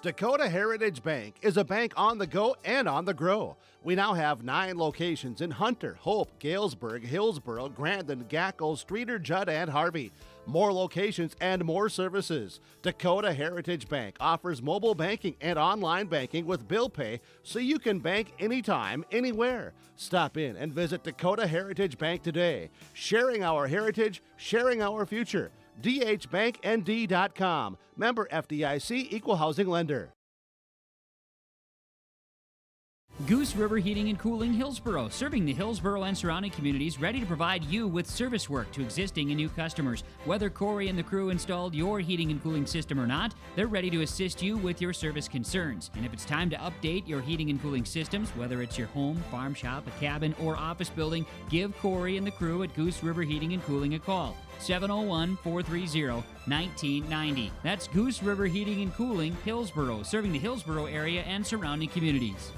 Dakota Heritage Bank is a bank on the go and on the grow. We now have 9 locations in Hunter, Hope, Galesburg, Hillsboro, Grandin, Gackel, Streeter, Judd, and Harvey. More locations and more services. Dakota Heritage Bank offers mobile banking and online banking with bill pay so you can bank anytime, anywhere. Stop in and visit Dakota Heritage Bank today. Sharing our heritage, sharing our future. dhbanknd.com. Member FDIC, Equal Housing Lender. Goose River Heating and Cooling, Hillsboro, serving the Hillsboro and surrounding communities, ready to provide you with service work to existing and new customers. Whether Corey and the crew installed your heating and cooling system or not, they're ready to assist you with your service concerns. And if it's time to update your heating and cooling systems, whether it's your home, farm shop, a cabin, or office building, give Corey and the crew at Goose River Heating and Cooling a call. 701-430-1990. That's Goose River Heating and Cooling, Hillsboro, serving the Hillsboro area and surrounding communities.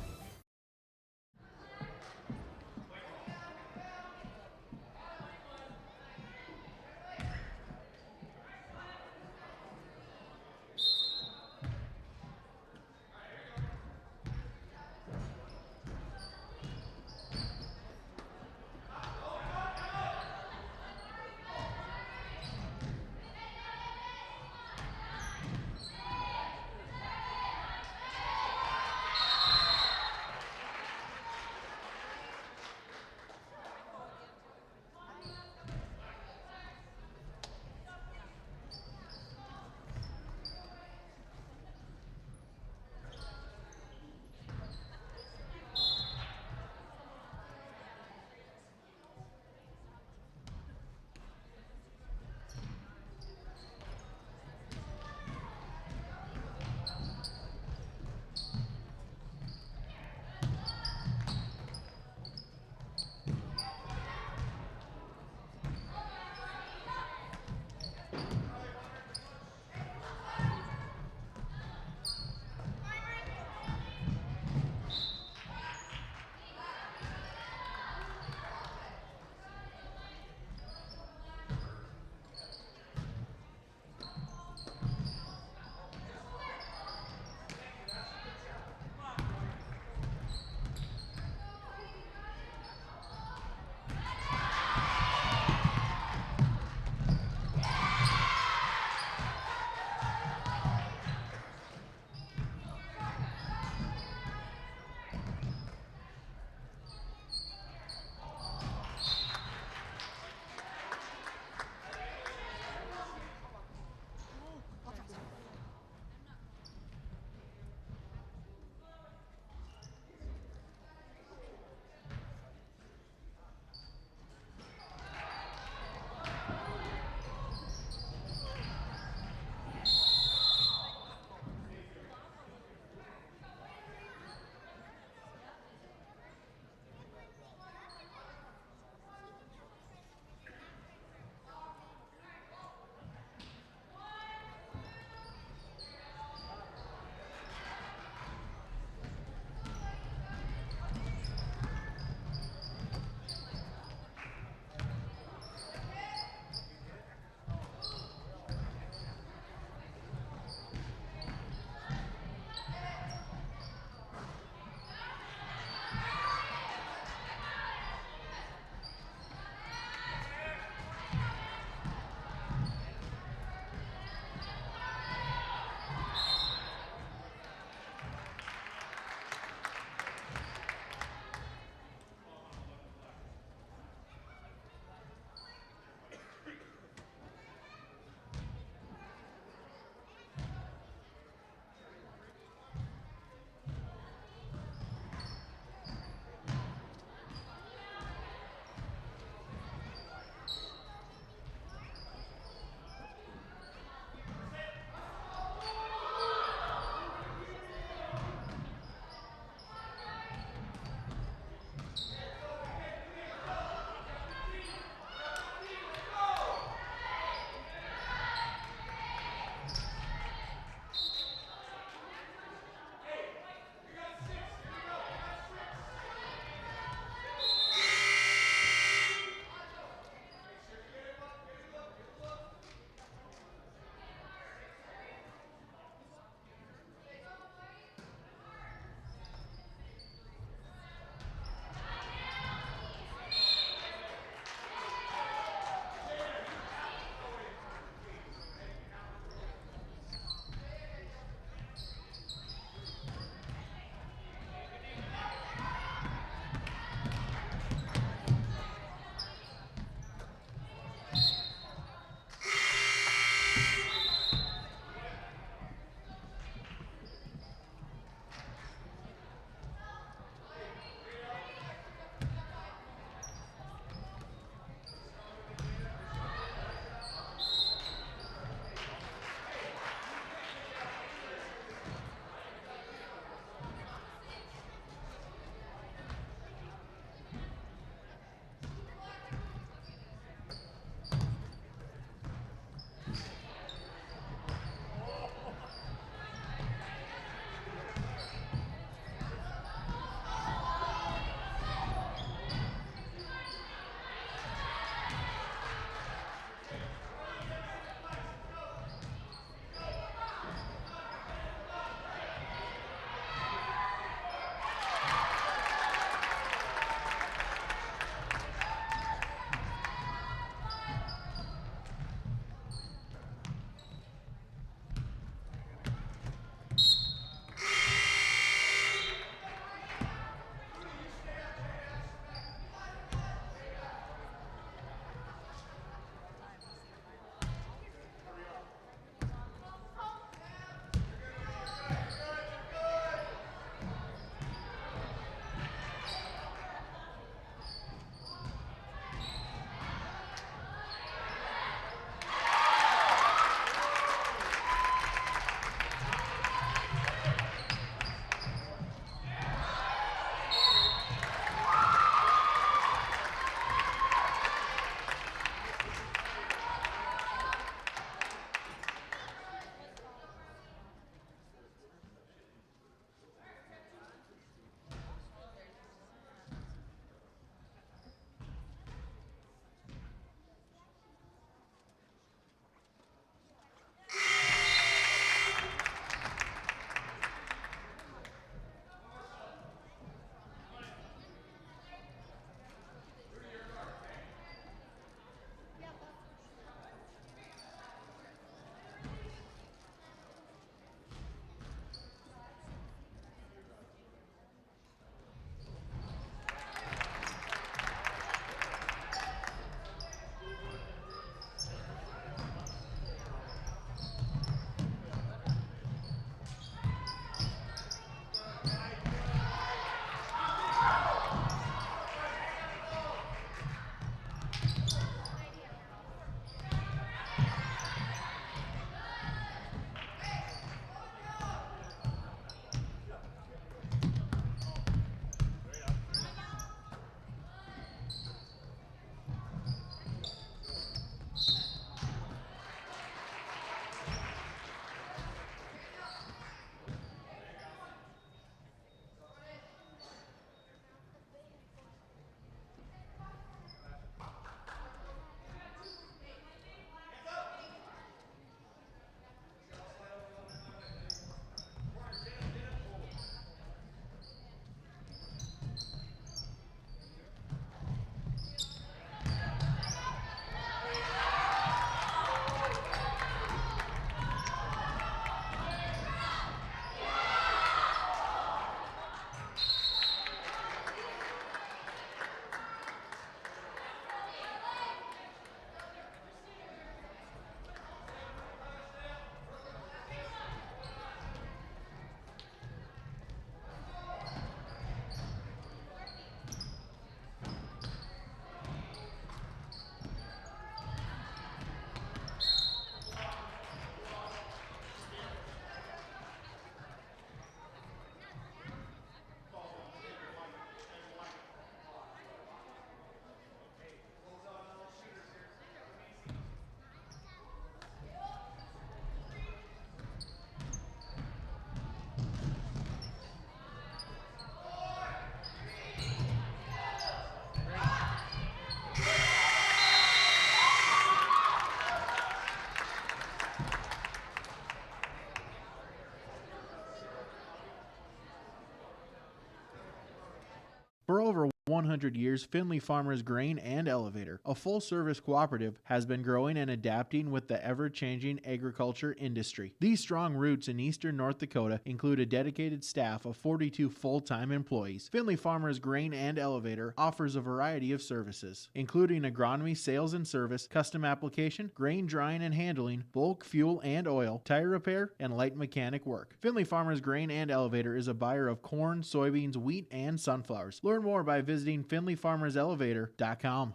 100 years, Findlay Farmers Grain and Elevator, a full-service cooperative, has been growing and adapting with the ever-changing agriculture industry. These strong roots in eastern North Dakota include a dedicated staff of 42 full-time employees. Findlay Farmers Grain and Elevator offers a variety of services, including agronomy, sales and service, custom application, grain drying and handling, bulk fuel and oil, tire repair, and light mechanic work. Findlay Farmers Grain and Elevator is a buyer of corn, soybeans, wheat, and sunflowers. Learn more by visiting FindlayFarmersElevator.com.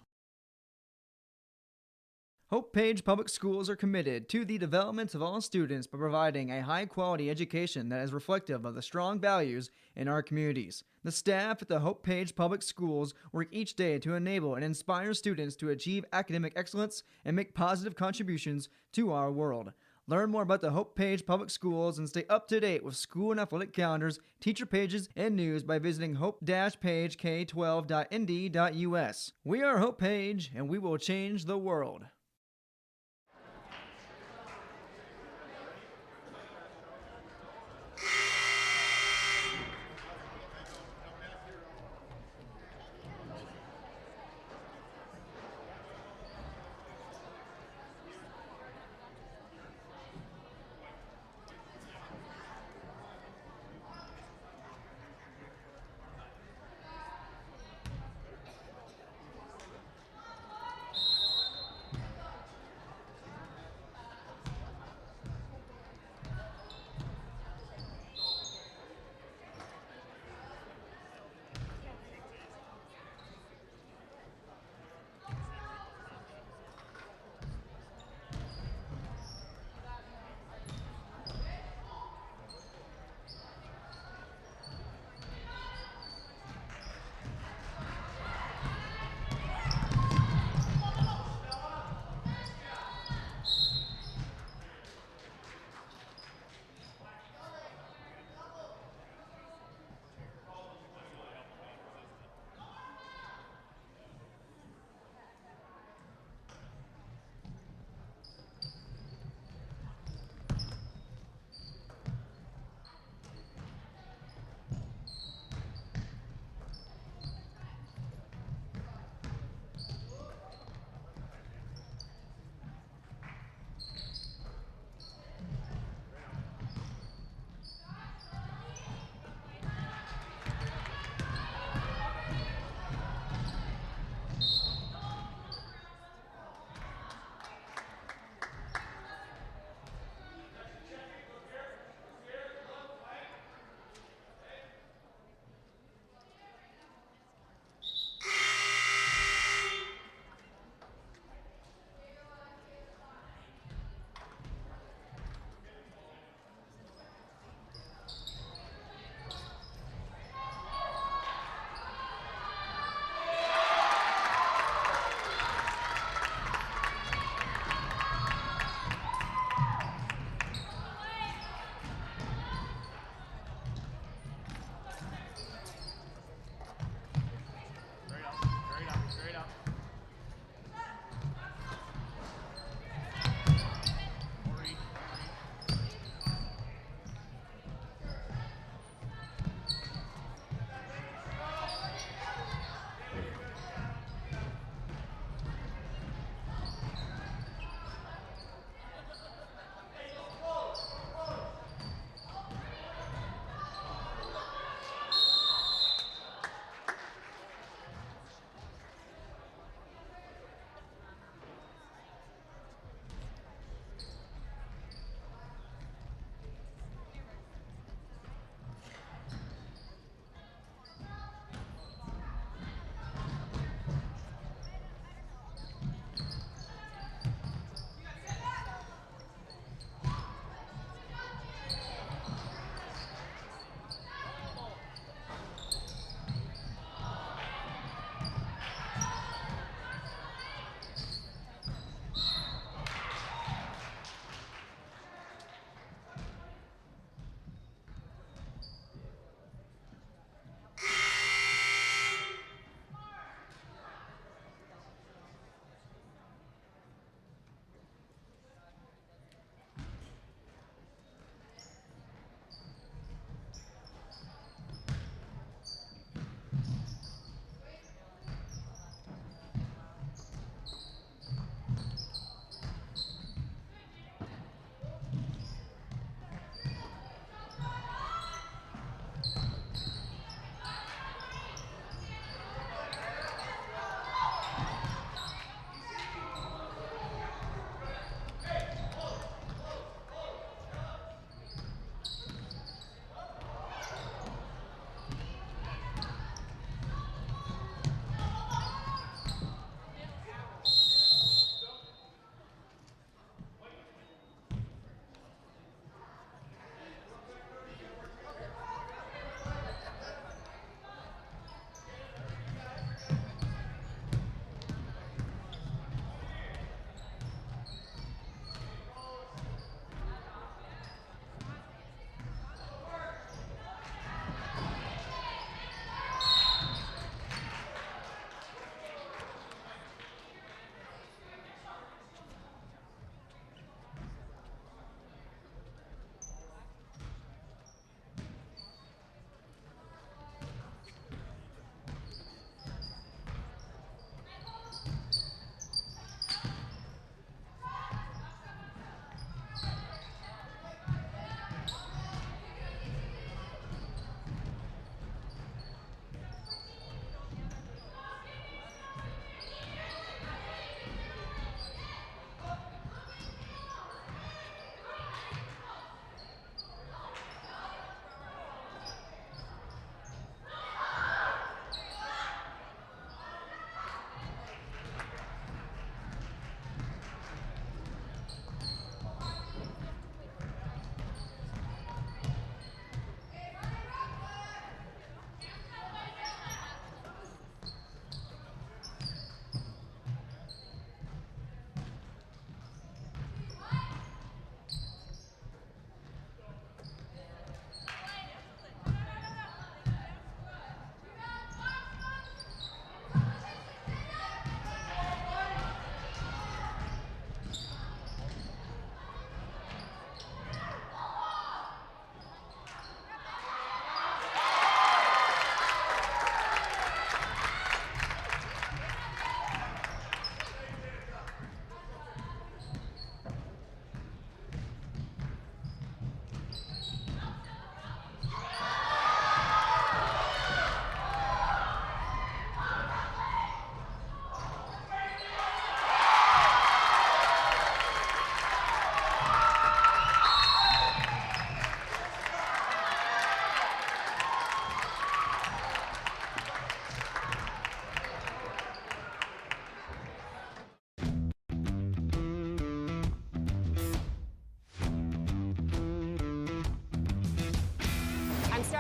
Hope Page Public Schools are committed to the development of all students by providing a high-quality education that is reflective of the strong values in our communities. The staff at the Hope Page Public Schools work each day to enable and inspire students to achieve academic excellence and make positive contributions to our world. Learn more about the Hope Page Public Schools and stay up to date with school and athletic calendars, teacher pages, and news by visiting hope-pagek12.nd.us. We are Hope Page, and we will change the world.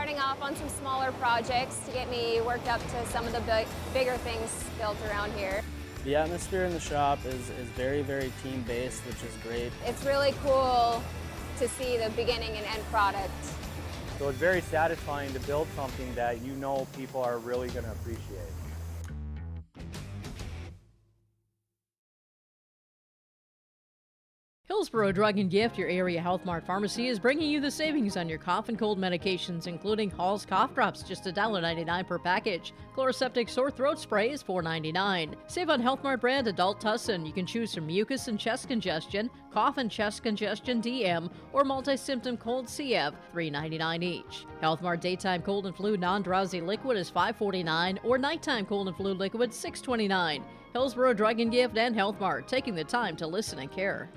starting off on some smaller projects to get me worked up to some of the bigger things built around here. The atmosphere in the shop is very, very team-based, which is great. It's really cool to see the beginning and end product. So it's very satisfying to build something that you know people are really going to appreciate. Hillsborough Drug and Gift, your area Health Mart pharmacy, is bringing you the savings on your cough and cold medications, including Hall's cough drops, just $1.99 per package. Chloroseptic sore throat spray is $4.99. Save on Health Mart brand adult Tussin. You can choose from mucus and chest congestion, cough and chest congestion DM, or multi-symptom cold CF, $3.99 each. Health Mart daytime cold and flu non-drowsy liquid is $5.49, or nighttime cold and flu liquid $6.29. Hillsborough Drug and Gift and Health Mart, taking the time to listen and care.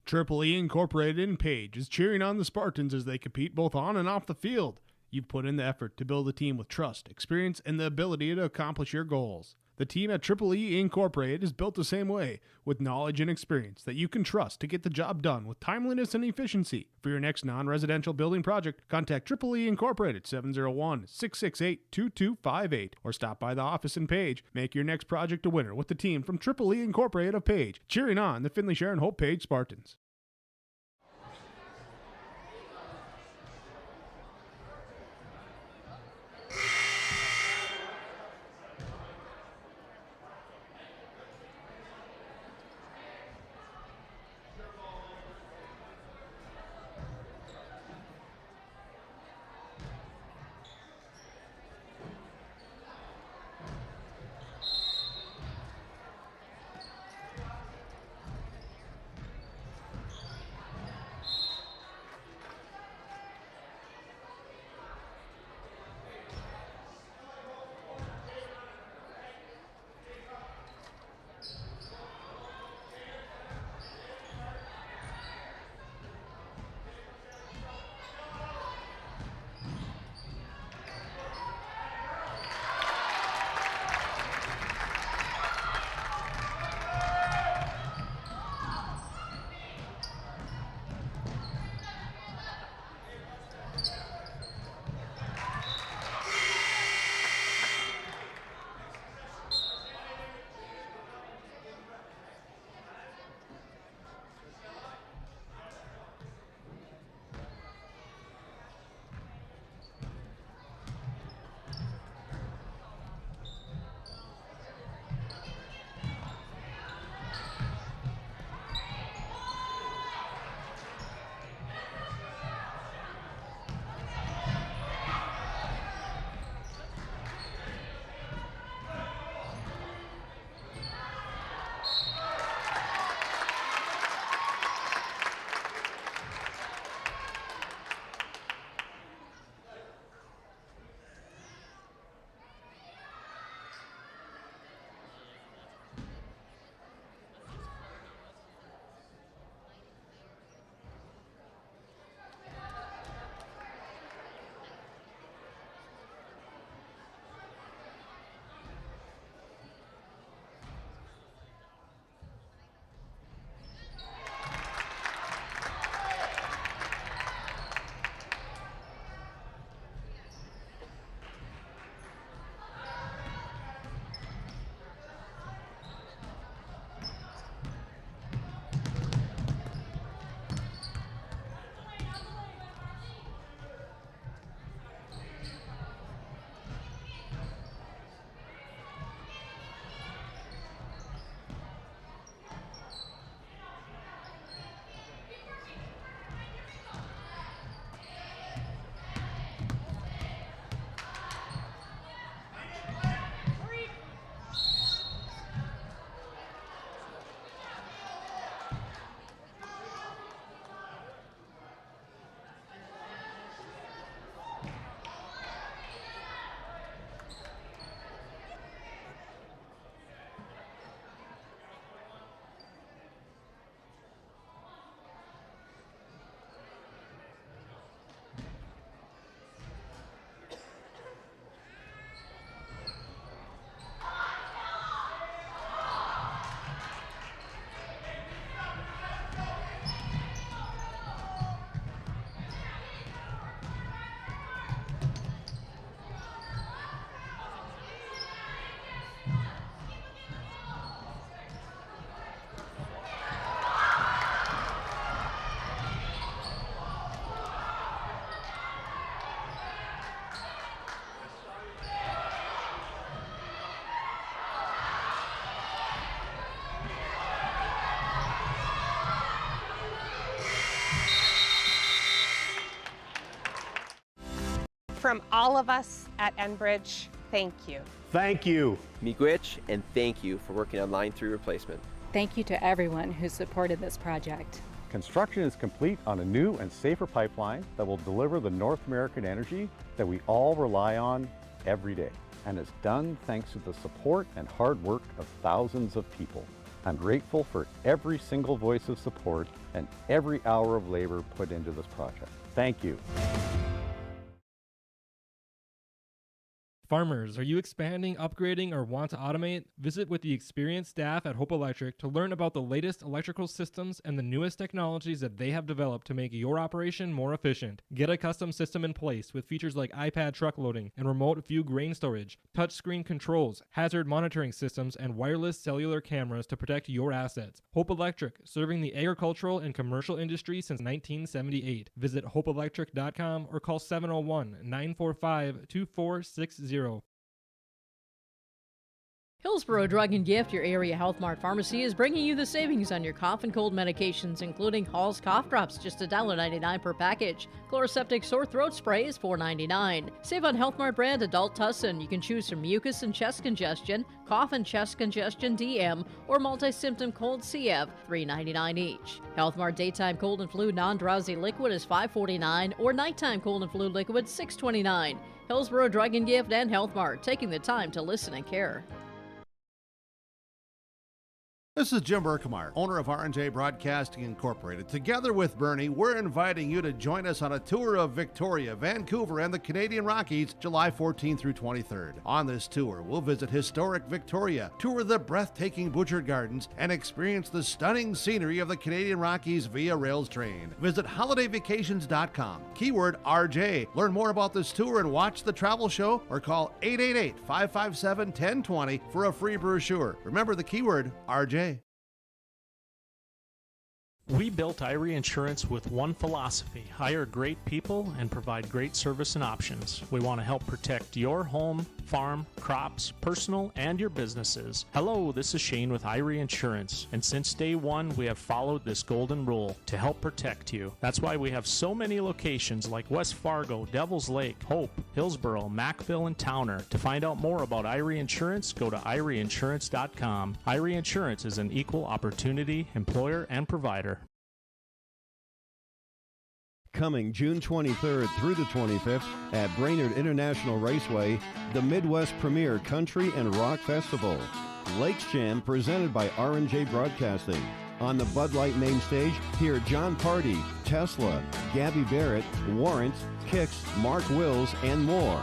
Triple E Incorporated in Page is cheering on the Spartans as they compete both on and off the field. You've put in the effort to build a team with trust, experience, and the ability to accomplish your goals. The team at Triple E Incorporated is built the same way, with knowledge and experience that you can trust to get the job done with timeliness and efficiency. For your next non-residential building project, contact Triple E Incorporated 701-668-2258 or stop by the office in Page. Make your next project a winner with the team from Triple E Incorporated of Page, cheering on the Finley Sharon Hope Page Spartans. From all of us at Enbridge, thank you. Thank you. Miigwech, and thank you for working on Line 3 replacement. Thank you to everyone who supported this project. Construction is complete on a new and safer pipeline that will deliver the North American energy that we all rely on every day. And it's done thanks to the support and hard work of thousands of people. I'm grateful for every single voice of support and every hour of labor put into this project. Thank you. Farmers, are you expanding, upgrading, or want to automate? Visit with the experienced staff at Hope Electric to learn about the latest electrical systems and the newest technologies that they have developed to make your operation more efficient. Get a custom system in place with features like iPad truck loading and remote view grain storage, touchscreen controls, hazard monitoring systems, and wireless cellular cameras to protect your assets. Hope Electric, serving the agricultural and commercial industry since 1978. Visit hopeelectric.com or call 701-945-2460. Hillsborough Drug and Gift, your area Health Mart pharmacy, is bringing you the savings on your cough and cold medications, including Hall's cough drops, just $1.99 per package. Chloroseptic sore throat spray is $4.99. Save on Health Mart brand Adult Tussin. You can choose from mucus and chest congestion, cough and chest congestion DM, or multi-symptom cold CF, $3.99 each. Health Mart daytime cold and flu non-drowsy liquid is $5.49, or nighttime cold and flu liquid $6.29. Hillsborough Drug and Gift and Health Mart, taking the time to listen and care. This is Jim Berkemar, owner of R&J Broadcasting Incorporated. Together with Bernie, we're inviting you to join us on a tour of Victoria, Vancouver, and the Canadian Rockies, July 14th through 23rd. On this tour, we'll visit historic Victoria, tour the breathtaking Butchert Gardens, and experience the stunning scenery of the Canadian Rockies via rails train. Visit holidayvacations.com, keyword RJ. Learn more about this tour and watch the travel show, or call 888-557-1020 for a free brochure. Remember the keyword RJ. We built Irie Insurance with one philosophy: hire great people and provide great service and options. We want to help protect your home, farm, crops, personal, and your businesses. Hello, this is Shane with Irie Insurance, and since day one, we have followed this golden rule to help protect you. That's why we have so many locations like West Fargo, Devils Lake, Hope, Hillsborough, Macville, and Towner. To find out more about Irie Insurance, go to IrieInsurance.com. Irie Insurance is an equal opportunity employer and provider. Coming June 23rd through the 25th at Brainerd International Raceway, the Midwest Premier Country and Rock Festival. Lakes Jam presented by R&J Broadcasting. On the Bud Light main stage, hear John Party, Tesla, Gabby Barrett, Warrant, Kix, Mark Wills, and more.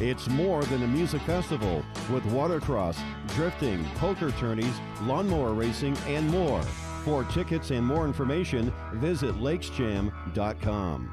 It's more than a music festival with watercross, drifting, poker tourneys, lawnmower racing, and more. For tickets and more information, visit lakesjam.com.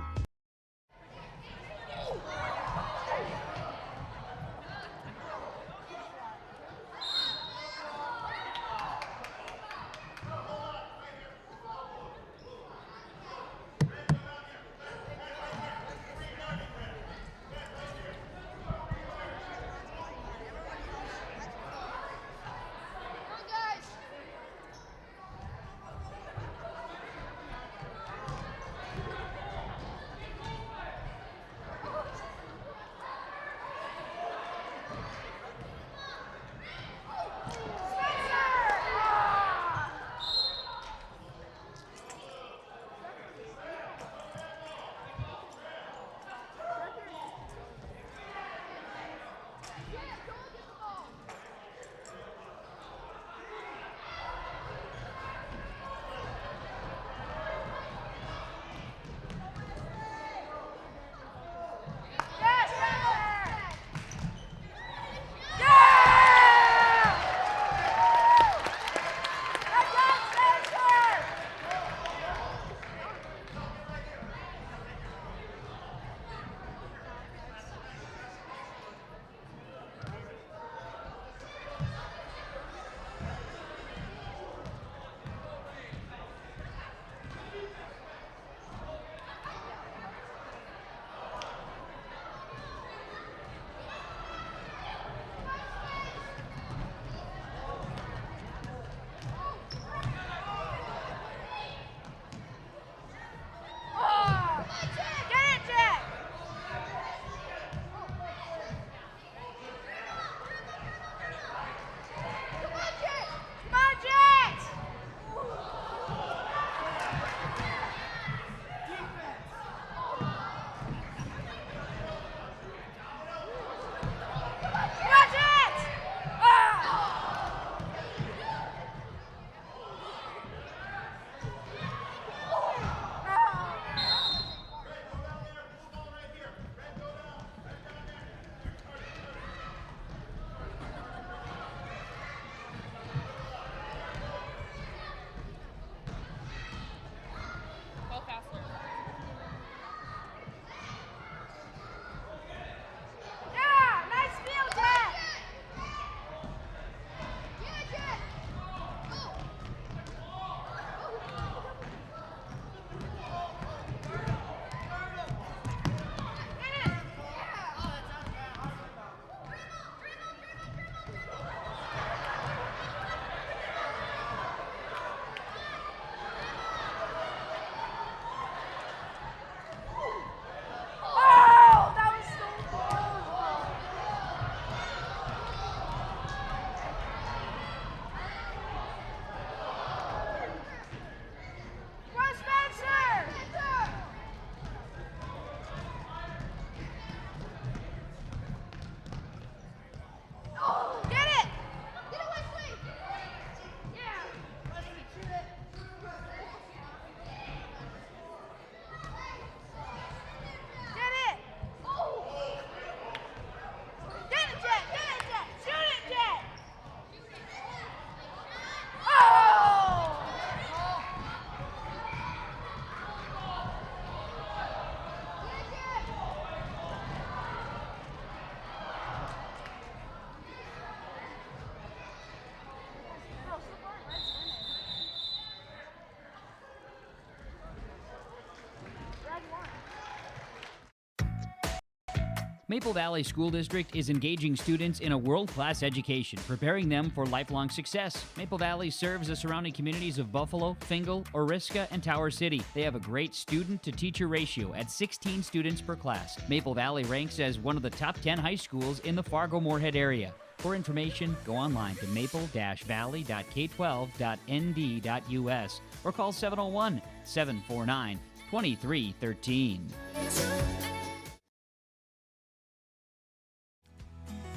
Maple Valley School District is engaging students in a world-class education, preparing them for lifelong success. Maple Valley serves the surrounding communities of Buffalo, Fingal, Oriska, and Tower City. They have a great student-to-teacher ratio at 16 students per class. Maple Valley ranks as one of the top 10 high schools in the Fargo-Moorhead area. For information, go online to maple-valley.k12.nd.us or call 701-749-2313.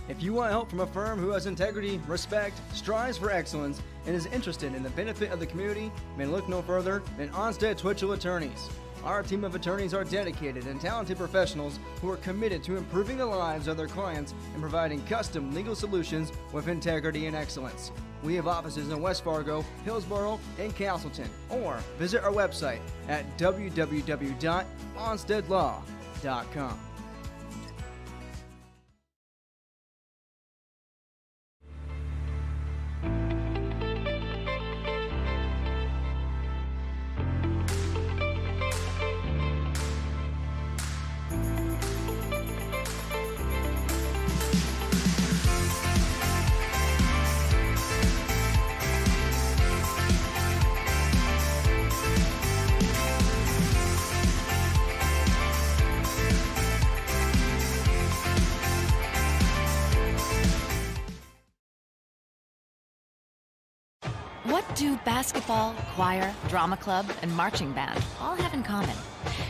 If you want help from a firm who has integrity, respect, strives for excellence, and is interested in the benefit of the community, then look no further than Onstead Twitchell Attorneys. Our team of attorneys are dedicated and talented professionals who are committed to improving the lives of their clients and providing custom legal solutions with integrity and excellence. We have offices in West Fargo, Hillsborough, and Castleton, or visit our website at www.onsteadlaw.com. What do basketball, choir, drama club, and marching band all have in common?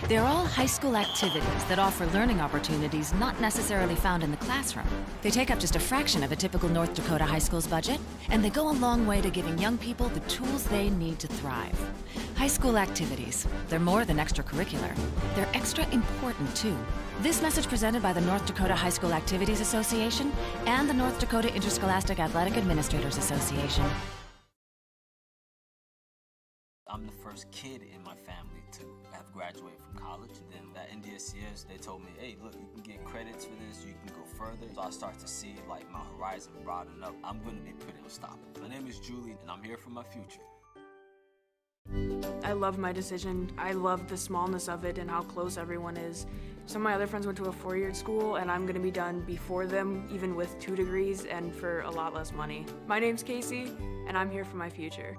They're all high school activities that offer learning opportunities not necessarily found in the classroom. They take up just a fraction of a typical North Dakota high school's budget, and they go a long way to giving young people the tools they need to thrive. High school activities, they're more than extracurricular. They're extra important, too. This message presented by the North Dakota High School Activities Association and the North Dakota Interscholastic Athletic Administrators Association. I'm the first kid in my family to have graduated from college. And then at NDSCS, they told me, hey, look, you can get credits for this, you can go further. So I start to see like my horizon broaden up. I'm gonna be pretty unstoppable. My name is Julie, and I'm here for my future. I love my decision. I love the smallness of it and how close everyone is. Some of my other friends went to a four-year school, and I'm gonna be done before them, even with 2 degrees and for a lot less money. My name's Casey, and I'm here for my future.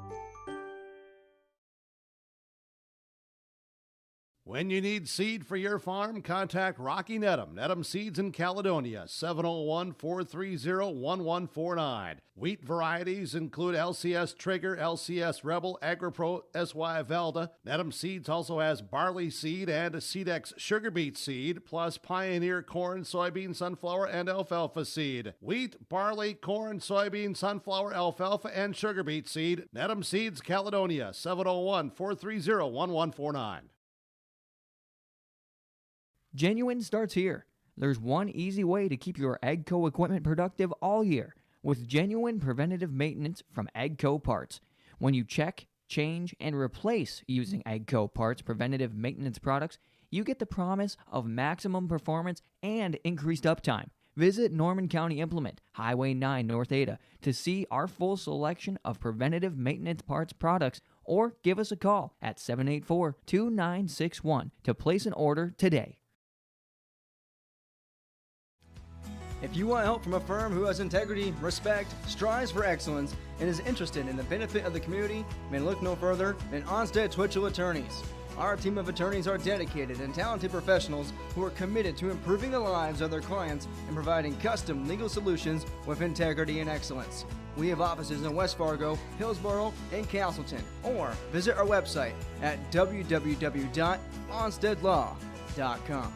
When you need seed for your farm, contact Rocky Nedham. Nedham Seeds in Caledonia, 701-430-1149. Wheat varieties include LCS Trigger, LCS Rebel, AgriPro, SY Velda. Nedham Seeds also has barley seed and Seedex sugar beet seed, plus Pioneer corn, soybean, sunflower, and alfalfa seed. Wheat, barley, corn, soybean, sunflower, alfalfa, and sugar beet seed. Nedham Seeds, Caledonia, 701-430-1149. Genuine starts here. There's one easy way to keep your AGCO equipment productive all year with genuine preventative maintenance from AGCO Parts. When you check, change, and replace using AGCO Parts preventative maintenance products, you get the promise of maximum performance and increased uptime. Visit Norman County Implement, Highway 9 North Ada to see our full selection of preventative maintenance parts products, or give us a call at 784-2961 to place an order today. If you want help from a firm who has integrity, respect, strives for excellence, and is interested in the benefit of the community, then look no further than Onstead Twitchell Attorneys. Our team of attorneys are dedicated and talented professionals who are committed to improving the lives of their clients and providing custom legal solutions with integrity and excellence. We have offices in West Fargo, Hillsborough, and Castleton, or visit our website at www.onsteadlaw.com.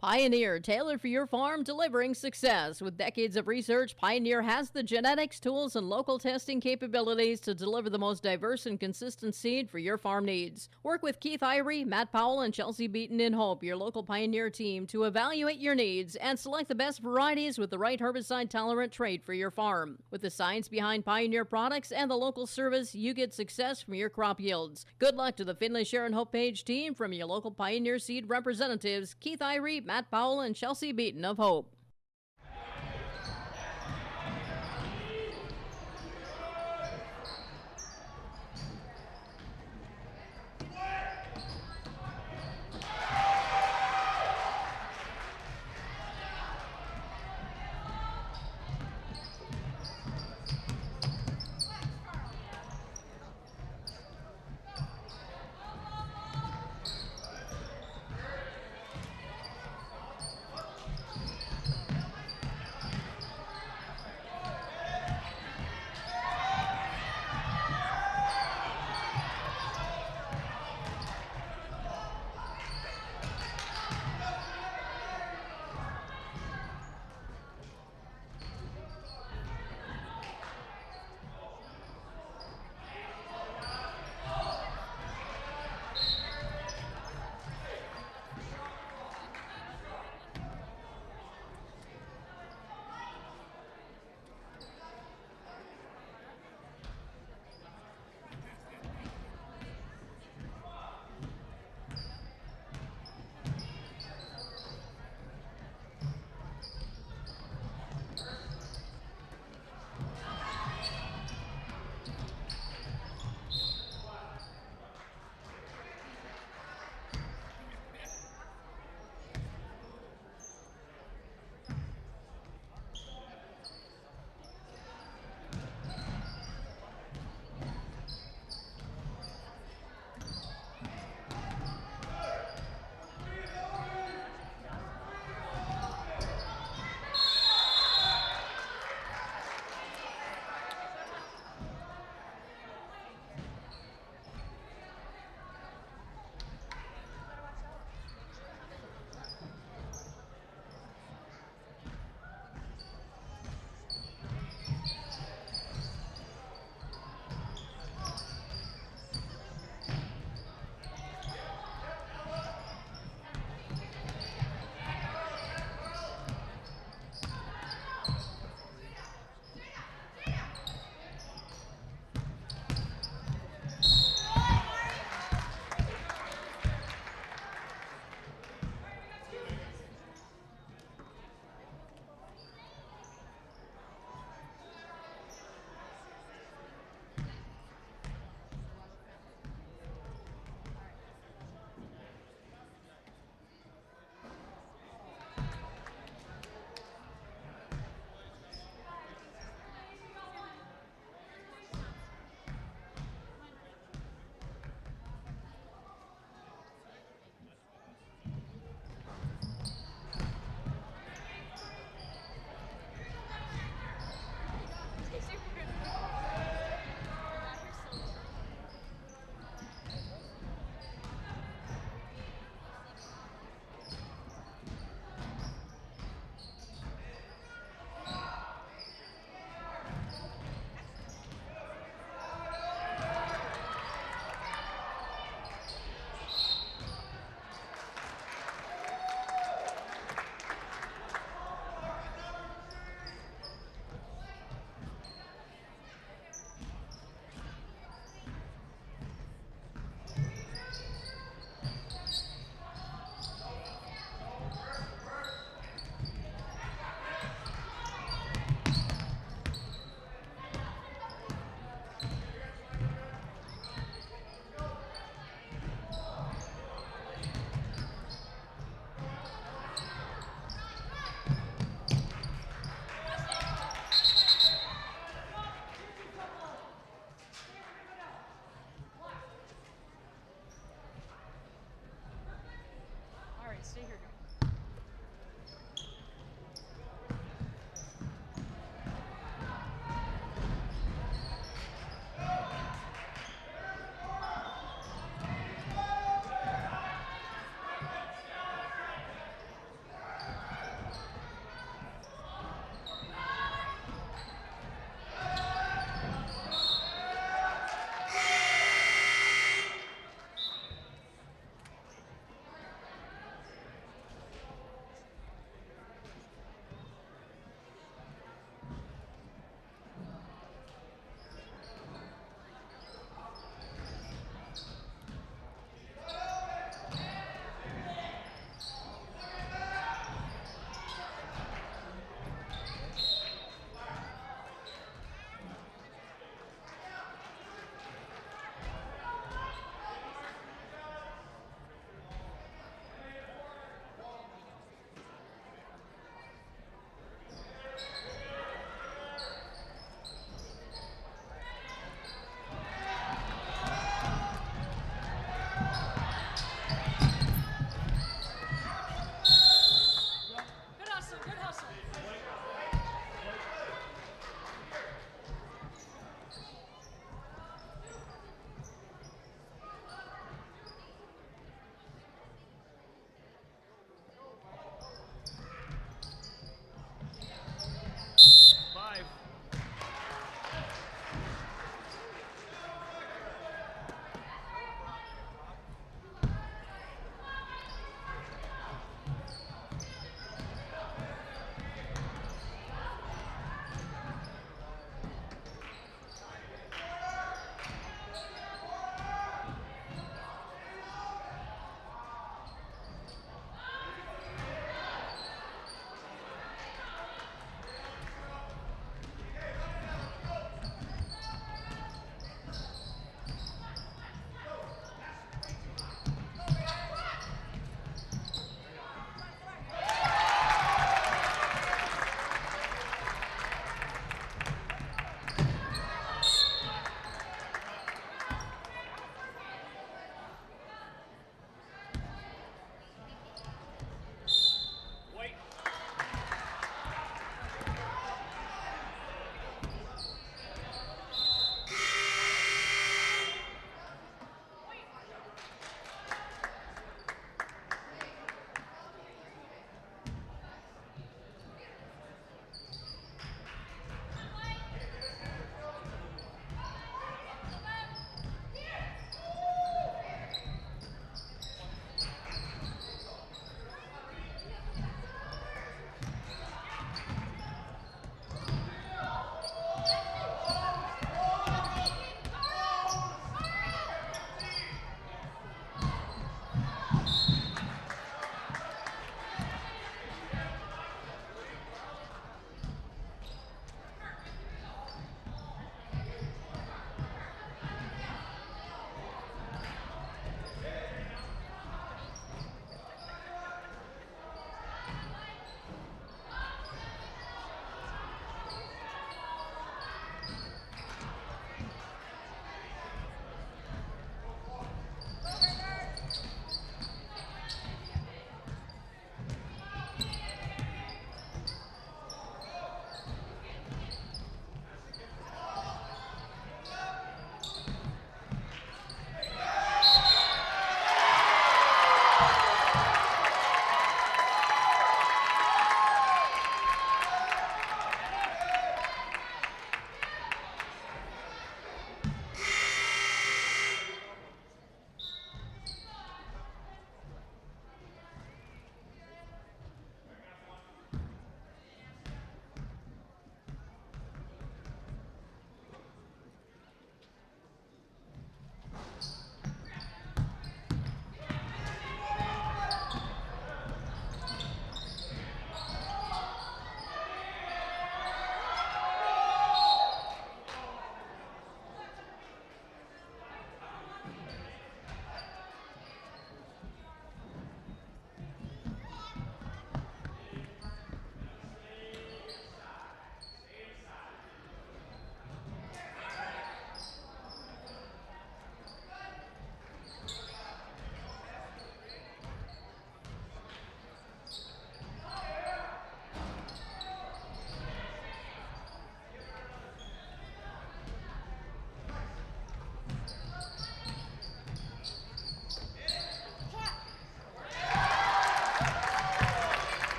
Pioneer, tailored for your farm, delivering success. With decades of research, Pioneer has the genetics, tools, and local testing capabilities to deliver the most diverse and consistent seed for your farm needs. Work with Keith Irie, Matt Powell, and Chelsea Beaton in Hope, your local Pioneer team, to evaluate your needs and select the best varieties with the right herbicide-tolerant trait for your farm. With the science behind Pioneer products and the local service, you get success from your crop yields. Good luck to the Findlay Sharon Hope Page team from your local Pioneer seed representatives, Keith Irie, Matt Powell, and Chelsea Beaton of Hope.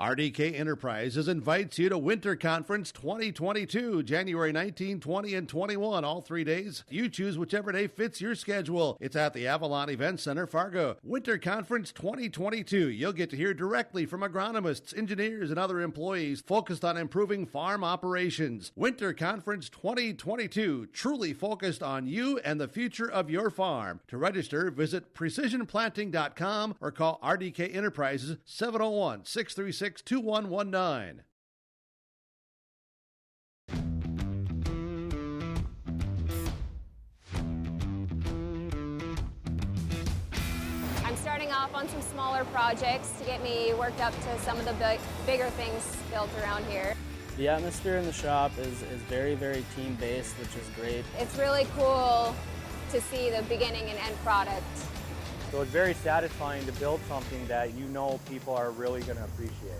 RDK Enterprises invites you to Winter Conference 2022, January 19, 20, and 21, all 3 days. You choose whichever day fits your schedule. It's at the Avalon Event Center, Fargo. Winter Conference 2022. You'll get to hear directly from agronomists, engineers, and other employees focused on improving farm operations. Winter Conference 2022, truly focused on you and the future of your farm. To register, visit precisionplanting.com or call RDK Enterprises 701-636-2119. I'm starting off on some smaller projects to get me worked up to some of the bigger things built around here. The atmosphere in the shop is very, very team-based, which is great. It's really cool to see the beginning and end product. So it's very satisfying to build something that you know people are really going to appreciate.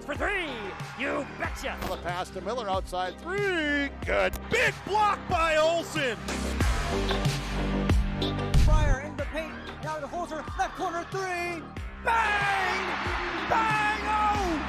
for three. You betcha. The pass to Miller outside 3. Good. Big block by Olsen. Fryer in the paint. Now to Holzer. Left corner 3. Bang! Bang! Oh!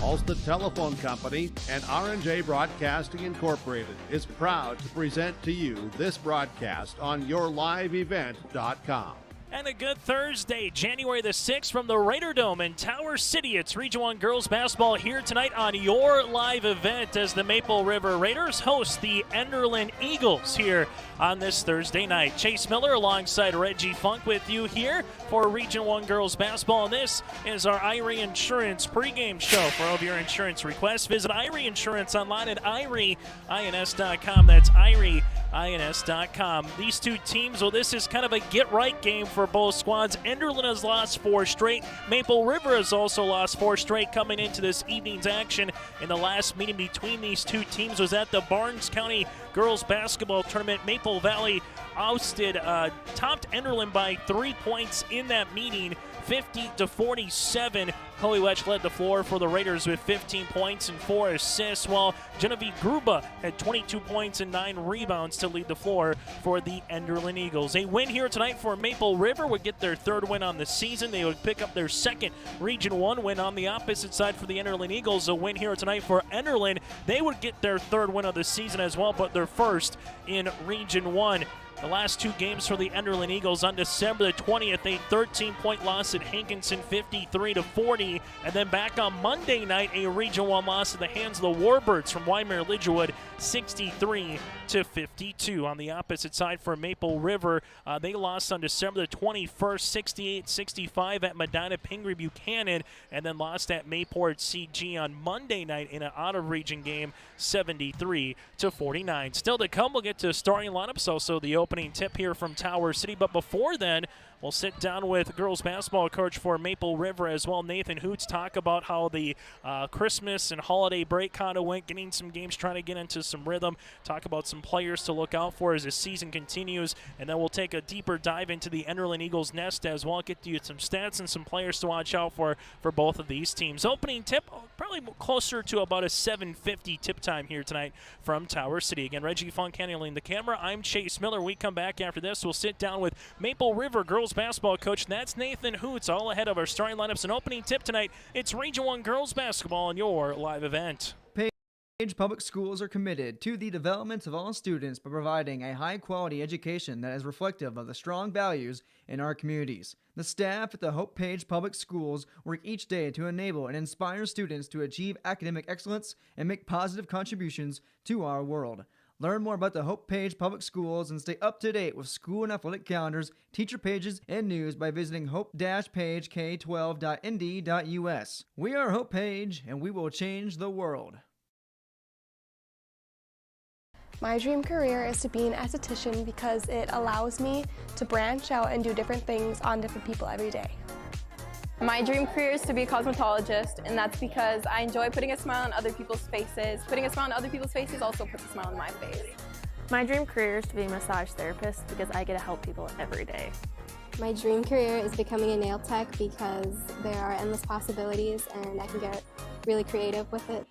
Ulster Telephone Company and R&J Broadcasting Incorporated is proud to present to you this broadcast on yourliveevent.com. And a good Thursday, January the 6th from the Raider Dome in Tower City. It's Region 1 girls basketball here tonight on your live event as the Maple River Raiders host the Enderlin Eagles here on this Thursday night. Chase Miller alongside Reggie Funk with you here for Region 1 girls basketball. And this is our Irie Insurance pregame show. For all of your insurance requests, visit Irie Insurance online at IrieINS.com. That's IrieINS.com. These two teams, well, this is kind of a get-right game for both squads. Enderlin has lost 4 straight. Maple River has also lost 4 straight coming into this evening's action. In the last meeting between these two teams was at the Barnes County Girls Basketball Tournament. Maple Valley topped Enderlin by 3 points in that meeting, 50-47. Chloe Wetch led the floor for the Raiders with 15 points and 4 assists, while Genevieve Gruba had 22 points and 9 rebounds to lead the floor for the Enderlin Eagles. A win here tonight for Maple River would get their 3rd win on the season. They would pick up their 2nd Region 1 win. On the opposite side for the Enderlin Eagles, a win here tonight for Enderlin. They would get their 3rd win of the season as well, but their 1st in Region 1. The last 2 games for the Enderlin Eagles on December the 20th, a 13-point loss at Hankinson, 53-40. And then back on Monday night, a Region 1 loss in the hands of the Warbirds from Weimar Lidgerwood, 63-52. On the opposite side for Maple River, they lost on December the 21st, 68-65 at Medina Pingree Buchanan, and then lost at Mayport CG on Monday night in an out-of-region game, 73-49. Still to come, we'll get to starting lineups, also the opening tip here from Tower City. But before then, we'll sit down with girls basketball coach for Maple River as well, Nathan Hoots, talk about how the Christmas and holiday break kind of went, getting some games, trying to get into some rhythm, talk about some players to look out for as the season continues, and then we'll take a deeper dive into the Enderlin Eagles nest as well, get you some stats and some players to watch out for both of these teams. Opening tip, probably closer to about a 7:50 tip time here tonight from Tower City. Again, Reggie Funk handling the camera. I'm Chase Miller. We come back after this. We'll sit down with Maple River girls basketball coach, and that's Nathan Hoots, all ahead of our starting lineups and opening tip tonight. It's Region 1 girls basketball on your live event. Page Public Schools are committed to the development of all students by providing a high-quality education that is reflective of the strong values in our communities. The staff at the Hope Page Public Schools work each day to enable and inspire students to achieve academic excellence and make positive contributions to our world. Learn more about the Hope Page Public Schools and stay up to date with school and athletic calendars, teacher pages, and news by visiting hope-pagek12.nd.us. We are Hope Page, and we will change the world. My dream career is to be an esthetician because it allows me to branch out and do different things on different people every day. My dream career is to be a cosmetologist, and that's because I enjoy putting a smile on other people's faces. Putting a smile on other people's faces also puts a smile on my face. My dream career is to be a massage therapist because I get to help people every day. My dream career is becoming a nail tech because there are endless possibilities and I can get really creative with it.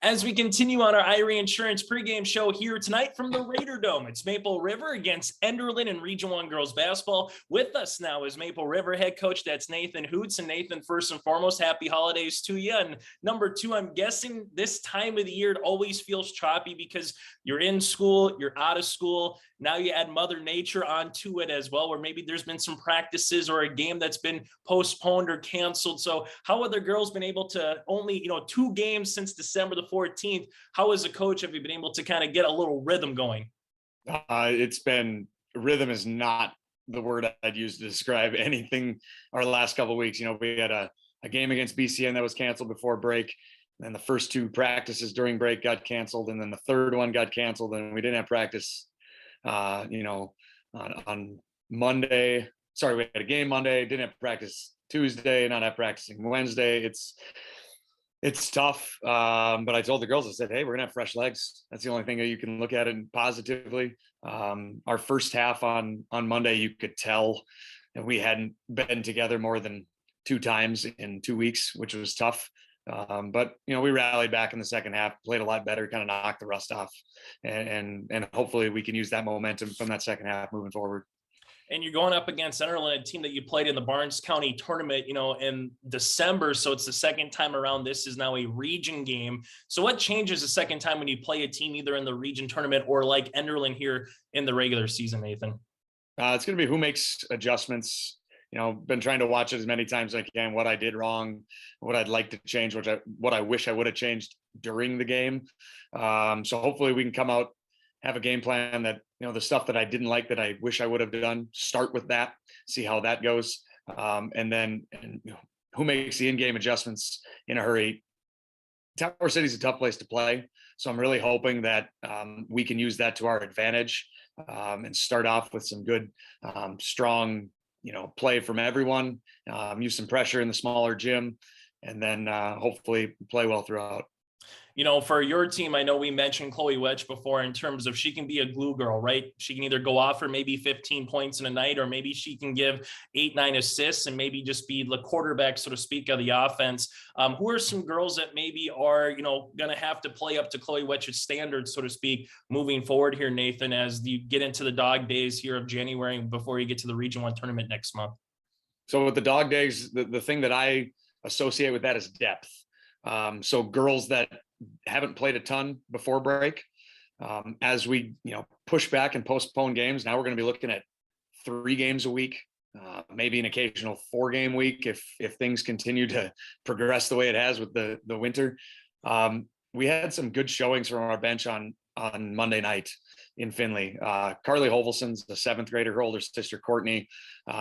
As we continue on our Irie Insurance pregame show here tonight from the Raider Dome, it's Maple River against Enderlin in Region 1 girls basketball. With us now is Maple River head coach, that's Nathan Hoots. And Nathan, first and foremost, happy holidays to you. And number 2, I'm guessing this time of the year it always feels choppy because you're in school, you're out of school. Now you add Mother Nature onto it as well, where maybe there's been some practices or a game that's been postponed or canceled. So how have the girls been able to only, 2 games since December the 14th? How as a coach have you been able to kind of get a little rhythm going? Rhythm is not the word I'd use to describe anything our last couple of weeks. We had a game against BCN that was canceled before break. And then the first 2 practices during break got canceled. And then the 3rd one got canceled and we didn't have practice, on Monday. Sorry, we had a game Monday, didn't have practice Tuesday, not have practicing Wednesday. It's tough, but I told the girls, I said, hey, we're gonna have fresh legs. That's the only thing that you can look at it positively. Our first half on Monday, you could tell that we hadn't been together more than 2 times in 2 weeks, which was tough. But we rallied back in the second half, played a lot better, kind of knocked the rust off, and hopefully we can use that momentum from that second half moving forward. And you're going up against Enderlin, a team that you played in the Barnes County tournament, in December. So it's the second time around. This is now a region game. So what changes the second time when you play a team either in the region tournament or like Enderlin here in the regular season, Nathan? It's going to be who makes adjustments. Been trying to watch it as many times as I can, what I did wrong, what I'd like to change, what I wish I would have changed during the game. So hopefully we can come out, have a game plan that, the stuff that I didn't like that I wish I would have done, start with that, see how that goes. And then who makes the in-game adjustments in a hurry. Tower City's a tough place to play. So I'm really hoping that we can use that to our advantage and start off with some good, strong, play from everyone, use some pressure in the smaller gym, and then hopefully play well throughout. For your team, I know we mentioned Chloe Wedge before in terms of she can be a glue girl, right? She can either go off for maybe 15 points in a night, or maybe she can give 8-9 assists and maybe just be the quarterback, so to speak, of the offense. Who are some girls that maybe are, going to have to play up to Chloe Wedge's standards, so to speak, moving forward here, Nathan, as you get into the dog days here of January before you get to the Region 1 tournament next month? So with the dog days, the thing that I associate with that is depth. So girls that haven't played a ton before break, as we push back and postpone games, now we're going to be looking at 3 games a week, maybe an occasional 4-game week if things continue to progress the way it has with the winter. We had some good showings from our bench on Monday night in Findlay. Carly Hovelson's the 7th grader. Her older sister Courtney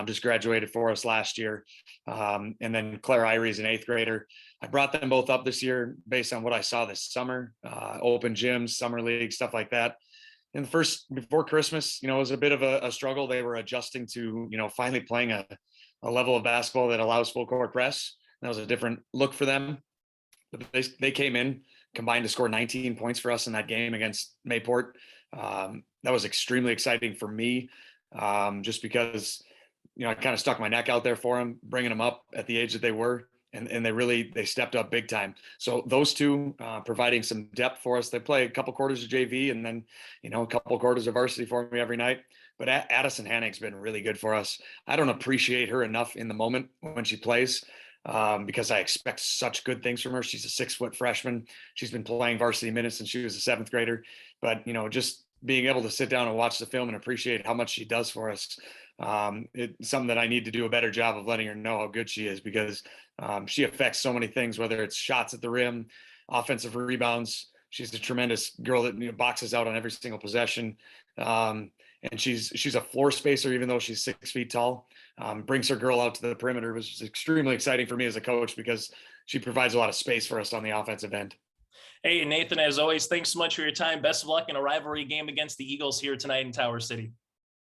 just graduated for us last year, and then Claire Irie's an 8th grader. I brought them both up this year based on what I saw this summer, open gyms, summer league, stuff like that. In the first, before Christmas, it was a bit of a struggle. They were adjusting to, finally playing a level of basketball that allows full court press. That was a different look for them. But they came in, combined to score 19 points for us in that game against Mayport. That was extremely exciting for me, just because, I kind of stuck my neck out there for them, bringing them up at the age that they were. And they stepped up big time. So those two providing some depth for us. They play a couple quarters of JV and then, a couple quarters of varsity for me every night. But Addison Hanning's been really good for us. I don't appreciate her enough in the moment when she plays because I expect such good things from her. She's a 6-foot freshman. She's been playing varsity minutes since she was a 7th grader. But, just being able to sit down and watch the film and appreciate how much she does for us. It's something that I need to do a better job of letting her know how good she is, because she affects so many things, whether it's shots at the rim, offensive rebounds. She's a tremendous girl that boxes out on every single possession. And she's a floor spacer, even though she's 6 feet tall. Brings her girl out to the perimeter, which is extremely exciting for me as a coach because she provides a lot of space for us on the offensive end. Hey, Nathan, as always, thanks so much for your time. Best of luck in a rivalry game against the Eagles here tonight in Tower City.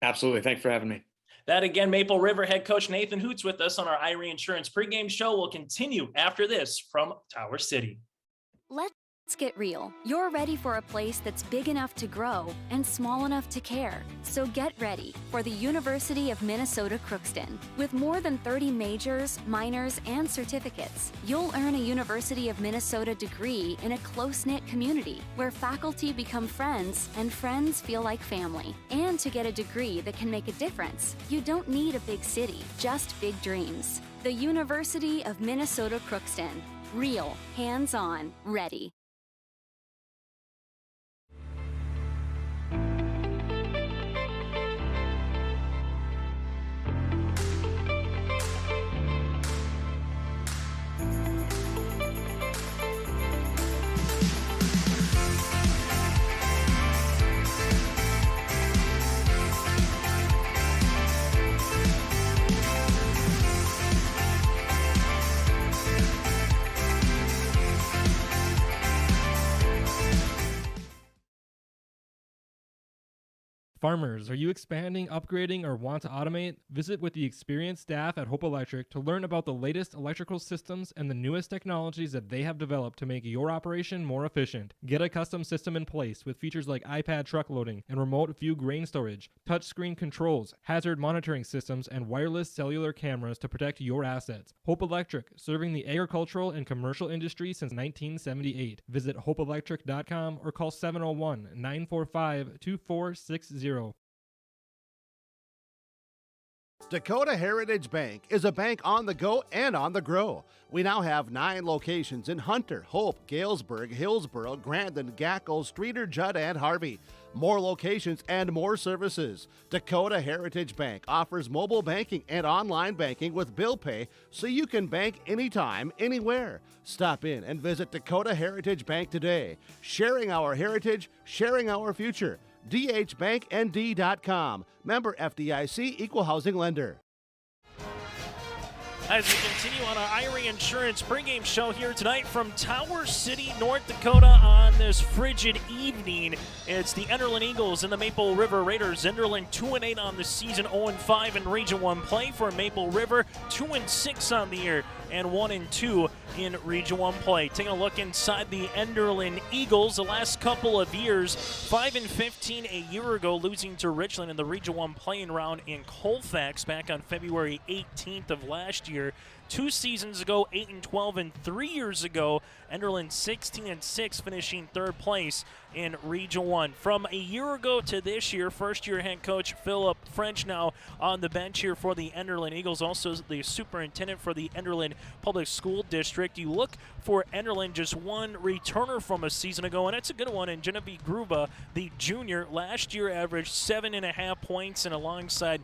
Absolutely. Thanks for having me. That again, Maple River head coach Nathan Hoots with us on our Irie Insurance pregame show. Will continue after this from Tower City. Let's get real. You're ready for a place that's big enough to grow and small enough to care. So get ready for the University of Minnesota Crookston. With more than 30 majors, minors, and certificates, you'll earn a University of Minnesota degree in a close-knit community where faculty become friends and friends feel like family. And to get a degree that can make a difference, you don't need a big city, just big dreams. The University of Minnesota Crookston. Real, hands-on, ready. Farmers, are you expanding, upgrading, or want to automate? Visit with the experienced staff at Hope Electric to learn about the latest electrical systems and the newest technologies that they have developed to make your operation more efficient. Get a custom system in place with features like iPad truck loading and remote view grain storage, touchscreen controls, hazard monitoring systems, and wireless cellular cameras to protect your assets. Hope Electric, serving the agricultural and commercial industry since 1978. Visit hopeelectric.com or call 701-945-2460. Dakota Heritage Bank is a bank on the go and on the grow. We now have 9 locations in Hunter, Hope, Galesburg, Hillsboro, Grandin, Gackle, Streeter, Judd, and Harvey. More locations and more services. Dakota Heritage Bank offers mobile banking and online banking with bill pay so you can bank anytime, anywhere. Stop in and visit Dakota Heritage Bank today. Sharing our heritage, sharing our future. dhbanknd.com. Member FDIC, Equal Housing Lender. As we continue on our Irie Insurance pregame show here tonight from Tower City, North Dakota on this frigid evening. It's the Enderlin Eagles and the Maple River Raiders. Enderlin 2-8 on the season, 0-5 in Region 1 play for Maple River, 2-6 on the year, and 1-2 in Region 1 play. Taking a look inside the Enderlin Eagles, the last couple of years, 5-15 a year ago, losing to Richland in the Region 1 playing round in Colfax back on February 18th of last year. 2 seasons ago, 8-12, and 3 years ago, Enderlin 16-6, finishing 3rd place in Region 1. From a year ago to this year, first-year head coach Philip French now on the bench here for the Enderlin Eagles, also the superintendent for the Enderlin Public School District. You look for Enderlin, just one returner from a season ago, and it's a good one in Genevieve Gruba, the junior. Last year averaged 7.5 points, and alongside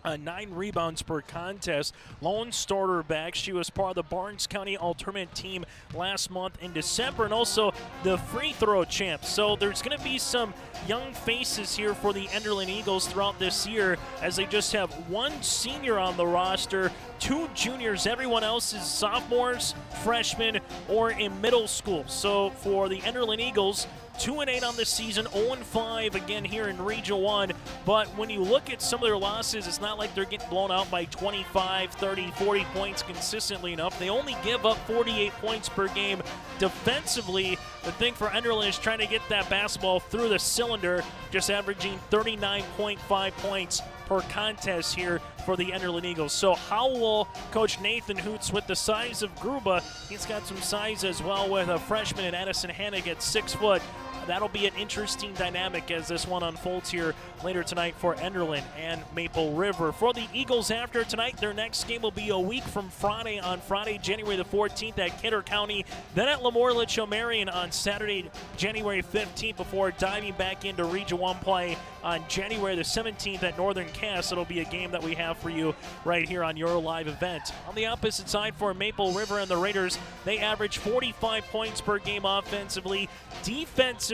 9 rebounds per contest. Lone starter back. She was part of the Barnes County All-Tournament team last month in December, and also the free throw champ. So there's going to be some young faces here for the Enderlin Eagles throughout this year, as they just have 1 senior on the roster, 2 juniors. Everyone else is sophomores, freshmen, or in middle school. So for the Enderlin Eagles, 2-8 on the season, 0-5 again here in Region 1. But when you look at some of their losses, it's not like they're getting blown out by 25, 30, 40 points consistently enough. They only give up 48 points per game defensively. The thing for Enderlin is trying to get that basketball through the cylinder, just averaging 39.5 points per contest here for the Enderlin Eagles. So how will Coach Nathan Hoots, with the size of Gruba, he's got some size as well with a freshman in Addison Hannig at 6 foot. That'll be an interesting dynamic as this one unfolds here later tonight for Enderlin and Maple River. For the Eagles after tonight, their next game will be a week from Friday, on Friday, January the 14th at Kidder County, then at Lamorla-Chomerian on Saturday, January 15th, before diving back into Region 1 play on January the 17th at Northern Cass. It'll be a game that we have for you right here on your live event. On the opposite side for Maple River and the Raiders, they average 45 points per game offensively. Defensively,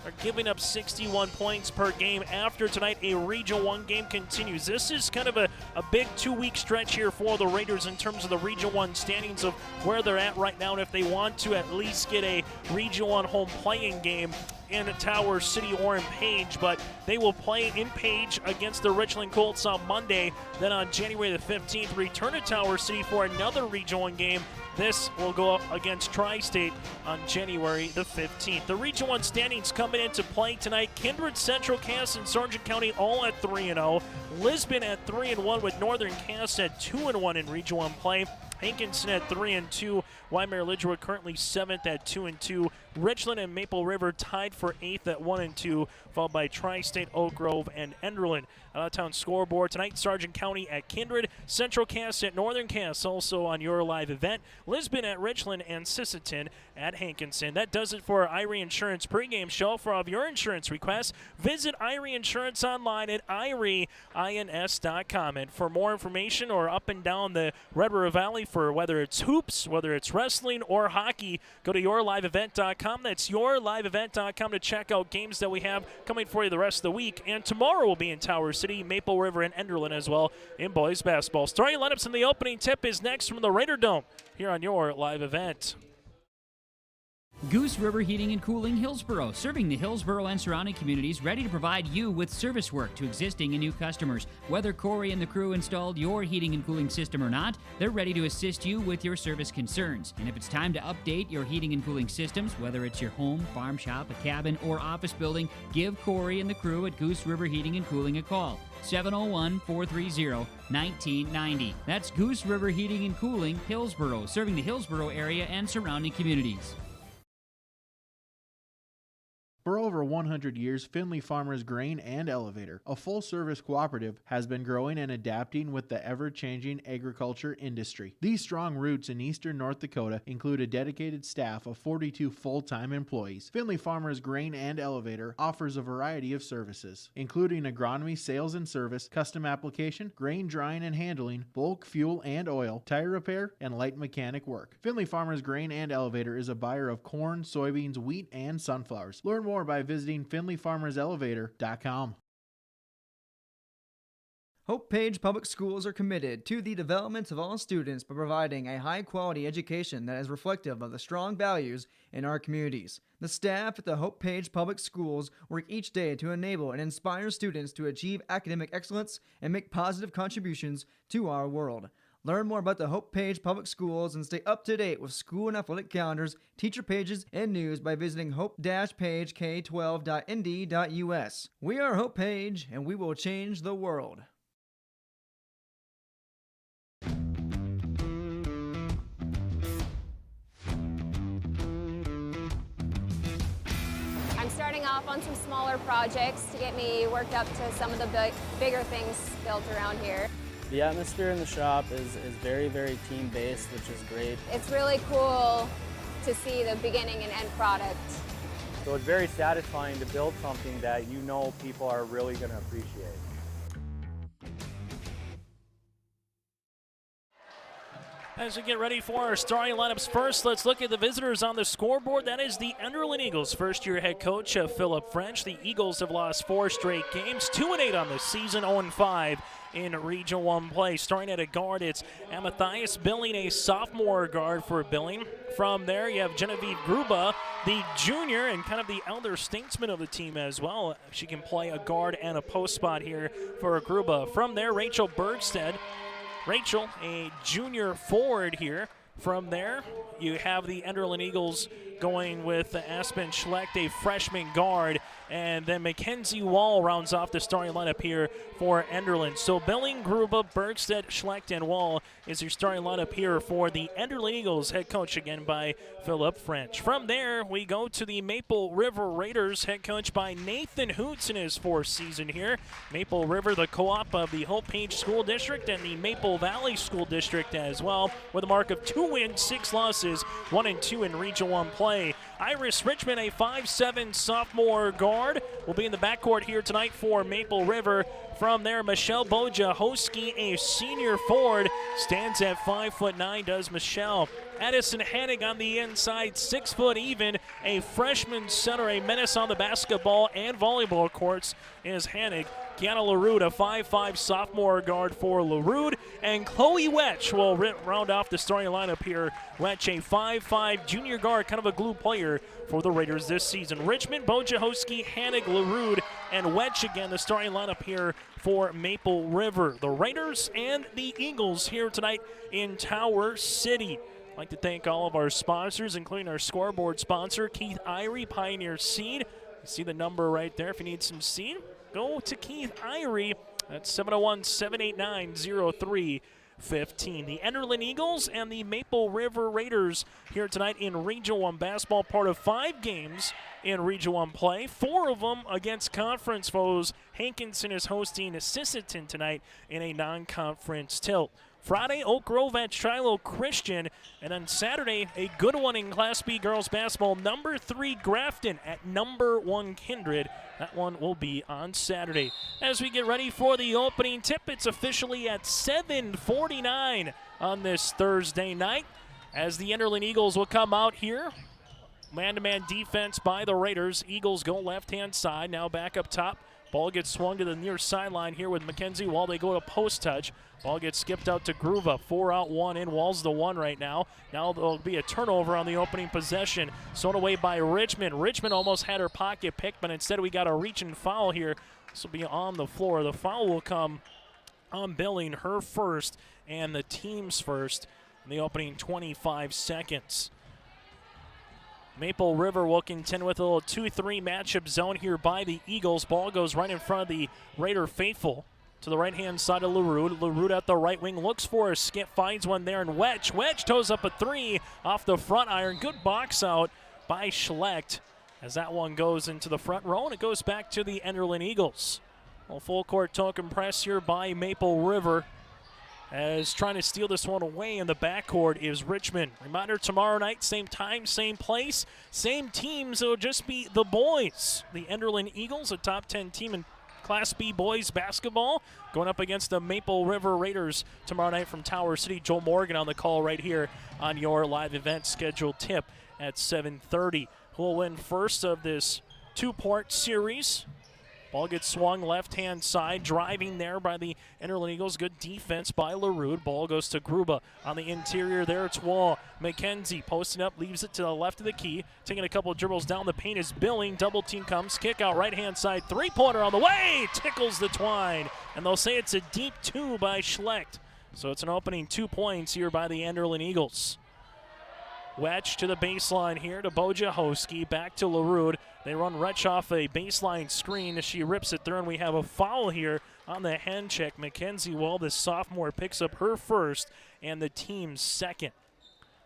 are giving up 61 points per game. After tonight, a Region 1 game continues. This is kind of a big 2-week stretch here for the Raiders in terms of the Region 1 standings of where they're at right now, and if they want to at least get a Region 1 home playing game in Tower City or in Page. But they will play in Page against the Richland Colts on Monday. Then on January the 15th, return to Tower City for another Region 1 game. This will go up against Tri-State on January the 15th. The Region 1 standings coming into play tonight. Kindred, Central Cass, and Sargent County all at 3-0. Lisbon at 3-1 with Northern Cass at 2-1 in Region 1 play. Hankinson at 3-2. Waimea Lidgewood currently 7th at 2-2. Richland and Maple River tied for 8th at 1-2, followed by Tri-State, Oak Grove, and Enderlin. Out-of-town scoreboard tonight, Sargent County at Kindred, Central Cass at Northern Cass, also on your live event, Lisbon at Richland, and Sisseton at Hankinson. That does it for our Irie Insurance pregame show. For all of your insurance requests, visit Irie Insurance online at irieins.com. And for more information or up and down the Red River Valley for whether it's hoops, whether it's wrestling or hockey, go to yourliveevent.com. That's yourliveevent.com to check out games that we have coming for you the rest of the week. And tomorrow we'll be in Tower City, Maple River, and Enderlin as well in boys basketball. Starting lineups in the opening tip is next from the Raider Dome here on your live event. Goose River Heating and Cooling Hillsboro, serving the Hillsboro and surrounding communities, ready to provide you with service work to existing and new customers. Whether Corey and the crew installed your heating and cooling system or not, they're ready to assist you with your service concerns. And if it's time to update your heating and cooling systems, whether it's your home, farm shop, a cabin, or office building, give Corey and the crew at Goose River Heating and Cooling a call. 701-430-1990. That's Goose River Heating and Cooling, Hillsboro, serving the Hillsboro area and surrounding communities. For over 100 years, Findlay Farmers Grain and Elevator, a full-service cooperative, has been growing and adapting with the ever-changing agriculture industry. These strong roots in eastern North Dakota include a dedicated staff of 42 full-time employees. Findlay Farmers Grain and Elevator offers a variety of services, including agronomy, sales and service, custom application, grain drying and handling, bulk fuel and oil, tire repair, and light mechanic work. Findlay Farmers Grain and Elevator is a buyer of corn, soybeans, wheat, and sunflowers. Learn more by visiting FindlayFarmersElevator.com. Hope Page Public Schools are committed to the development of all students by providing a high-quality education that is reflective of the strong values in our communities. The staff at the Hope Page Public Schools work each day to enable and inspire students to achieve academic excellence and make positive contributions to our world. Learn more about the Hope Page Public Schools and stay up to date with school and athletic calendars, teacher pages, and news by visiting hope-pagek12.nd.us. We are Hope Page, and we will change the world. I'm starting off on some smaller projects to get me worked up to some of the bigger things built around here. The atmosphere in the shop is very, very team-based, which is great. It's really cool to see the beginning and end product. So it's very satisfying to build something that you know people are really going to appreciate. As we get ready for our starting lineups first, let's look at the visitors on the scoreboard. That is the Enderlin Eagles. First-year head coach Philip French. The Eagles have lost 4 straight games, 2-8 on the season, 0-5 in Region 1 play. Starting at a guard, it's Amathias Billing, a sophomore guard for Billing. From there, you have Genevieve Gruba, the junior and kind of the elder statesman of the team as well. She can play a guard and a post spot here for Gruba. From there, Rachel Bergstead. Rachel, a junior forward here. From there, you have the Enderlin Eagles going with Aspen Schlecht, a freshman guard, and then Mackenzie Wall rounds off the starting lineup here for Enderlin. So Billing, Gruba, Bergstead, Schlecht, and Wall is your starting lineup here for the Enderlin Eagles, head coach again by Philip French. From there, we go to the Maple River Raiders, head coach by Nathan Hoots in his 4th season here. Maple River, the co-op of the Hope Page School District and the Maple Valley School District as well, with a mark of 2 wins, 6 losses, 1-2 in Region 1 play. Iris Richmond, a 5'7" sophomore guard, will be in the backcourt here tonight for Maple River. From there, Michelle Bojahoski, a senior forward, stands at 5'9", does Michelle. Addison Hennig on the inside, 6 foot even, a freshman center, a menace on the basketball and volleyball courts is Hennig. Kiana LaRude, a 5'5" sophomore guard for LaRude, and Chloe Wetch will round off the starting lineup here. Wetch, a 5'5" junior guard, kind of a glue player for the Raiders this season. Richmond, Bojahoski, Hennig, LaRude, and Wetch again, the starting lineup here for Maple River. The Raiders and the Eagles here tonight in Tower City. I'd like to thank all of our sponsors, including our scoreboard sponsor, Keith Irie, Pioneer Seed. You see the number right there. If you need some seed, go to Keith Irie. That's 701-789-0315. The Enderlin Eagles and the Maple River Raiders here tonight in Region 1 basketball, part of 5 games in Region 1 play, 4 of them against conference foes. Hankinson is hosting Sisseton tonight in a non-conference tilt. Friday, Oak Grove at Shiloh Christian. And on Saturday, a good one in Class B girls basketball, number 3 Grafton at number 1 Kindred. That one will be on Saturday. As we get ready for the opening tip, it's officially at 7:49 on this Thursday night, as the Enderlin Eagles will come out here. Man-to-man defense by the Raiders. Eagles go left-hand side, now back up top. Ball gets swung to the near sideline here with Mackenzie Wall. They go to post touch. Ball gets skipped out to Gruva. 4 out, 1 in. Wall's the one right now. Now there'll be a turnover on the opening possession. Thrown away by Richmond. Richmond almost had her pocket picked, but instead we got a reach and foul here. This will be on the floor. The foul will come on Billing, her first, and the team's first in the opening 25 seconds. Maple River will contend with a little 2-3 matchup zone here by the Eagles. Ball goes right in front of the Raider faithful to the right-hand side of LaRue. LaRue at the right wing looks for a skip, finds one there, and Wedge toes up a 3 off the front iron. Good box out by Schlecht as that one goes into the front row, and it goes back to the Enderlin Eagles. Well, full court token press here by Maple River, as trying to steal this one away in the backcourt is Richmond. Reminder, tomorrow night, same time, same place, same teams. It'll just be the boys. The Enderlin Eagles, a top 10 team in Class B boys basketball, going up against the Maple River Raiders tomorrow night from Tower City. Joe Morgan on the call right here on your live event scheduled tip at 7:30. Who will win first of this two-part series? Ball gets swung left-hand side, driving there by the Enderlin Eagles. Good defense by LaRue. Ball goes to Gruba on the interior there. It's Wall. McKenzie posting up, leaves it to the left of the key. Taking a couple of dribbles down the paint is Billing. Double team comes, kick out right-hand side. Three-pointer on the way, tickles the twine. And they'll say it's a deep 2 by Schlecht. So it's an opening 2 points here by the Enderlin Eagles. Wedge to the baseline here to Bojahoski, back to LaRue. They run Retch off a baseline screen as she rips it through, and we have a foul here on the hand check. Mackenzie Wall, the sophomore, picks up her first and the team's second.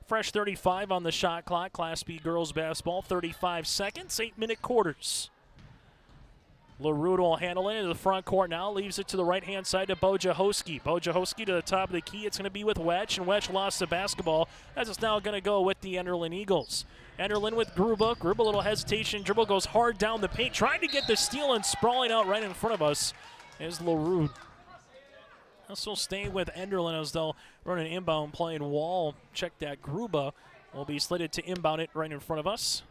Fresh 35 on the shot clock. Class B girls basketball, 35 seconds, 8-minute quarters. LaRue will handle it into the front court now, leaves it to the right-hand side to Bojahoski. Bojahoski to the top of the key. It's going to be with Wedge, and Wedge lost the basketball, as it's now going to go with the Enderlin Eagles. Enderlin with Gruba. Gruba, a little hesitation. Dribble goes hard down the paint, trying to get the steal, and sprawling out right in front of us is LaRue. Also staying with Enderlin as they'll run an inbound play, and Wall, check that. Gruba will be slated to inbound it right in front of us.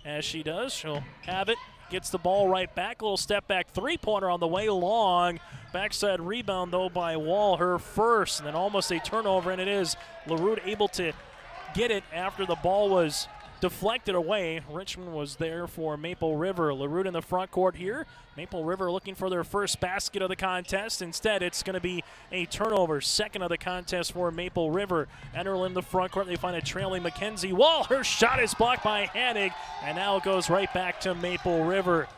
As she does, she'll have it. Gets the ball right back. A little step back three-pointer on the way long. Backside rebound, though, by Wall, her first. And then almost a turnover, and it is LaRue able to get it after the ball was deflected away. Richmond was there for Maple River. LaRue in the front court here. Maple River looking for their first basket of the contest. Instead, it's going to be a turnover. Second of the contest for Maple River. Enderlin in the front court. They find a trailing Mackenzie Wall. Her shot is blocked by Hanig, and now it goes right back to Maple River.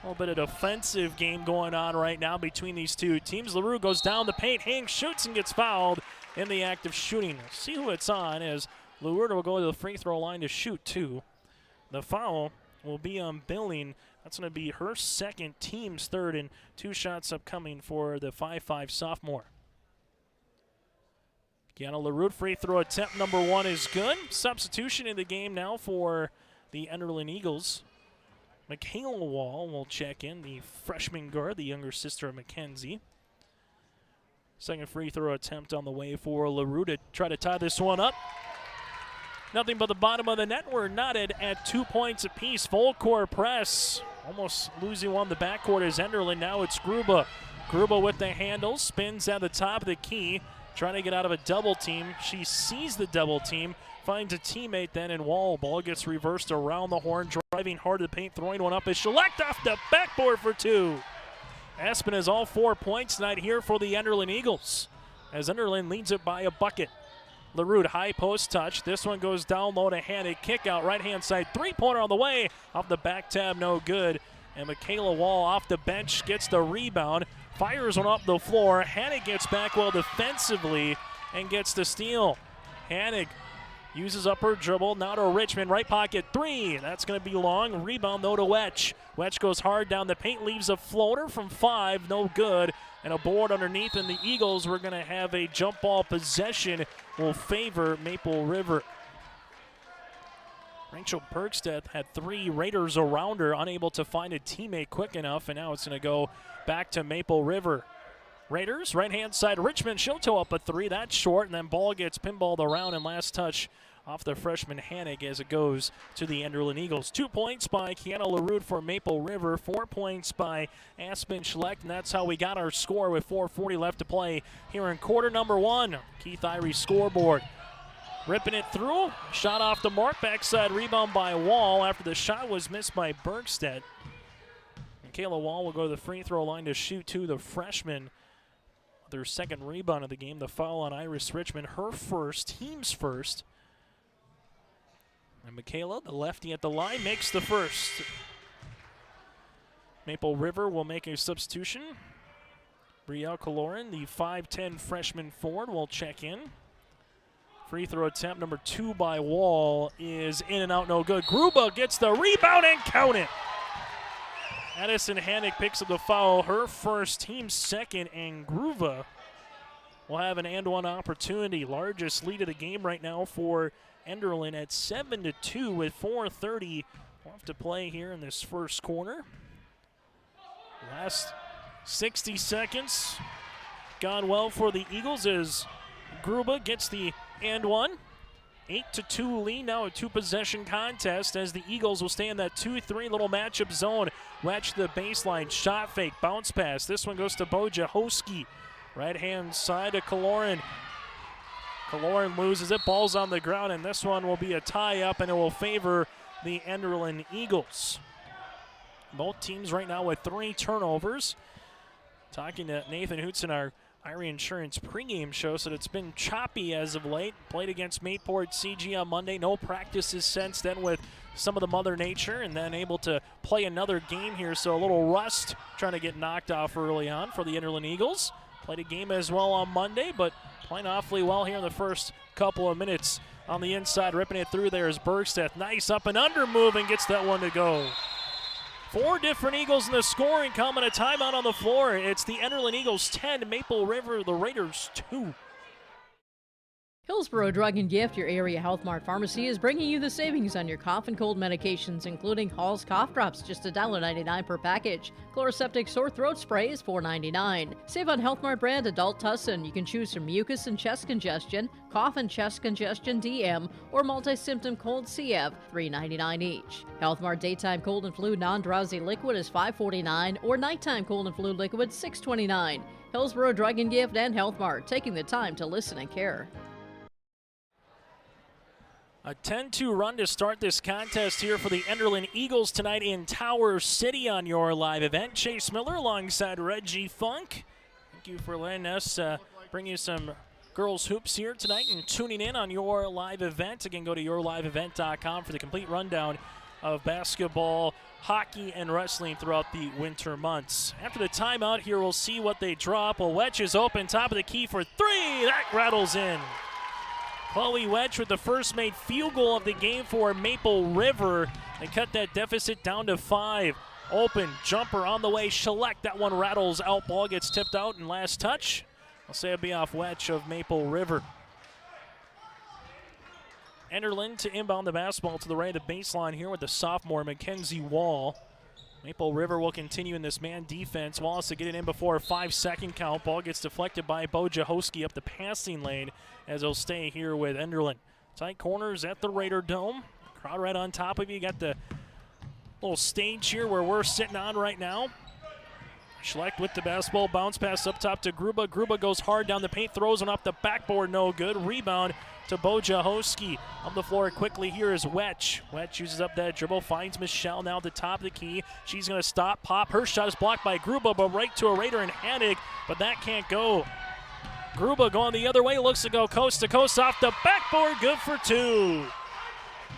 A little bit of defensive game going on right now between these two teams. LaRue goes down the paint. Hang shoots and gets fouled in the act of shooting. We'll see who it's on as LaRue will go to the free throw line to shoot two. The foul will be on Billing. That's going to be her second, team's third, and 2 shots upcoming for the 5'5 sophomore. Gianna LaRue free throw attempt number 1 is good. Substitution in the game now for the Enderlin Eagles. Michaela Wall will check in, the freshman guard, the younger sister of Mackenzie. Second free throw attempt on the way for LaRue to try to tie this one up. Nothing but the bottom of the net. We're knotted at 2 points apiece. Full court press. Almost losing one. The backcourt is Enderlin. Now it's Gruba. Gruba with the handle. Spins at the top of the key. Trying to get out of a double team. She sees the double team. Finds a teammate then in Wall. Ball gets reversed around the horn. Driving hard to the paint. Throwing one up is Schlecht off the backboard for 2. Aspen has all 4 points tonight here for the Enderlin Eagles, as Enderlin leads it by a bucket. LaRue, high post touch. This one goes down low to Hanig. Kick out right-hand side. Three-pointer on the way. Off the back tab, no good. And Michaela Wall off the bench gets the rebound. Fires one up the floor. Hanig gets back well defensively and gets the steal. Hanig uses up her dribble. Now to Richmond. Right pocket 3. That's going to be long. Rebound, though, to Wedge. Wedge goes hard down the paint. Leaves a floater from 5. No good. And a board underneath, and the Eagles were going to have a jump ball possession, will favor Maple River. Rachel Bergstedt had 3 Raiders around her, unable to find a teammate quick enough, and now it's going to go back to Maple River. Raiders, right-hand side, Richmond, she'll toe up a 3. That's short, and then ball gets pinballed around, and last touch off the freshman Hannig as it goes to the Enderlin Eagles. 2 points by Kiana LaRue for Maple River, 4 points by Aspen Schlecht, and that's how we got our score with 4:40 left to play here in quarter number 1. Keith Irie scoreboard. Ripping it through, shot off the mark, backside rebound by Wall after the shot was missed by Bergstedt. Michaela Wall will go to the free throw line to shoot two, the freshman. Their second rebound of the game, the foul on Iris Richmond, her first, team's first. And Michaela, the lefty at the line, makes the first. Maple River will make a substitution. Brielle Caloran, the 5'10 freshman forward, will check in. Free throw attempt number 2 by Wall is in and out, no good. Gruba gets the rebound and count it. Addison Hannick picks up the foul, her first, team second, and Gruba will have an and-one opportunity. Largest lead of the game right now for Enderlin at 7-2 with 4:30 left to play here in this first quarter. Last 60 seconds gone well for the Eagles as Gruba gets the and one. 8-2 lead, now a two-possession contest as the Eagles will stay in that 2-3 little matchup zone. Wedge to the baseline, shot fake, bounce pass. This one goes to Bojahoski. Right-hand side to Caloran. Caloran loses it, ball's on the ground, and this one will be a tie-up, and it will favor the Enderlin Eagles. Both teams right now with 3 turnovers. Talking to Nathan Hootson, our Irie Insurance pregame show, said it's been choppy as of late. Played against Mayport CG on Monday. No practices since then with some of the Mother Nature, and then able to play another game here. So a little rust trying to get knocked off early on for the Enderlin Eagles. Played a game as well on Monday, but playing awfully well here in the first couple of minutes. On the inside, ripping it through there is Bergstedt. Nice up and under move and gets that one to go. 4 different Eagles in the scoring column and a timeout on the floor. It's the Enderlin Eagles 10, Maple River, the Raiders 2. Hillsborough Drug and Gift, your area Health Mart pharmacy, is bringing you the savings on your cough and cold medications, including Hall's cough drops, just $1.99 per package. Chloroseptic sore throat spray is $4.99. Save on Health Mart brand adult Tussin. You can choose from mucus and chest congestion, cough and chest congestion DM, or multi-symptom cold CF, $3.99 each. Health Mart daytime cold and flu non-drowsy liquid is $5.49, or nighttime cold and flu liquid $6.29. Hillsborough Drug and Gift and Health Mart, taking the time to listen and care. A 10-2 run to start this contest here for the Enderlin Eagles tonight in Tower City on your live event. Chase Miller alongside Reggie Funk. Thank you for letting us bring you some girls hoops here tonight and tuning in on your live event. Again, go to yourliveevent.com for the complete rundown of basketball, hockey, and wrestling throughout the winter months. After the timeout here, we'll see what they drop. Well, Wedge is open, top of the key for 3. That rattles in. Chloe Wedge with the first made field goal of the game for Maple River. They cut that deficit down to 5. Open jumper on the way. Schlecht, that one rattles out. Ball gets tipped out and last touch. I'll say it'll be off Wedge of Maple River. Enderlin to inbound the basketball to the right of the baseline here with the sophomore Mackenzie Wall. Maple River will continue in this man defense. Wallace to get it in before a 5-second count. Ball gets deflected by Bojahoski up the passing lane as he'll stay here with Enderlin. Tight corners at the Raider Dome. Crowd right on top of you. Got the little stage here where we're sitting on right now. Schlecht with the basketball. Bounce pass up top to Gruba. Gruba goes hard down the paint. Throws one off the backboard. No good. Rebound to Bojahoski. On the floor quickly here is Wedge. Wedge uses up that dribble, finds Michelle now at the top of the key. She's going to stop, pop. Her shot is blocked by Gruba, but right to a Raider and Hannig, but that can't go. Gruba going the other way, looks to go coast to coast off the backboard, good for 2.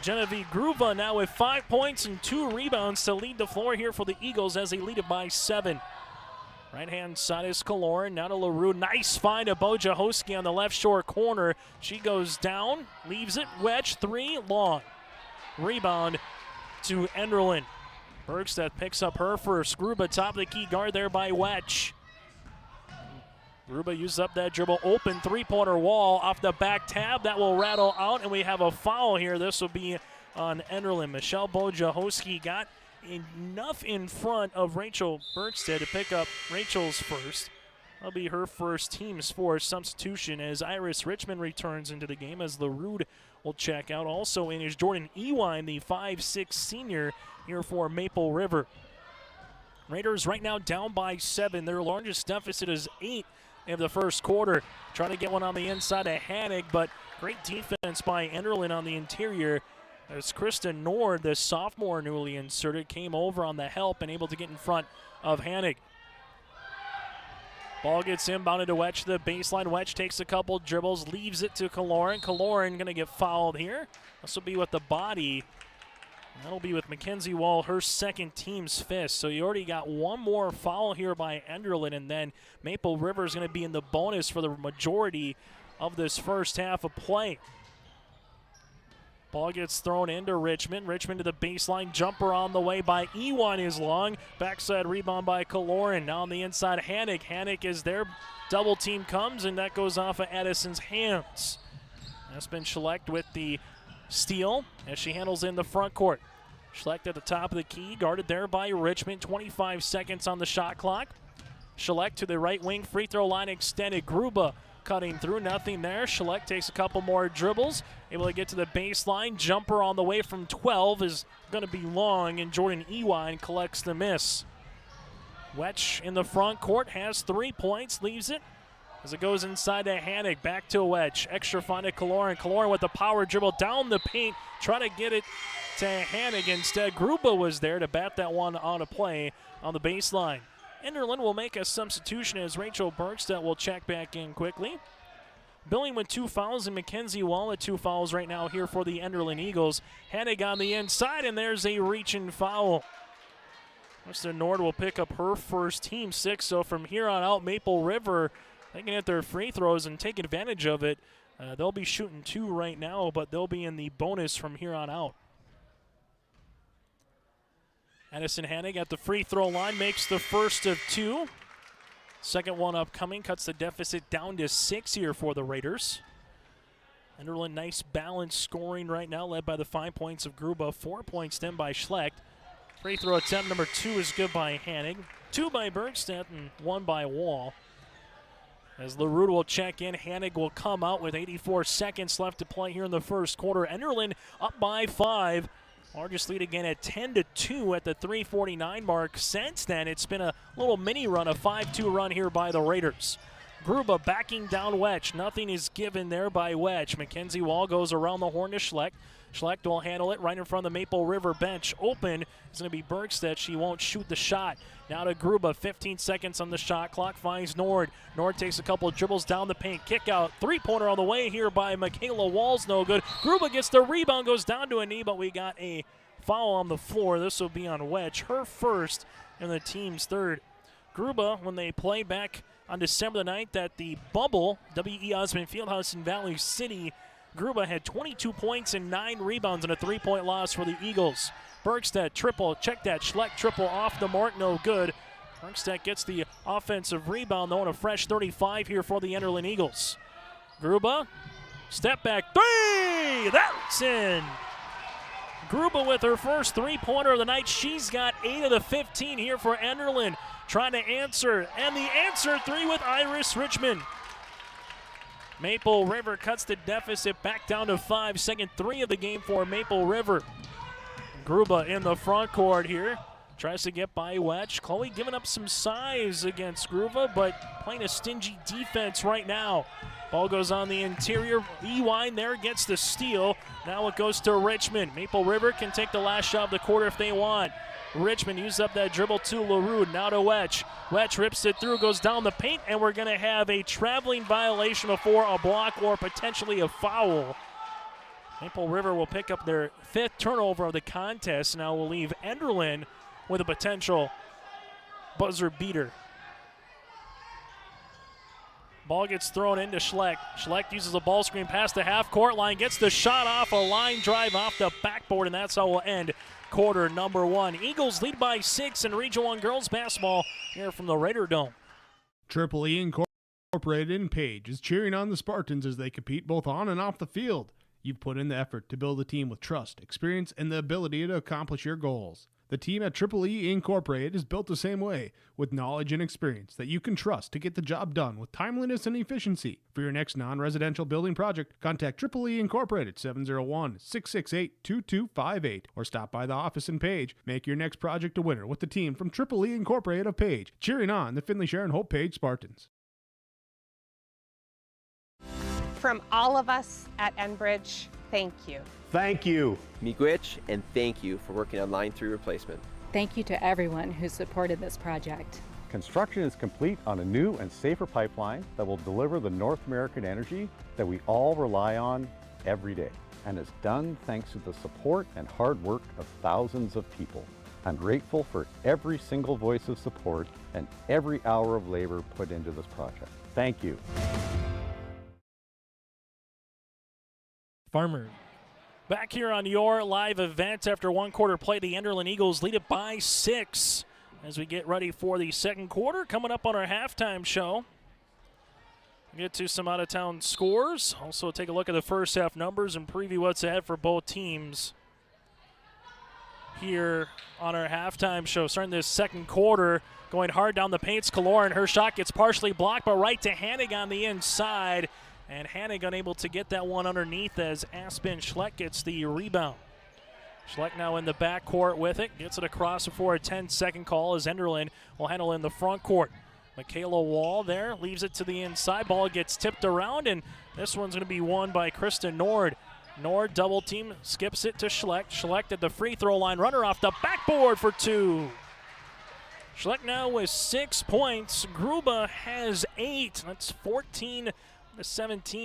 Genevieve Gruba now with 5 points and 2 rebounds to lead the floor here for the Eagles as they lead it by 7. Right-hand side is Caloran, now to LaRue. Nice find of Bojahoski on the left shore corner. She goes down, leaves it, Wedge, 3, long. Rebound to Enderlin. Bergstedt picks up her first. Gruba top of the key, guard there by Wedge. Gruba uses up that dribble, open three-pointer Wall off the back tab. That will rattle out, and we have a foul here. This will be on Enderlin. Michelle Bojahoski got enough in front of Rachel Bergstedt to pick up Rachel's first. That'll be her first, team's fourth substitution as Iris Richmond returns into the game as LaRue will check out. Also in is Jordan Ewine, the 5'6 senior here for Maple River. Raiders right now down by 7. Their largest deficit is 8 in the first quarter. Trying to get one on the inside of Hannig, but great defense by Enderlin on the interior. As Krista Nord, the sophomore newly inserted, came over on the help and able to get in front of Hannig. Ball gets inbounded to Wetch to the baseline. Wetch takes a couple dribbles, leaves it to Kaloran. Kaloran going to get fouled here. This will be with the body. That'll be with Mackenzie Wall, her second team's fifth. So you already got one more foul here by Enderlin, and then Maple River is going to be in the bonus for the majority of this first half of play. Ball gets thrown into Richmond. Richmond to the baseline. Jumper on the way by Ewan is long. Backside rebound by Kaloran. Now on the inside, Hannig. Hannig is there. Double team comes, and that goes off of Addison's hands. Aspen Schlecht with the steal as she handles in the front court. Schlecht at the top of the key, guarded there by Richmond. 25 seconds on the shot clock. Schlecht to the right wing. Free throw line extended. Gruba cutting through, nothing there. Schlecht takes a couple more dribbles, able to get to the baseline. Jumper on the way from 12 is going to be long, and Jordan Ewine collects the miss. Wetch in the front court has 3 points, leaves it as it goes inside to Hannig. Back to Wetch. Extra find to Kaloran. Kaloran with the power dribble down the paint, trying to get it to Hannig. Instead, Gruba was there to bat that one on a play on the baseline. Enderlin will make a substitution as Rachel Bergstedt will check back in quickly. Billing with 2 fouls and Mackenzie Wall at 2 fouls right now here for the Enderlin Eagles. Hannig on the inside, and there's a reach-in foul. Mr. Nord will pick up her first team 6, so from here on out, Maple River, they can hit their free throws and take advantage of it. They'll be shooting 2 right now, but they'll be in the bonus from here on out. Addison Hannig at the free throw line makes the first of 2. Second one upcoming, cuts the deficit down to 6 here for the Raiders. Enderlin, nice balanced scoring right now, led by the 5 points of Gruba, 4 points then by Schlecht. Free throw attempt number 2 is good by Hannig, 2 by Bergstedt, and 1 by Wall. As LaRue will check in, Hannig will come out with 84 seconds left to play here in the first quarter. Enderlin up by 5. Largest lead again at 10-2 at the 3:49 mark. Since then, it's been a little mini run, a 5-2 run here by the Raiders. Gruba backing down Wetch. Nothing is given there by Wetch. Mackenzie Wall goes around the horn to Schlecht. Schlecht will handle it right in front of the Maple River bench. Open is going to be Bergstedt. She won't shoot the shot. Now to Gruba, 15 seconds on the shot clock, finds Nord. Nord takes a couple of dribbles down the paint, kick out, 3-pointer on the way here by Michaela Wall's no good. Gruba gets the rebound, goes down to a knee, but we got a foul on the floor. This will be on Wetch, her first and the team's third. Gruba, when they played back on December the 9th at the Bubble, W.E. Osmond Fieldhouse in Valley City, Gruba had 22 points and 9 rebounds in a 3-point loss for the Eagles. Bergstedt triple, check that, Schlecht triple off the mark, no good. Bergstedt gets the offensive rebound though, and a fresh 35 here for the Enderlin Eagles. Gruba, step back 3, that's in. Gruba with her first 3-pointer of the night. She's got 8 of the 15 here for Enderlin. Trying to answer, and the answer 3 with Iris Richmond. Maple River cuts the deficit back down to 5. Second 3 of the game for Maple River. Gruba in the front court here. Tries to get by Wetch. Chloe giving up some size against Gruba, but playing a stingy defense right now. Ball goes on the interior. Ewine there gets the steal. Now it goes to Richmond. Maple River can take the last shot of the quarter if they want. Richmond used up that dribble to LaRue. Now to Wetch. Wetch rips it through, goes down the paint, and we're going to have a traveling violation before a block or potentially a foul. Maple River will pick up their 5th turnover of the contest. Now will leave Enderlin with a potential buzzer beater. Ball gets thrown into Schlecht. Schlecht uses a ball screen past the half-court line, gets the shot off, a line drive off the backboard, and that's how we'll end quarter number 1. Eagles lead by 6 in Region 1 girls basketball here from the Raider Dome. Triple E Incorporated in Page is cheering on the Spartans as they compete both on and off the field. You've put in the effort to build a team with trust, experience, and the ability to accomplish your goals. The team at Triple E Incorporated is built the same way, with knowledge and experience that you can trust to get the job done with timeliness and efficiency. For your next non-residential building project, contact Triple E Incorporated 701-668-2258 or stop by the office in Page. Make your next project a winner with the team from Triple E Incorporated of Page, cheering on the Findlay Share and Hope Page Spartans. From all of us at Enbridge, thank you. Thank you. Miigwech, and thank you for working on Line 3 replacement. Thank you to everyone who supported this project. Construction is complete on a new and safer pipeline that will deliver the North American energy that we all rely on every day. And it's done thanks to the support and hard work of thousands of people. I'm grateful for every single voice of support and every hour of labor put into this project. Thank you. Farmer. Back here on your live event after one quarter play, the Enderlin Eagles lead it by 6 as we get ready for the second quarter. Coming up on our halftime show, we'll get to some out-of-town scores. Also take a look at the first half numbers and preview what's ahead for both teams here on our halftime show. Starting this second quarter, going hard down the paint's Kaloran. Her shot gets partially blocked, but right to Hannig on the inside. And Hannig unable to get that one underneath as Aspen Schleck gets the rebound. Schleck now in the backcourt with it. Gets it across before a 10-second call as Enderlin will handle in the front court. Michaela Wall there leaves it to the inside. Ball gets tipped around, and this one's going to be won by Kristen Nord. Nord double team, skips it to Schleck. Schleck at the free throw line. Runner off the backboard for 2. Schleck now with 6 points. Gruba has 8. That's 14-17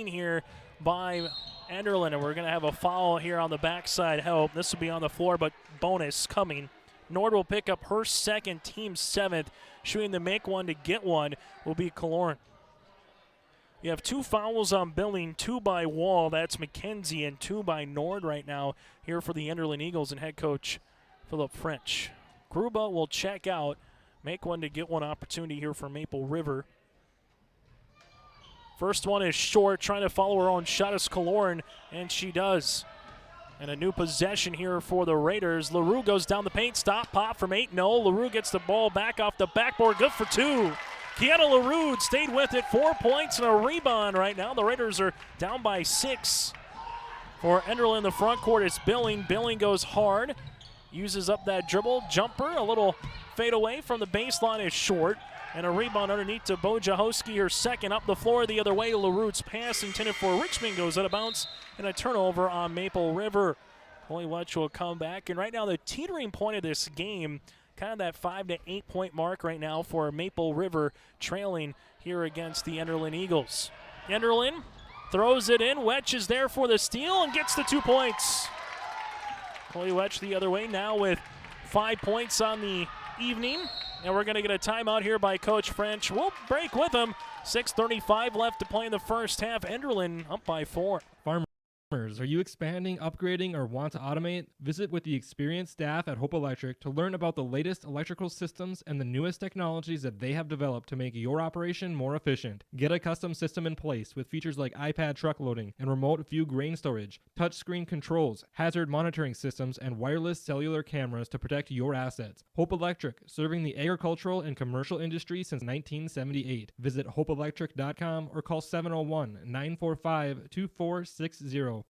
here by Enderlin, and we're going to have a foul here on the backside help. This will be on the floor, but bonus coming. Nord will pick up her second, team 7th. Shooting to make one to get one will be Kaloran. You have 2 fouls on Billing, 2 by Wall. That's McKenzie, and 2 by Nord right now here for the Enderlin Eagles and head coach Philip French. Gruba will check out, make one to get one opportunity here for Maple River. First one is short, trying to follow her own shot is Kaloran, and she does. And a new possession here for the Raiders. LaRue goes down the paint, stop, pop from 8. No, LaRue gets the ball back off the backboard, good for 2. Kiana LaRue stayed with it, 4 points and a rebound right now. The Raiders are down by 6. For Enderlin in the front court, it's Billing. Billing goes hard, uses up that dribble, jumper, a little fade away from the baseline is short. And a rebound underneath to Bojahoski, her second up the floor the other way. LaRue's pass intended for Richmond goes out of bounds, and a turnover on Maple River. Holy Watch will come back, and right now the teetering point of this game, kind of that 5 to 8 point mark right now for Maple River, trailing here against the Enderlin Eagles. Enderlin throws it in, Wetch is there for the steal and gets the 2 points. Holy Watch the other way now with 5 points on the evening. And we're going to get a timeout here by Coach French. We'll break with him. 6:35 left to play in the first half. Enderlin up by 4. Are you expanding, upgrading, or want to automate? Visit with the experienced staff at Hope Electric to learn about the latest electrical systems and the newest technologies that they have developed to make your operation more efficient. Get a custom system in place with features like iPad truck loading and remote view grain storage, touchscreen controls, hazard monitoring systems, and wireless cellular cameras to protect your assets. Hope Electric, serving the agricultural and commercial industry since 1978. Visit hopeelectric.com or call 701-945-2460.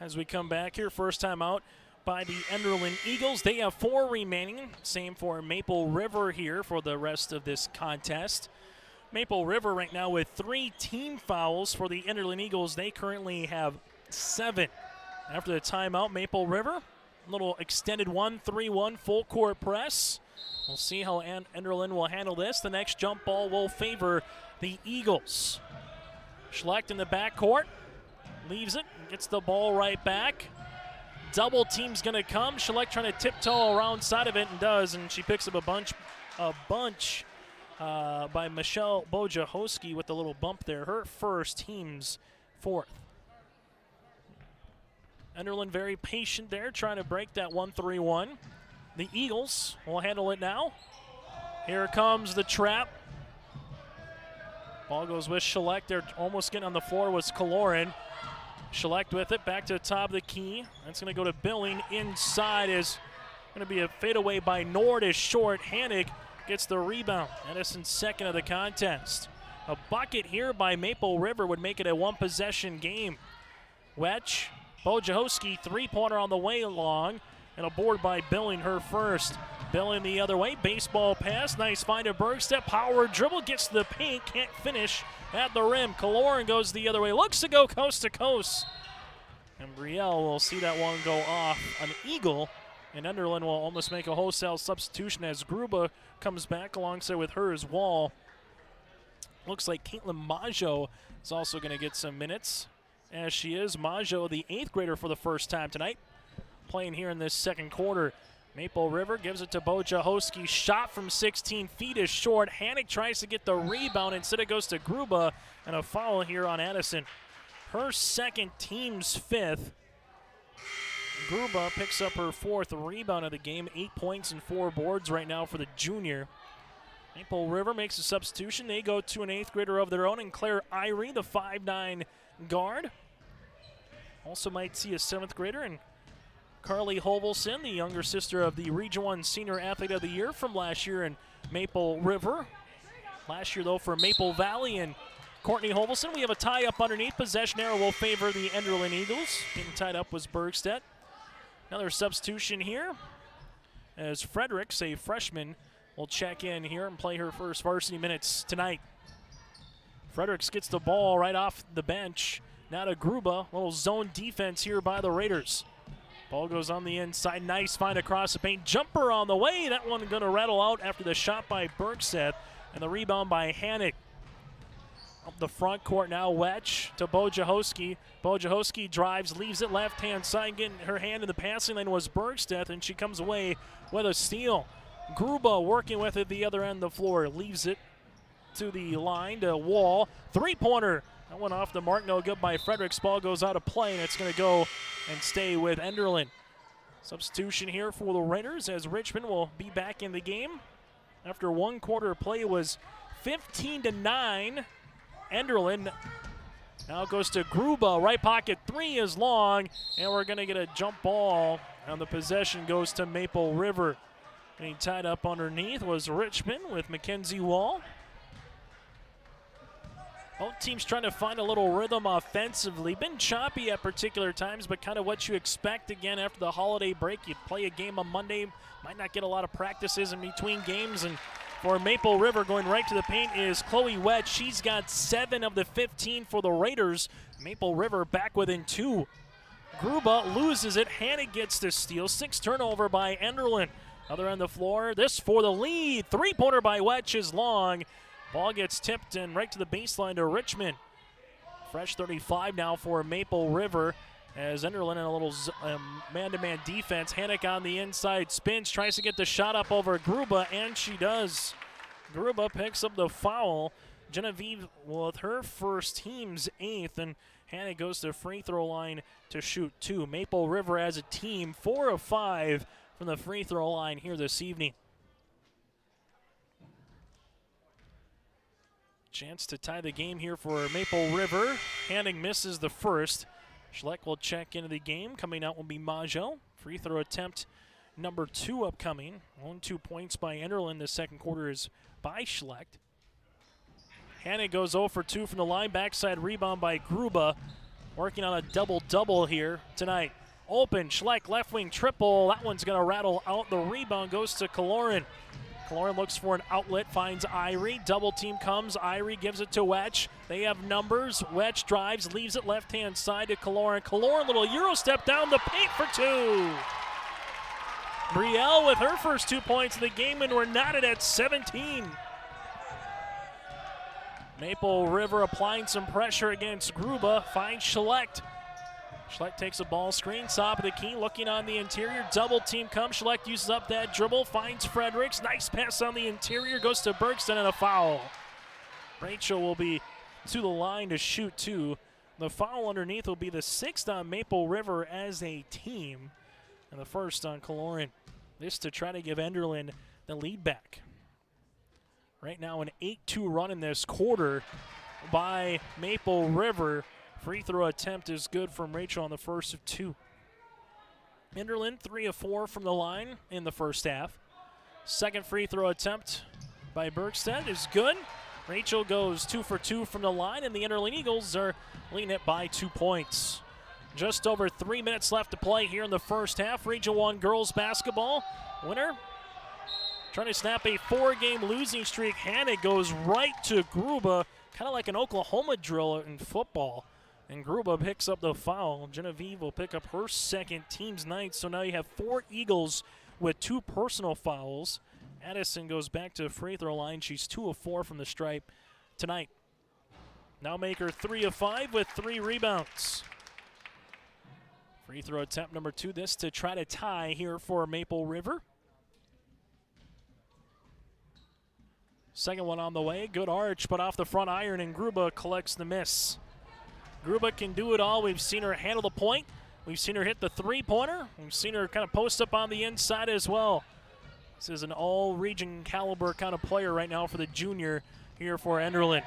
As we come back here, first time out by the Enderlin Eagles. They have 4 remaining. Same for Maple River here for the rest of this contest. Maple River right now with 3 team fouls. For the Enderlin Eagles, they currently have 7. After the timeout, Maple River, a little extended 1-3-1 full court press. We'll see how Enderlin will handle this. The next jump ball will favor the Eagles. Schlecht in the backcourt. Leaves it, gets the ball right back. Double team's gonna come. Schlecht trying to tiptoe around side of it and does, and she picks up a bunch by Michelle Bojahoski with a little bump there. Her first, team's 4th. Enderlin very patient there, trying to break that 1-3-1. The Eagles will handle it now. Here comes the trap. Ball goes with Schlecht. They're almost getting on the floor was Kaloran. Schlecht with it, back to the top of the key. That's going to go to Billing. Inside is going to be a fadeaway by Nord is short. Hanig gets the rebound. Edison's second of the contest. A bucket here by Maple River would make it a one-possession game. Wetch, Wojciechowski, three-pointer on the way along, and a board by Billing, her first. Billing the other way, baseball pass, nice find of Bergstedt, power dribble, gets to the paint, can't finish at the rim. Kaloran goes the other way, looks to go coast to coast. And Brielle will see that one go off an eagle, and Enderlin will almost make a wholesale substitution as Gruba comes back alongside with her as Wall. Looks like Caitlin Maggio is also going to get some minutes, as she is. Maggio, the 8th grader for the first time tonight, playing here in this second quarter. Maple River gives it to Wojciechowski. Shot from 16 feet is short. Hanig tries to get the rebound. Instead it goes to Gruba, and a foul here on Addison. Her second, team's 5th. Gruba picks up her 4th rebound of the game. 8 points and 4 boards right now for the junior. Maple River makes a substitution. They go to an 8th grader of their own, and Claire Irie, the 5'9" guard. Also might see a 7th grader, and Carly Hovelson, the younger sister of the Region 1 Senior Athlete of the Year from last year in Maple River. Last year, though, for Maple Valley and Courtney Hovelson. We have a tie-up underneath. Possession arrow will favor the Enderlin Eagles. Getting tied up was Bergstedt. Another substitution here as Fredericks, a freshman, will check in here and play her first varsity minutes tonight. Fredericks gets the ball right off the bench. Now to Gruba. Little zone defense here by the Raiders. Ball goes on the inside. Nice find across the paint. Jumper on the way. That one going to rattle out after the shot by Bergstedt. And the rebound by Hanig. Up the front court now, Wetch to Wojciechowski. Wojciechowski drives, leaves it left-hand side. Getting her hand in the passing lane was Bergstedt, and she comes away with a steal. Gruba working with it the other end of the floor. Leaves it to the line to Wall. Three-pointer. That one off the mark, no good by Fredericks. Ball goes out of play, and it's going to go and stay with Enderlin. Substitution here for the Raiders as Richmond will be back in the game. After one quarter play was 15-9. Enderlin now goes to Gruba. Right pocket, 3 is long, and we're going to get a jump ball, and the possession goes to Maple River. Getting tied up underneath was Richmond with Mackenzie Wall. Both teams trying to find a little rhythm offensively. Been choppy at particular times, but kind of what you expect again after the holiday break. You play a game on Monday, might not get a lot of practices in between games. And for Maple River, going right to the paint is Chloe Wetch. She's got 7 of the 15 for the Raiders. Maple River back within 2. Gruba loses it. Hanig gets the steal. 6 turnover by Enderlin. Other end of the floor, this for the lead. Three-pointer by Wetch is long. Ball gets tipped and right to the baseline to Richmond. Fresh 35 now for Maple River as Enderlin in a little man-to-man defense. Hanig on the inside, spins, tries to get the shot up over Gruba, and she does. Gruba picks up the foul. Genevieve with her first, team's 8th, and Hanig goes to the free throw line to shoot 2. Maple River as a team, 4 of 5 from the free throw line here this evening. Chance to tie the game here for Maple River. Hanig misses the first. Schleck will check into the game. Coming out will be Maggio. Free throw attempt number 2 upcoming. 2 points by Enderlin. The second quarter is by Schleck. Hanig goes 0 for 2 from the line. Backside rebound by Gruba. Working on a double-double here tonight. Open, Schleck, left wing triple. That one's going to rattle out. The rebound goes to Kaloran. Kaloran looks for an outlet, finds Irie. Double team comes. Irie gives it to Wetch. They have numbers. Wetch drives, leaves it left-hand side to Kaloran. Kaloran, little Euro step down the paint for 2. Brielle with her first 2 points of the game, and we're knotted at 17. Maple River applying some pressure against Gruba. Finds Schlecht. Schlecht takes a ball screen, top of the key, looking on the interior. Double team comes. Schlecht uses up that dribble, finds Fredericks. Nice pass on the interior, goes to Bergstedt, and a foul. Rachel will be to the line to shoot 2. The foul underneath will be the 6th on Maple River as a team, and the first on Kaloran. This to try to give Enderlin the lead back. Right now an 8-2 run in this quarter by Maple River. Free throw attempt is good from Rachel on the first of 2. Enderlin 3 of 4 from the line in the first half. Second free throw attempt by Bergstedt is good. Rachel goes 2 for 2 from the line, and the Enderlin Eagles are leading it by 2 points. Just over 3 minutes left to play here in the first half. Region 1 girls basketball winner trying to snap a 4-game losing streak. Hannig goes right to Gruba, kind of like an Oklahoma drill in football. And Gruba picks up the foul. Genevieve will pick up her second, team's ninth. So now you have 4 Eagles with 2 personal fouls. Addison goes back to the free throw line. She's 2 of 4 from the stripe tonight. Now Maker 3 of 5 with 3 rebounds. Free throw attempt number 2. This to try to tie here for Maple River. Second one on the way. Good arch, but off the front iron, and Gruba collects the miss. Gruba can do it all. We've seen her handle the point. We've seen her hit the three-pointer. We've seen her kind of post up on the inside as well. This is an all-region caliber kind of player right now for the junior here for Enderlin.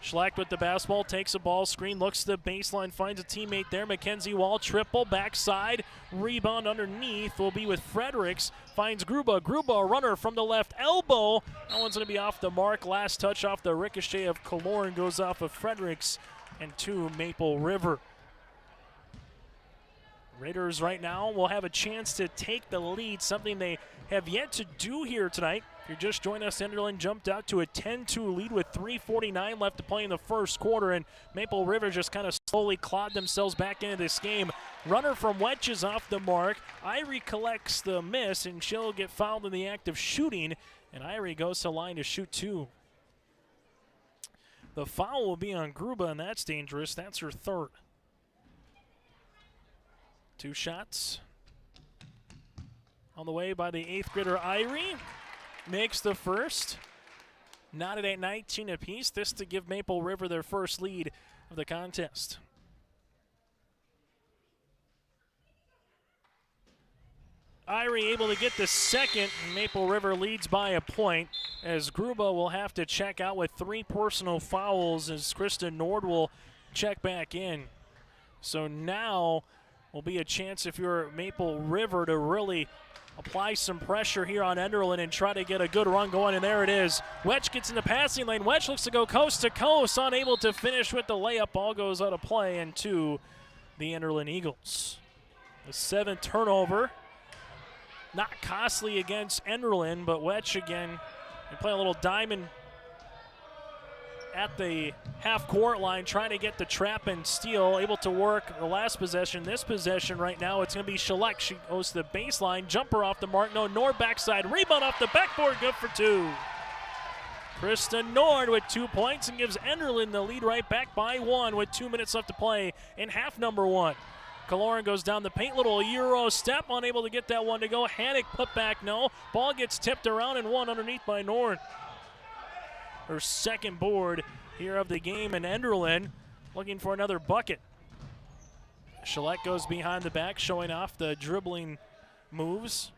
Schlacht with the basketball, takes a ball screen, looks to the baseline, finds a teammate there. Mackenzie Wall, triple, backside, rebound underneath will be with Fredericks. Finds Gruba. Gruba, a runner from the left elbow. That one's going to be off the mark. Last touch off the ricochet of Kaloran goes off of Fredericks and to Maple River. Raiders right now will have a chance to take the lead, something they have yet to do here tonight. If you're just joining us, Enderlin jumped out to a 10-2 lead with 3:49 left to play in the first quarter, and Maple River just kind of slowly clawed themselves back into this game. Runner from Wetch is off the mark. Irie collects the miss, and she'll get fouled in the act of shooting, and Irie goes to line to shoot 2. The foul will be on Gruba, and that's dangerous. That's her third. 2 shots on the way by the 8th grader Irie. Makes the first. Knotted at 19 apiece. This to give Maple River their first lead of the contest. Irie able to get the second. Maple River leads by a point as Gruba will have to check out with 3 personal fouls as Krista Nord will check back in. So now will be a chance if you're Maple River to really apply some pressure here on Enderlin and try to get a good run going, and there it is. Wetch gets in the passing lane. Wetch looks to go coast to coast, unable to finish with the layup. Ball goes out of play and to the Enderlin Eagles. The 7th turnover. Not costly against Enderlin, but Wetch again, they play a little diamond at the half-court line, trying to get the trap and steal, able to work the last possession. This possession right now, it's going to be Schlacht. She goes to the baseline, jumper off the mark, no, Nord backside, rebound off the backboard, good for 2. Krista Nord with 2 points and gives Enderlin the lead right back by 1 with 2 minutes left to play in half number 1. Kaloran goes down the paint, little Euro step, unable to get that one to go. Hannick put back, no. Ball gets tipped around and won underneath by Nord. Her second board here of the game, and Enderlin looking for another bucket. Schlacht goes behind the back, showing off the dribbling moves.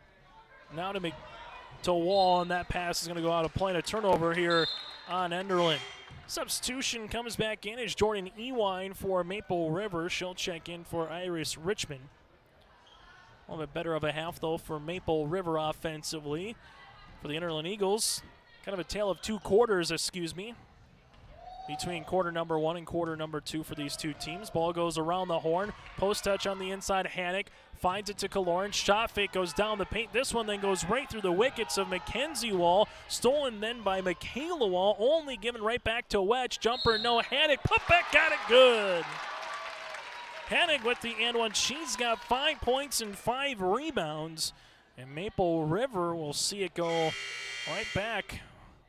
Now to Wall, and that pass is going to go out of play. A turnover here on Enderlin. Substitution comes back in as Jordan Ewine for Maple River. She'll check in for Iris Richmond. A little bit better of a half, though, for Maple River offensively. For the Enderlin Eagles, kind of a tale of 2 quarters, between quarter number 1 and quarter number 2 for these 2 teams. Ball goes around the horn. Post touch on the inside. Hannick finds it to Kaloran. Shot fake goes down the paint. This one then goes right through the wickets of Mackenzie Wall. Stolen then by Michaela Wall. Only given right back to Wetch. Jumper, no. Hannick, put back, got it good. Hannick with the and one. She's got 5 points and 5 rebounds. And Maple River will see it go right back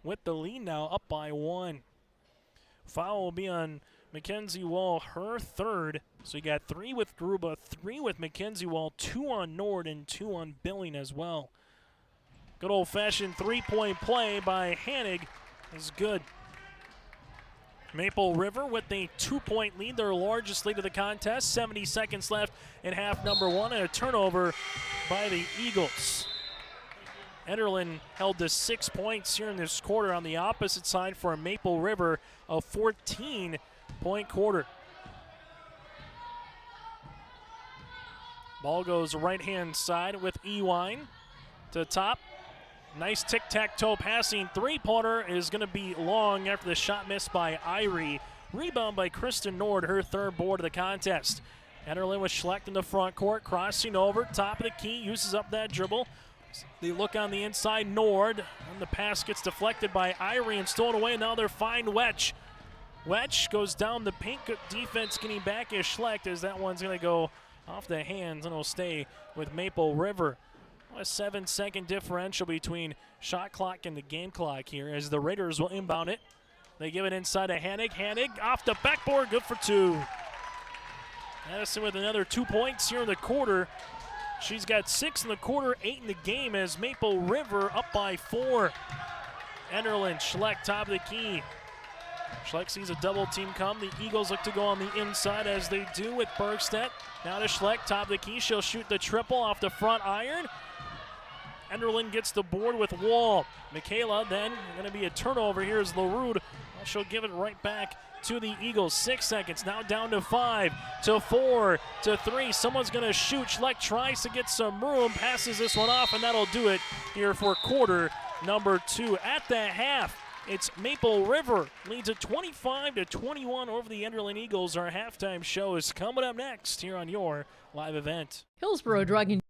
with the lead now, up by 1. Foul will be on Mackenzie Wall, her third. So you got 3 with Gruba, 3 with Mackenzie Wall, 2 on Nord, and 2 on Billing as well. Good old-fashioned 3-point play by Hannig is good. Maple River with a 2-point lead, their largest lead of the contest. 70 seconds left in half number 1, and a turnover by the Eagles. Enderlin held to 6 points here in this quarter. On the opposite side for Maple River, a 14-point quarter. Ball goes right-hand side with Ewine to top. Nice tic-tac-toe passing. Three-pointer is going to be long after the shot missed by Irie. Rebound by Kristen Nord, her third board of the contest. Enderlin with Schlecht in the front court, crossing over, top of the key, uses up that dribble. They look on the inside, Nord, and the pass gets deflected by Irie and stolen away. Now they're find Wetch. Wetch goes down the paint. Good defense getting back is Schlecht, as that one's going to go off the hands and will stay with Maple River. A 7-second differential between shot clock and the game clock here as the Raiders will inbound it. They give it inside to Hanig. Hanig off the backboard, good for two. Addison with another 2 points here in the quarter. She's got 6 in the quarter, 8 in the game as Maple River up by 4. Enderlin, Schlecht, top of the key. Schlecht sees a double team come. The Eagles look to go on the inside as they do with Bergstedt. Now to Schlecht, top of the key. She'll shoot the triple off the front iron. Enderlin gets the board with Wall. Michaela then going to be a turnover. Here's LaRude. She'll give it right back to the Eagles. 6 seconds, now down to 5, to 4, to 3. Someone's going to shoot. Schlecht tries to get some room, passes this one off, and that'll do it here for quarter number 2. At the half, it's Maple River leads at 25-21 over the Enderlin Eagles. Our halftime show is coming up next here on your live event. Hillsborough Drug and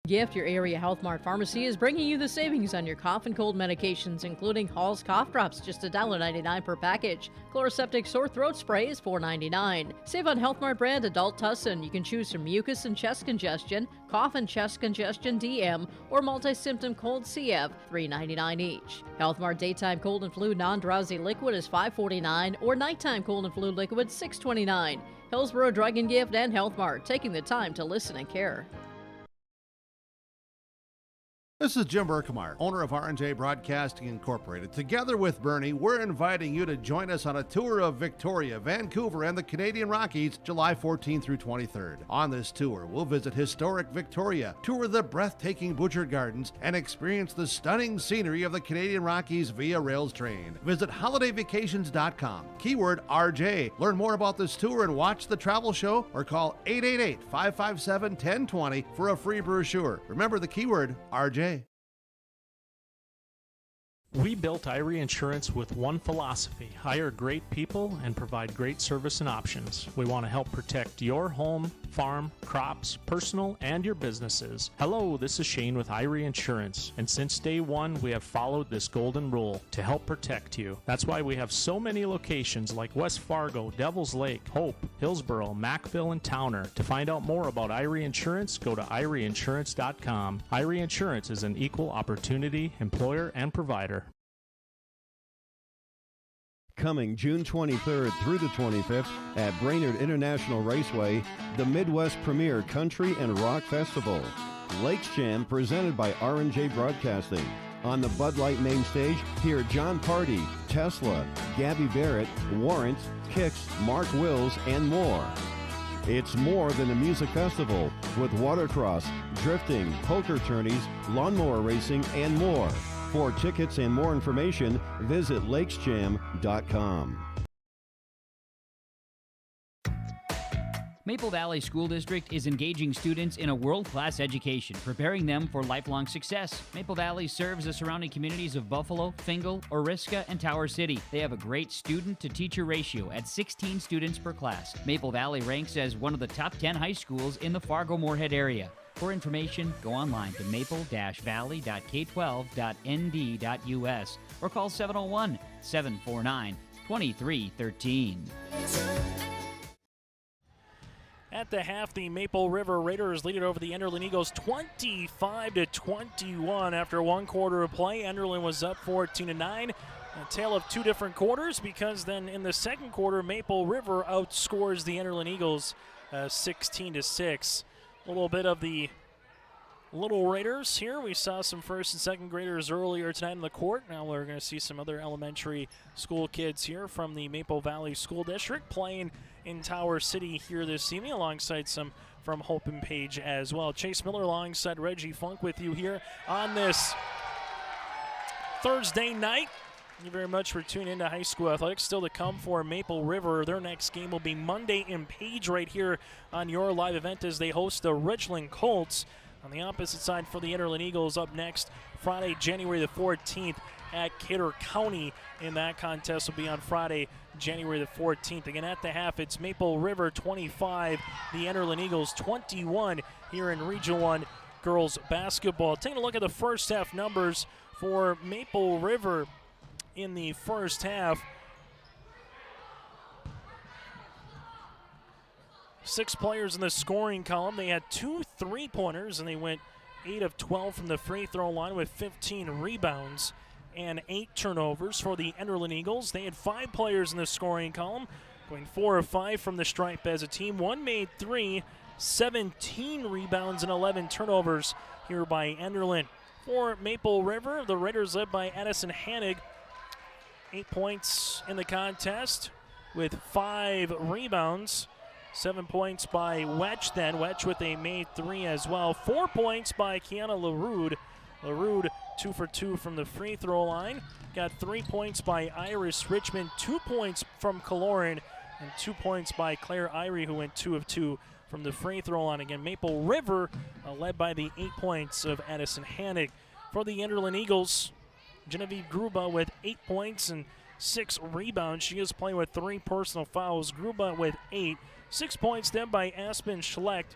Gift, your area Health Mart pharmacy, is bringing you the savings on your cough and cold medications, including Hall's cough drops, just $1.99 per package. Chloroseptic sore throat spray is $4.99. Save on Health Mart brand adult Tussin. You can choose from mucus and chest congestion, cough and chest congestion DM, or multi-symptom cold CF, $3.99 each. Health Mart daytime cold and flu non-drowsy liquid is $5.49, or nighttime cold and flu liquid $6.29. Hillsborough Drug and Gift and Health Mart, taking the time to listen and care. This is Jim Berkemar, owner of R&J Broadcasting Incorporated. Together with Bernie, we're inviting you to join us on a tour of Victoria, Vancouver, and the Canadian Rockies, July 14th through 23rd. On this tour, we'll visit historic Victoria, tour the breathtaking Butchert Gardens, and experience the stunning scenery of the Canadian Rockies via rails train. Visit holidayvacations.com, keyword RJ. Learn more about this tour and watch the travel show, or call 888-557-1020 for a free brochure. Remember the keyword RJ. We built Irie Insurance with one philosophy: hire great people and provide great service and options. We want to help protect your home, farm, crops, personal, and your businesses. Hello, this is Shane with Irie Insurance, and since day one, we have followed this golden rule to help protect you. That's why we have so many locations like West Fargo, Devils Lake, Hope, Hillsborough, Macville, and Towner. To find out more about Irie Insurance, go to IrieInsurance.com. Irie Insurance is an equal opportunity employer and provider. Coming June 23rd through the 25th at Brainerd International Raceway, the Midwest Premier Country and Rock Festival. Lakes Jam presented by R&J Broadcasting. On the Bud Light main stage, hear John Party, Tesla, Gabby Barrett, Warrant, Kicks, Mark Wills, and more. It's more than a music festival with watercross, drifting, poker tourneys, lawnmower racing, and more. For tickets and more information, visit lakesjam.com. Maple Valley School District is engaging students in a world-class education, preparing them for lifelong success. Maple Valley serves the surrounding communities of Buffalo, Fingal, Oriska, and Tower City. They have a great student-to-teacher ratio at 16 students per class. Maple Valley ranks as one of the top 10 high schools in the Fargo-Moorhead area. For information, go online to maple-valley.k12.nd.us or call 701-749-2313. At the half, the Maple River Raiders lead it over the Enderlin Eagles 25-21 after one quarter of play. Enderlin was up 14-9. A tale of two different quarters, because then in the second quarter, Maple River outscores the Enderlin Eagles 16-6. A little bit of the Little Raiders here. We saw some first and second graders earlier tonight in the court. Now we're going to see some other elementary school kids here from the Maple Valley School District playing in Tower City here this evening, alongside some from Hope and Page as well. Chase Miller alongside Reggie Funk with you here on this Thursday night. Thank you very much for tuning into high school athletics. Still to come for Maple River. Their next game will be Monday in Page right here on your live event as they host the Richland Colts. On the opposite side for the Enderlin Eagles, up next Friday, January the 14th at Kidder County. In that contest will be on Friday, January the 14th. Again, at the half, it's Maple River 25, the Enderlin Eagles 21 here in Region 1 girls basketball. Taking a look at the first half numbers for Maple River in the first half. 6 players in the scoring column. They had 2 3-pointers, and they went 8 of 12 from the free throw line with 15 rebounds and 8 turnovers for the Enderlin Eagles. They had 5 players in the scoring column, going 4 of 5 from the stripe as a team. 1 made 3, 17 rebounds and 11 turnovers here by Enderlin. For Maple River, the Raiders led by Addison Hannig. 8 points in the contest with 5 rebounds. 7 points by Wetch then. Wetch with a made 3 as well. 4 points by Kiana LaRude. LaRude 2 for 2 from the free throw line. Got 3 points by Iris Richmond. 2 points from Kaloran. And 2 points by Claire Irie, who went 2 of 2 from the free throw line. Again, Maple River led by the 8 points of Addison Hannig. For the Enderlin Eagles, Genevieve Gruba with 8 points and 6 rebounds. She is playing with 3 personal fouls. Gruba with 8. 6 points then by Aspen Schlecht.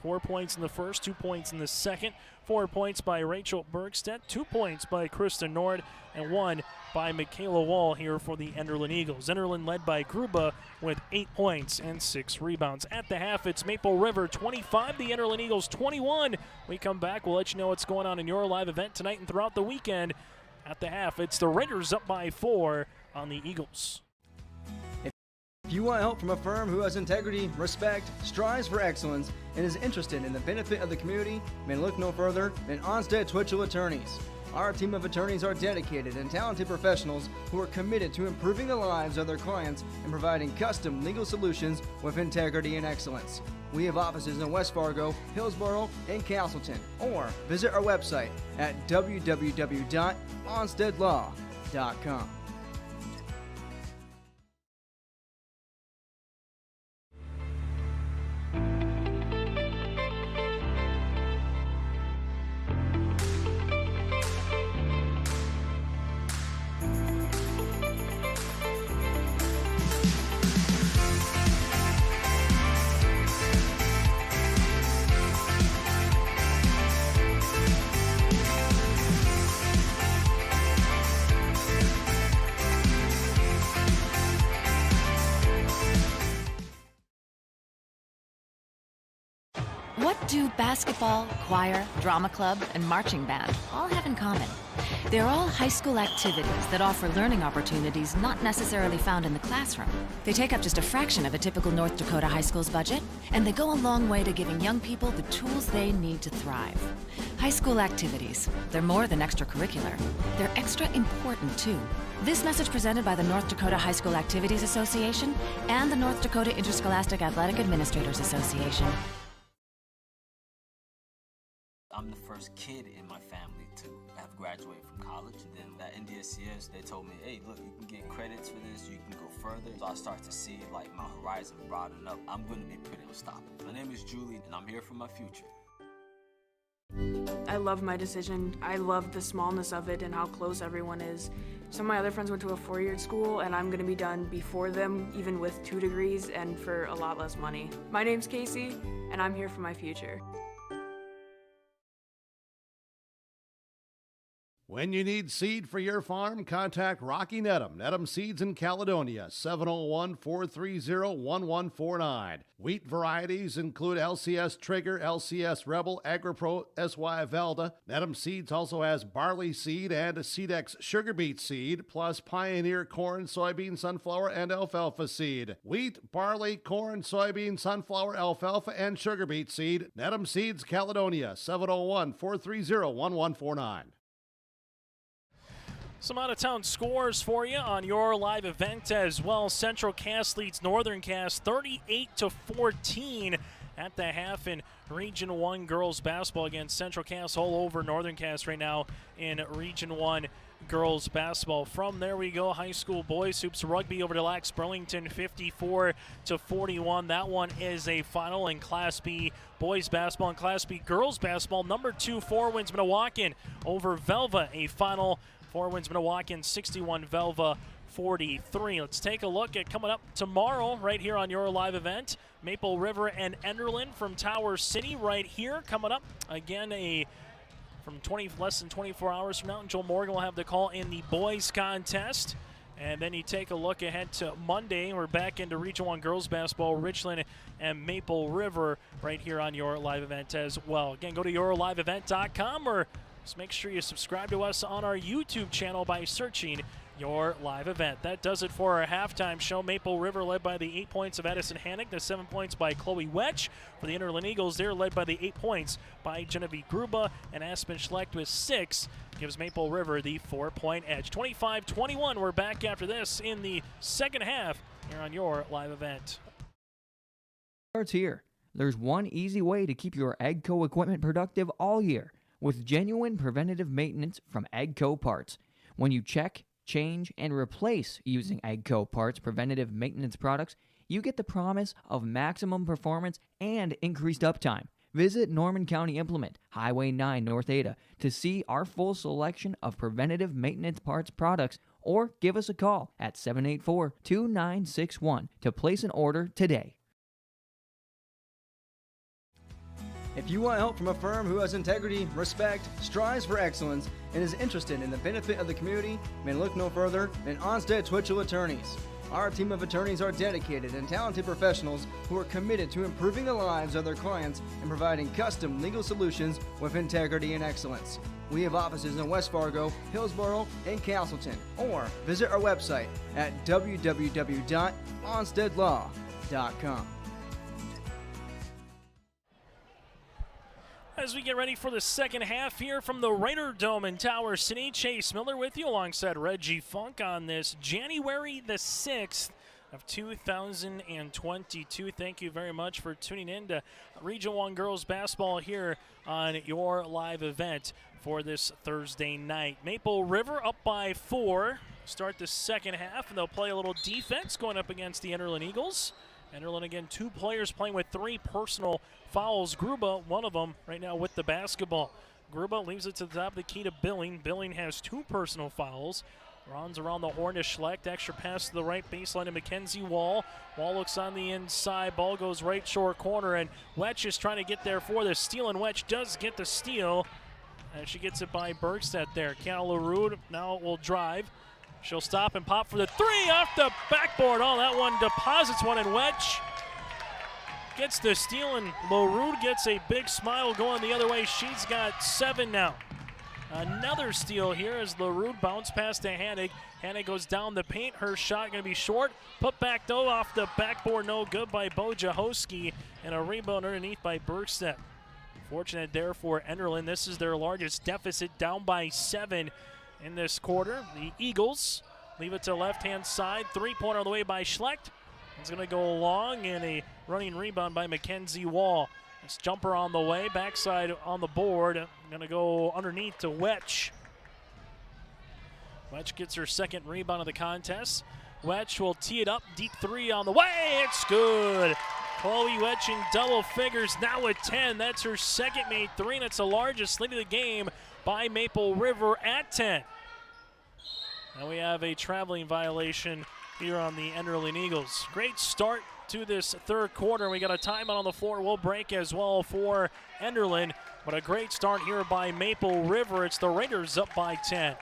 4 points in the first, 2 points in the second. 4 points by Rachel Bergstedt. 2 points by Krista Nord. And 1 by Michaela Wall here for the Enderlin Eagles. Enderlin led by Gruba with 8 points and 6 rebounds. At the half, it's Maple River 25, the Enderlin Eagles 21. We come back, we'll let you know what's going on in your live event tonight and throughout the weekend. At the half, it's the Raiders up by 4 on the Eagles. If you want help from a firm who has integrity, respect, strives for excellence, and is interested in the benefit of the community, then look no further than Onstead Twitchell Attorneys. Our team of attorneys are dedicated and talented professionals who are committed to improving the lives of their clients and providing custom legal solutions with integrity and excellence. We have offices in West Fargo, Hillsborough, and Castleton, or visit our website at www.onsteadlaw.com. What do basketball, choir, drama club, and marching band all have in common? They're all high school activities that offer learning opportunities not necessarily found in the classroom. They take up just a fraction of a typical North Dakota high school's budget, and they go a long way to giving young people the tools they need to thrive. High school activities, they're more than extracurricular. They're extra important, too. This message presented by the North Dakota High School Activities Association and the North Dakota Interscholastic Athletic Administrators Association. I'm the first kid in my family to have graduated from college. And then at NDSCS, they told me, hey, look, you can get credits for this, you can go further. So I start to see like my horizon broaden up. I'm going to be pretty unstoppable. My name is Julie, and I'm here for my future. I love my decision. I love the smallness of it and how close everyone is. Some of my other friends went to a 4-year school, and I'm going to be done before them, even with 2 degrees and for a lot less money. My name's Casey, and I'm here for my future. When you need seed for your farm, contact Rocky Nedham. Nedham Seeds in Caledonia, 701-430-1149. Wheat varieties include LCS Trigger, LCS Rebel, AgriPro, SY Velda. Nedham Seeds also has barley seed and Seedex sugar beet seed, plus Pioneer corn, soybean, sunflower, and alfalfa seed. Wheat, barley, corn, soybean, sunflower, alfalfa, and sugar beet seed. Nedham Seeds, Caledonia, 701-430-1149. Some out-of-town scores for you on your live event as well. Central Cass leads Northern Cass 38-14 at the half in Region 1 girls basketball. Again, Central Cass all over Northern Cass right now in Region 1 girls basketball. From there we go high school boys hoops rugby over to Lax Burlington 54-41. That one is a final in Class B boys basketball and Class B girls basketball. Number 2 Four Winds Minnewacan over Velva, a final. Four Winds Minnewacan 61, Velva 43. Let's take a look at coming up tomorrow right here on your live event. Maple River and Enderlin from Tower City right here coming up. Again, from less than 24 hours from now, and Joel Morgan will have the call in the boys contest. And then you take a look ahead to Monday. We're back into Region 1 girls basketball, Richland and Maple River right here on your live event as well. Again, go to yourliveevent.com or just make sure you subscribe to us on our YouTube channel by searching Your Live Event. That does it for our halftime show. Maple River led by the 8 points of Addison Hannick, the 7 points by Chloe Wetch. For the Enderlin Eagles, they're led by the 8 points by Genevieve Gruba, and Aspen Schlecht with 6 gives Maple River the 4-point edge. 25-21, we're back after this in the second half here on Your Live Event. Starts here. There's one easy way to keep your AGCO equipment productive all year with genuine preventative maintenance from AGCO Parts. When you check, change, and replace using AGCO Parts preventative maintenance products, you get the promise of maximum performance and increased uptime. Visit Norman County Implement, Highway 9 North Ada, to see our full selection of preventative maintenance parts products, or give us a call at 784-2961 to place an order today. If you want help from a firm who has integrity, respect, strives for excellence, and is interested in the benefit of the community, then look no further than Onstead Twitchell Attorneys. Our team of attorneys are dedicated and talented professionals who are committed to improving the lives of their clients and providing custom legal solutions with integrity and excellence. We have offices in West Fargo, Hillsborough, and Castleton, or visit our website at www.onsteadlaw.com. As we get ready for the second half here from the Raider Dome in Tower City, Chase Miller with you alongside Reggie Funk on this January the 6th of 2022. Thank you very much for tuning in to Region 1 Girls Basketball here on your live event for this Thursday night. Maple River up by 4. Start the second half, and they'll play a little defense going up against the Enderlin Eagles. Enderlin, again, 2 players playing with 3 personal fouls. Gruba, one of them right now with the basketball. Gruba leaves it to the top of the key to Billing. Billing has 2 personal fouls. Runs around the horn to Schlecht. Extra pass to the right baseline to Mackenzie Wall. Wall looks on the inside. Ball goes right short corner, and Wetch is trying to get there for the steal, and Wetch does get the steal. And she gets it by Bergstedt there. Kiana LaRue now will drive. She'll stop and pop for the 3 off the backboard. Oh, that one deposits one, and Wetch gets the steal, and LaRue gets a big smile going the other way. She's got 7 now. Another steal here as LaRue bounced past to Hannig. Hannig goes down the paint. Her shot going to be short. Put back though off the backboard. No good by Bo Jahowski, and a rebound underneath by Bergstedt. Fortunate there for Enderlin. This is their largest deficit, down by 7 in this quarter. The Eagles leave it to left-hand side. 3-pointer on the way by Schlecht. It's going to go long, and a running rebound by Mackenzie Wall. This jumper on the way, backside on the board. Going to go underneath to Wetch. Wetch gets her second rebound of the contest. Wetch will tee it up, deep 3 on the way. It's good. Chloe Wetch in double figures, now with 10. That's her second made 3, and it's the largest lead of the game by Maple River at 10. And we have a traveling violation here on the Enderlin Eagles. Great start to this third quarter. We got a timeout on the floor. We'll break as well for Enderlin, but a great start here by Maple River. It's the Raiders up by 10.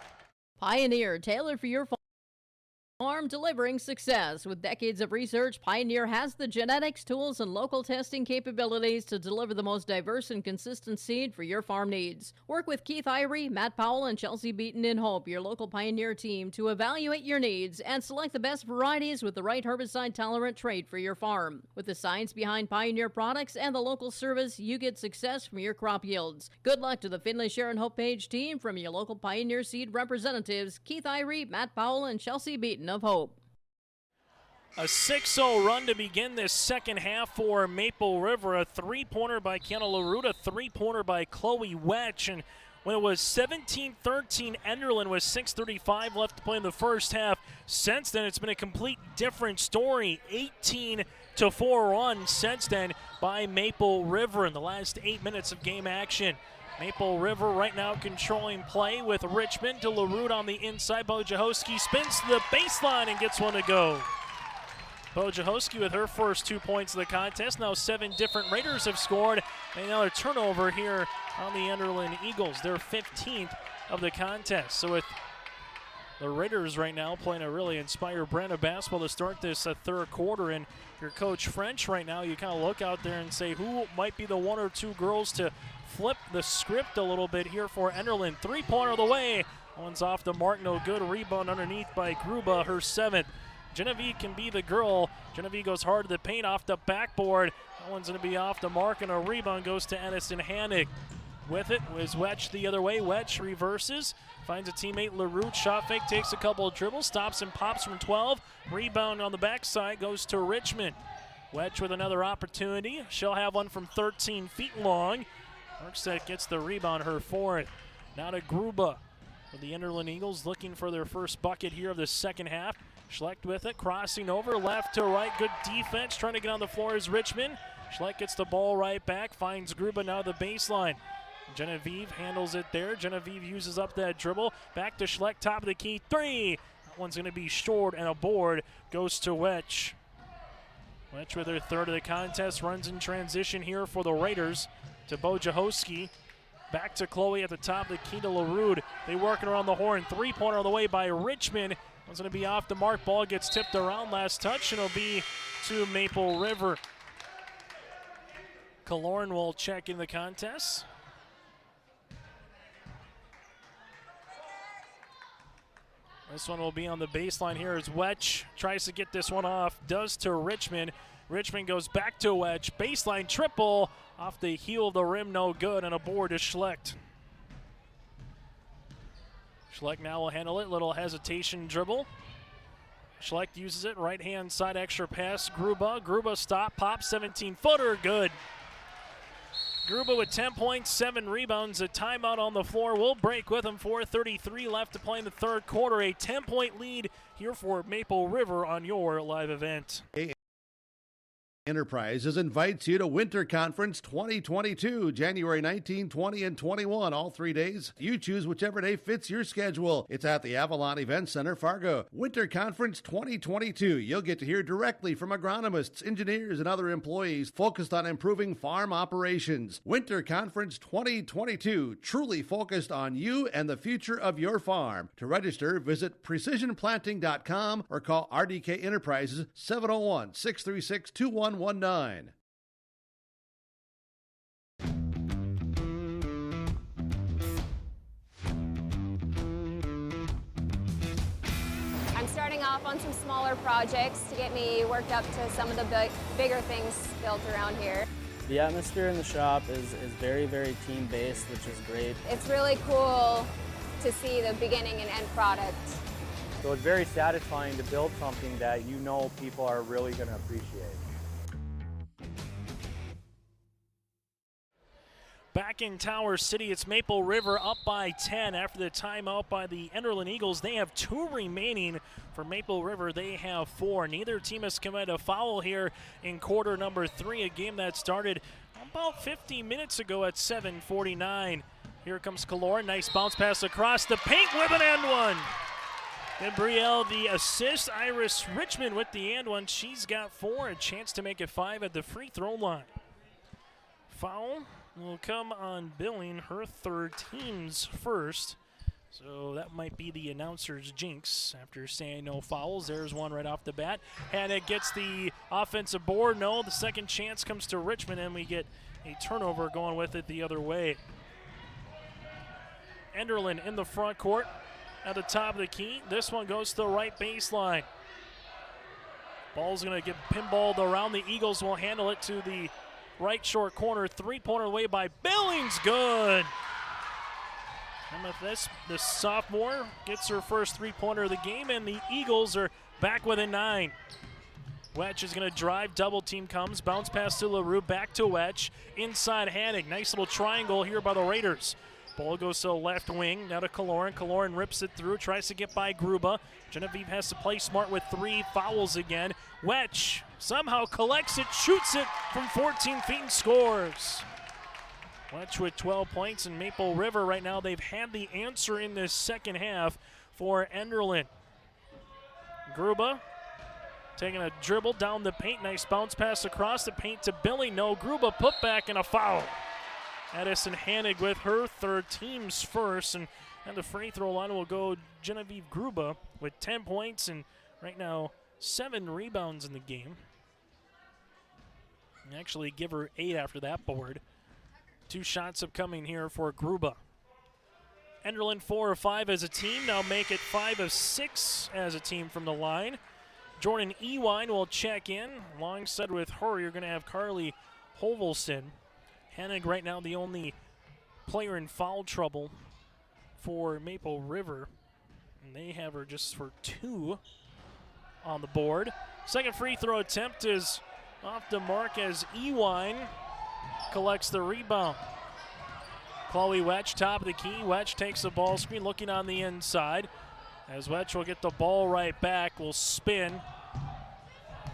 Pioneer, tailored for your farm, delivering success. With decades of research, Pioneer has the genetics, tools, and local testing capabilities to deliver the most diverse and consistent seed for your farm needs. Work with Keith Irie, Matt Powell, and Chelsea Beaton in Hope, your local Pioneer team, to evaluate your needs and select the best varieties with the right herbicide-tolerant trait for your farm. With the science behind Pioneer products and the local service, you get success from your crop yields. Good luck to the Findlay Sharon Hope Page team from your local Pioneer seed representatives, Keith Irie, Matt Powell, and Chelsea Beaton of Hope. A 6-0 run to begin this second half for Maple River. A 3-pointer by Kiana LaRue, a 3-pointer by Chloe Wetch, and when it was 17-13 Enderlin with 6:35 left to play in the first half. Since then, it's been a complete different story. 18-4 run since then by Maple River in the last 8 minutes of game action. Maple River right now controlling play with Richmond to LaRue on the inside. Wojciechowski spins to the baseline and gets one to go. Wojciechowski with her first 2 points of the contest. Now 7 different Raiders have scored. Another turnover here on the Enderlin Eagles. Their 15th of the contest. So with the Raiders right now playing a really inspired brand of basketball to start this third quarter. And if you're Coach French right now, you kind of look out there and say who might be the 1 or 2 girls to flip the script a little bit here for Enderlin. 3-pointer of the way. One's off the mark, no good. Rebound underneath by Gruba, her 7th. Genevieve can be the girl. Genevieve goes hard to the paint off the backboard. That one's going to be off the mark, and a rebound goes to Edison Hannig. With it was Wetch the other way. Wetch reverses, finds a teammate. LaRue shot fake, takes a couple of dribbles, stops and pops from 12. Rebound on the backside goes to Richmond. Wetch with another opportunity. She'll have one from 13 feet long. Markstead gets the rebound, her 4th. Now to Gruba. For the Enderlin Eagles looking for their first bucket here of the second half. Schlecht with it, crossing over left to right. Good defense, trying to get on the floor is Richmond. Schlecht gets the ball right back, finds Gruba now the baseline. Genevieve handles it there. Genevieve uses up that dribble. Back to Schlecht, top of the key, 3. That one's going to be short, and a board goes to Wetch. Wetch with her 3rd of the contest, runs in transition here for the Raiders to Wojciechowski. Back to Chloe at the top of the key to LaRue. They working around the horn. 3-pointer on the way by Richmond. One's going to be off the mark. Ball gets tipped around last touch, and it'll be to Maple River. Kaloran will check in the contest. This one will be on the baseline here as Wetch tries to get this one off. Does to Richmond. Richmond goes back to Wetch. Baseline triple off the heel of the rim. No good. And a board to Schlecht. Schlecht now will handle it. Little hesitation dribble. Schlecht uses it. Right-hand side extra pass. Gruba. Gruba stop. Pop. 17-footer. Good. Gruba with 10 points, 7 rebounds. A timeout on the floor. We'll break with him. 4:33 left to play in the third quarter. A 10-point lead here for Maple River on your live event. Enterprises invites you to Winter Conference 2022, January 19, 20, and 21, all 3 days. You choose whichever day fits your schedule. It's at the Avalon Event Center, Fargo. Winter Conference 2022. You'll get to hear directly from agronomists, engineers, and other employees focused on improving farm operations. Winter Conference 2022, truly focused on you and the future of your farm. To register, visit precisionplanting.com or call RDK Enterprises 701-636-2119. I'm starting off on some smaller projects to get me worked up to some of the bigger things built around here. The atmosphere in the shop is very, very team-based, which is great. It's really cool to see the beginning and end product. So it's very satisfying to build something that you know people are really going to appreciate. Back in Tower City, it's Maple River up by 10 after the timeout by the Enderlin Eagles. They have 2 remaining. For Maple River, they have 4. Neither team has committed a foul here in quarter number 3, a game that started about 15 minutes ago at 7:49. Here comes Kaloran, nice bounce pass across the paint with an and one. Gabrielle the assist, Iris Richmond with the and one. She's got 4, a chance to make it 5 at the free throw line. Foul will come on Billing, her 3rd, team's first. So that might be the announcer's jinx after saying no fouls. There's one right off the bat. And it gets the offensive board. No, the second chance comes to Richmond, and we get a turnover going with it the other way. Enderlin in the front court at the top of the key. This one goes to the right baseline. Ball's going to get pinballed around. The Eagles will handle it to the right short corner. 3-pointer away by Billings. Good. And with this, the sophomore gets her first 3-pointer of the game, and the Eagles are back within 9. Wetch is going to drive. Double team comes. Bounce pass to LaRue. Back to Wetch. Inside Hannig. Nice little triangle here by the Raiders. Ball goes to the left wing, now to Kaloran. Kaloran rips it through, tries to get by Gruba. Genevieve has to play smart with 3 fouls again. Wetch somehow collects it, shoots it from 14 feet and scores. Wetch with 12 points, and Maple River right now, they've had the answer in this second half for Enderlin. Gruba taking a dribble down the paint, nice bounce pass across the paint to Billy. No, Gruba put back and a foul. Addison Hanig with her 3rd, team's first, and the free throw line will go Genevieve Gruba with 10 points and right now 7 rebounds in the game. And actually give her 8 after that board. 2 shots upcoming here for Gruba. Enderlin 4 of 5 as a team, now make it 5 of 6 as a team from the line. Jordan Ewine will check in. Alongside with her, you're going to have Carly Hovelson. Hanig right now the only player in foul trouble for Maple River. And they have her just for 2 on the board. Second free throw attempt is off the mark as Ewine collects the rebound. Chloe Wetch, top of the key. Wetch takes the ball screen, looking on the inside. As Wetch will get the ball right back, will spin.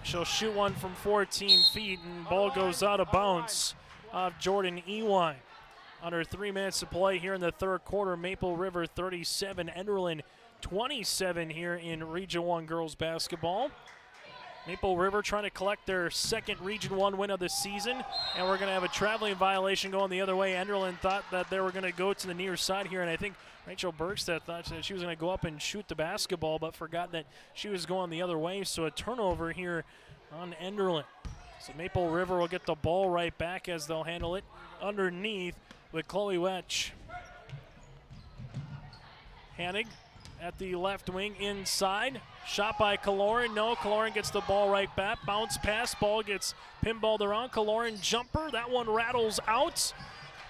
She'll shoot one from 14 feet, and ball goes out of bounds off Jordan Ewine. Under 3 minutes to play here in the 3rd quarter. Maple River 37, Enderlin 27 here in Region 1 girls basketball. Maple River trying to collect their 2nd Region 1 win of the season, and we're going to have a traveling violation going the other way. Enderlin thought that they were going to go to the near side here, and I think Rachel Bergstedt thought that she was going to go up and shoot the basketball, but forgot that she was going the other way, so a turnover here on Enderlin. So Maple River will get the ball right back as they'll handle it underneath with Chloe Wetch. Hanig at the left wing inside. Shot by Kaloran. No, Kaloran gets the ball right back. Bounce pass. Ball gets pinballed around. Kaloran jumper. That one rattles out.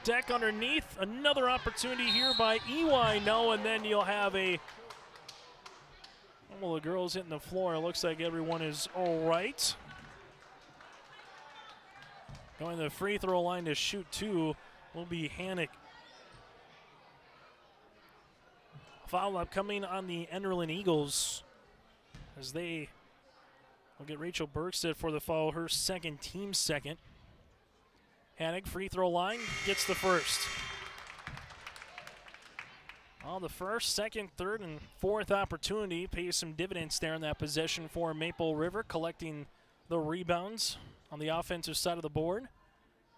Deck underneath. Another opportunity here by Ewine. No, and then you'll have a... Well, the girls hitting the floor. It looks like everyone is all right. Going to the free throw line to shoot 2 will be Hanig. Foul upcoming on the Enderlin Eagles as they will get Rachel Bergstedt for the foul, her 2nd, team 2nd. Hanig, free throw line, gets the first. Well, the 1st, 2nd, 3rd, and 4th opportunity pays some dividends there in that possession for Maple River, collecting the rebounds on the offensive side of the board.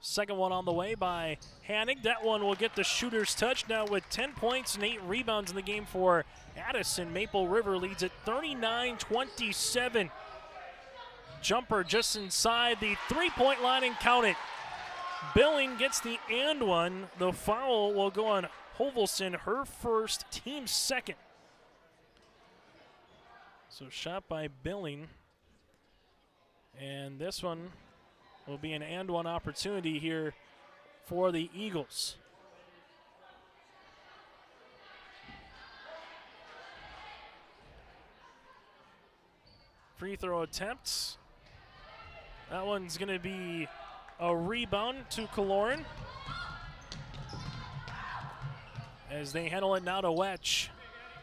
Second one on the way by Hanig. That one will get the shooter's touch now with 10 points and 8 rebounds in the game for Addison. Maple River leads at 39-27. Jumper just inside the 3-point line and count it. Billing gets the and one. The foul will go on Hovelson, her 1st, team 2nd. So shot by Billing. And this one will be an and one opportunity here for the Eagles. Free throw attempts. That one's going to be a rebound to Kaloran as they handle it now to Wetch.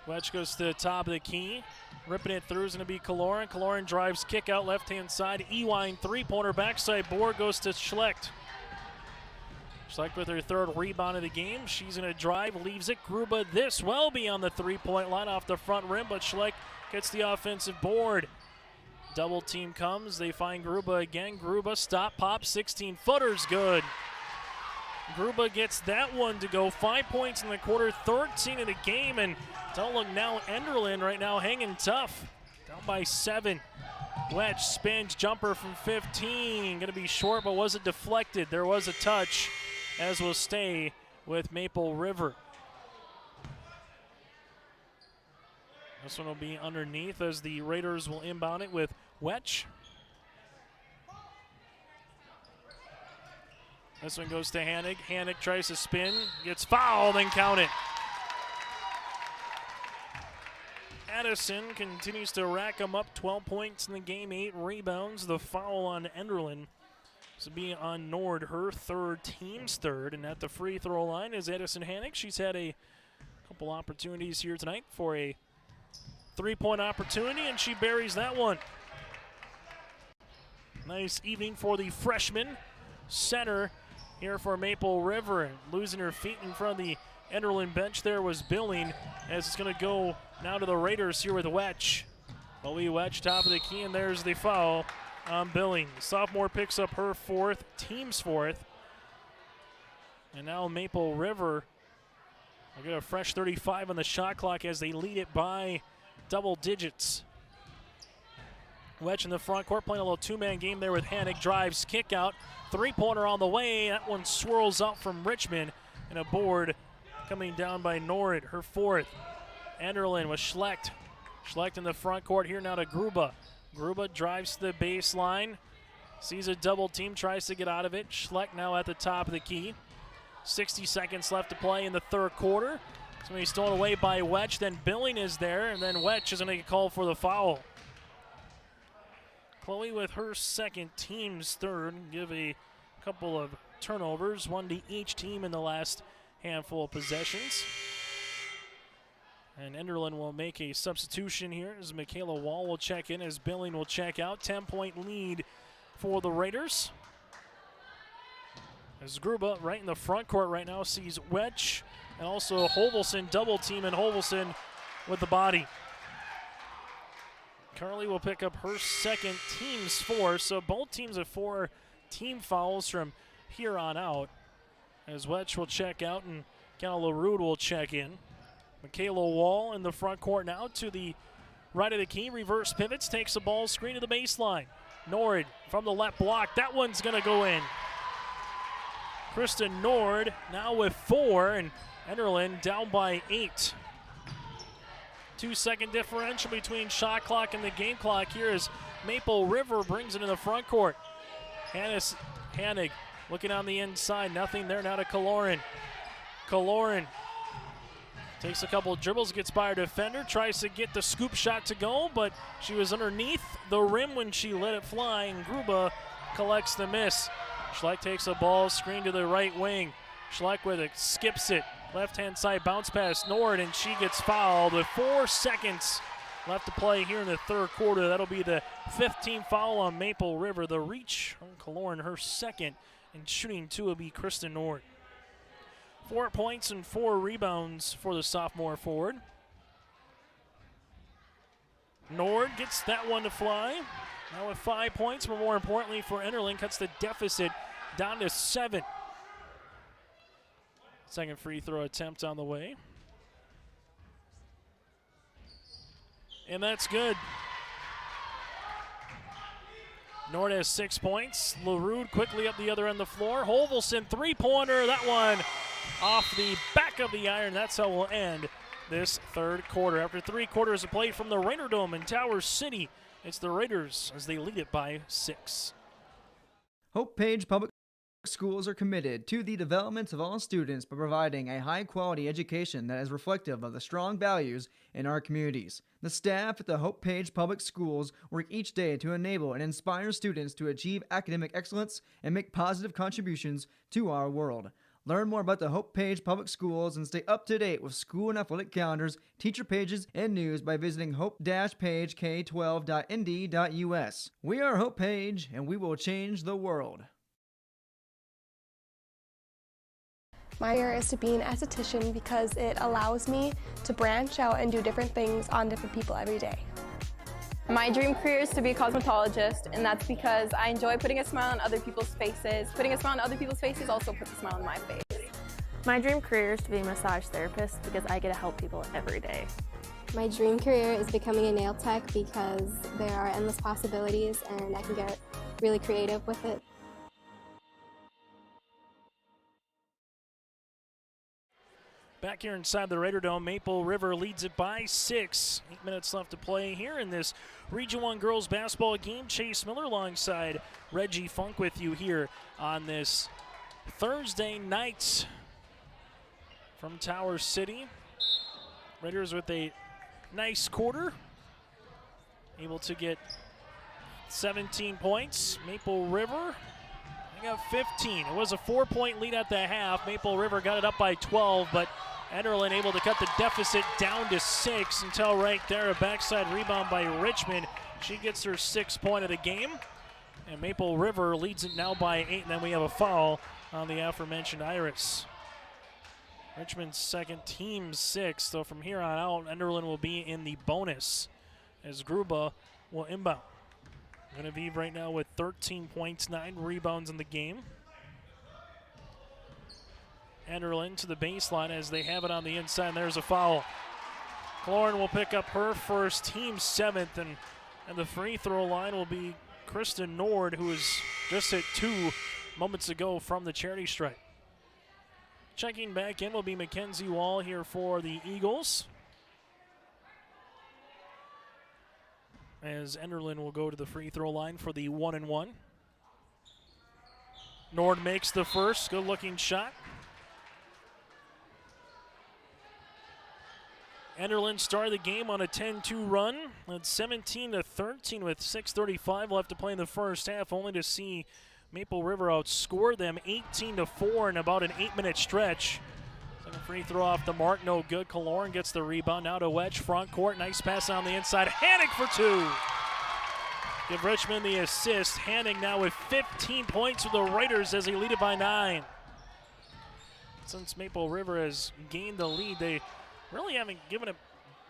Wetch goes to the top of the key. Ripping it through is going to be Kaloran. Kaloran drives, kick out left-hand side. Ewine, 3-pointer backside board goes to Schlecht. Schlecht with her 3rd rebound of the game. She's going to drive, leaves it. Gruba this well beyond the 3-point line off the front rim, but Schlecht gets the offensive board. Double team comes. They find Gruba again. Gruba, stop, pop, 16-footer's good. Gruba gets that one to go. 5 points in the quarter, 13 in the game, and don't look now, Enderlin right now hanging tough. Down by 7. Wetch spins, jumper from 15. Gonna be short, but was it deflected? There was a touch, as will stay with Maple River. This one will be underneath as the Raiders will inbound it with Wetch. This one goes to Hanig. Hanig tries to spin, gets fouled, and count it. Addison continues to rack them up. 12 points in the game, 8 rebounds. The foul on Enderlin This will be on Nord, her third, team's third. And at the free throw line is Edison Hannick. She's had a couple opportunities here tonight for a three-point opportunity, and she buries that one. Nice evening for the freshman center here for Maple River. And losing her feet in front of the Enderlin bench there was Billing, as it's going to go now to the Raiders here with Wetch. Chloe Wetch, top of the key, and there's the foul on Billing. Sophomore picks up her fourth, team's fourth. And now Maple River will get a fresh 35 on the shot clock as they lead it by double digits. Wetch in the front court playing a little two-man game there with Hannick. Drives, kick out, three-pointer on the way. That one swirls out from Richmond, and a board coming down by Nord, her fourth. Enderlin with Schlecht. Schlecht in the front court here now to Gruba. Gruba drives to the baseline, sees a double team, tries to get out of it. Schlecht now at the top of the key. 60 seconds left to play in the third quarter. It's going to be stolen away by Wetch, then Billing is there, and then Wetch is going to get called for the foul. Chloe with her second, team's third, give a couple of turnovers, one to each team in the last handful of possessions. And Enderlin will make a substitution here as Michaela Wall will check in, as Billing will check out. 10-point lead for the Raiders. As Gruba right in the front court right now sees Wetch and also Hovelson double team, and Hovelson with the body. Carly will pick up her second, team's fourth, so both teams have 4 team fouls from here on out. As Wetch will check out and Kenna LaRude will check in. Michaela Wall in the front court now to the right of the key, reverse pivots, takes the ball screen to the baseline. Nord from the left block, that one's gonna go in. Kristen Nord now with 4, and Enderlin down by 8. 2-second differential between shot clock and the game clock here as Maple River brings it in the front court. Hannig looking on the inside, nothing there now to Kaloran. Kaloran takes a couple of dribbles, gets by her defender, tries to get the scoop shot to go, but she was underneath the rim when she let it fly, and Gruba collects the miss. Schlecht takes a ball, screen to the right wing. Schlecht with it, skips it. Left-hand side bounce pass Nord, and she gets fouled with 4 seconds left to play here in the third quarter. That'll be the 15th foul on Maple River. The reach on Kaloran, her second, and shooting 2 will be Kristen Nord. 4 points and 4 rebounds for the sophomore forward. Nord gets that one to fly. Now with 5 points, but more importantly for Enderlin, cuts the deficit down to 7. Second free throw attempt on the way. And that's good. Nord has 6 points. LaRude quickly up the other end of the floor. Hovelson, three-pointer. That one off the back of the iron. That's how we'll end this third quarter. After 3 quarters of play from the Raider Dome in Tower City, it's the Raiders as they lead it by 6. Hope Page Public Schools are committed to the development of all students by providing a high-quality education that is reflective of the strong values in our communities. The staff at the Hope Page Public Schools work each day to enable and inspire students to achieve academic excellence and make positive contributions to our world. Learn more about the Hope Page Public Schools and stay up to date with school and athletic calendars, teacher pages, and news by visiting hope-pagek12.nd.us. We are Hope Page, and we will change the world. My career is to be an esthetician because it allows me to branch out and do different things on different people every day. My dream career is to be a cosmetologist, and that's because I enjoy putting a smile on other people's faces. Putting a smile on other people's faces also puts a smile on my face. My dream career is to be a massage therapist because I get to help people every day. My dream career is becoming a nail tech because there are endless possibilities and I can get really creative with it. Back here inside the Raider Dome, Maple River leads it by 6. 8 minutes left to play here in this Region 1 girls basketball game. Chase Miller alongside Reggie Funk with you here on this Thursday night from Tower City. Raiders with a nice quarter, able to get 17 points. Maple River They got 15. It was a 4-point lead at the half. Maple River got it up by 12, but Enderlin able to cut the deficit down to 6 until right there, a backside rebound by Richmond. She gets her 6th point of the game, and Maple River leads it now by 8, and then we have a foul on the aforementioned Iris. Richmond's second, team 6, so from here on out, Enderlin will be in the bonus as Gruba will inbound. Genevieve right now with 13 points, 9 rebounds in the game. Enderlin to the baseline as they have it on the inside, and there's a foul. Cloran will pick up her first, team 7th, and the free throw line will be Kristen Nord, who has just hit 2 moments ago from the charity stripe. Checking back in will be Mackenzie Wall here for the Eagles, as Enderlin will go to the free throw line for the 1-and-1. Nord makes the first, good looking shot. Enderlin started the game on a 10-2 run. It's 17-13 with 6:35 left to play in the first half, only to see Maple River outscore them 18-4 in about an 8-minute stretch. Second free throw off the mark, no good. Kaloran gets the rebound, now to Wedge, front court, nice pass on the inside. Hannig for 2. Give Richmond the assist. Hannig now with 15 points for the Raiders as they lead it by 9. Since Maple River has gained the lead, they really haven't given it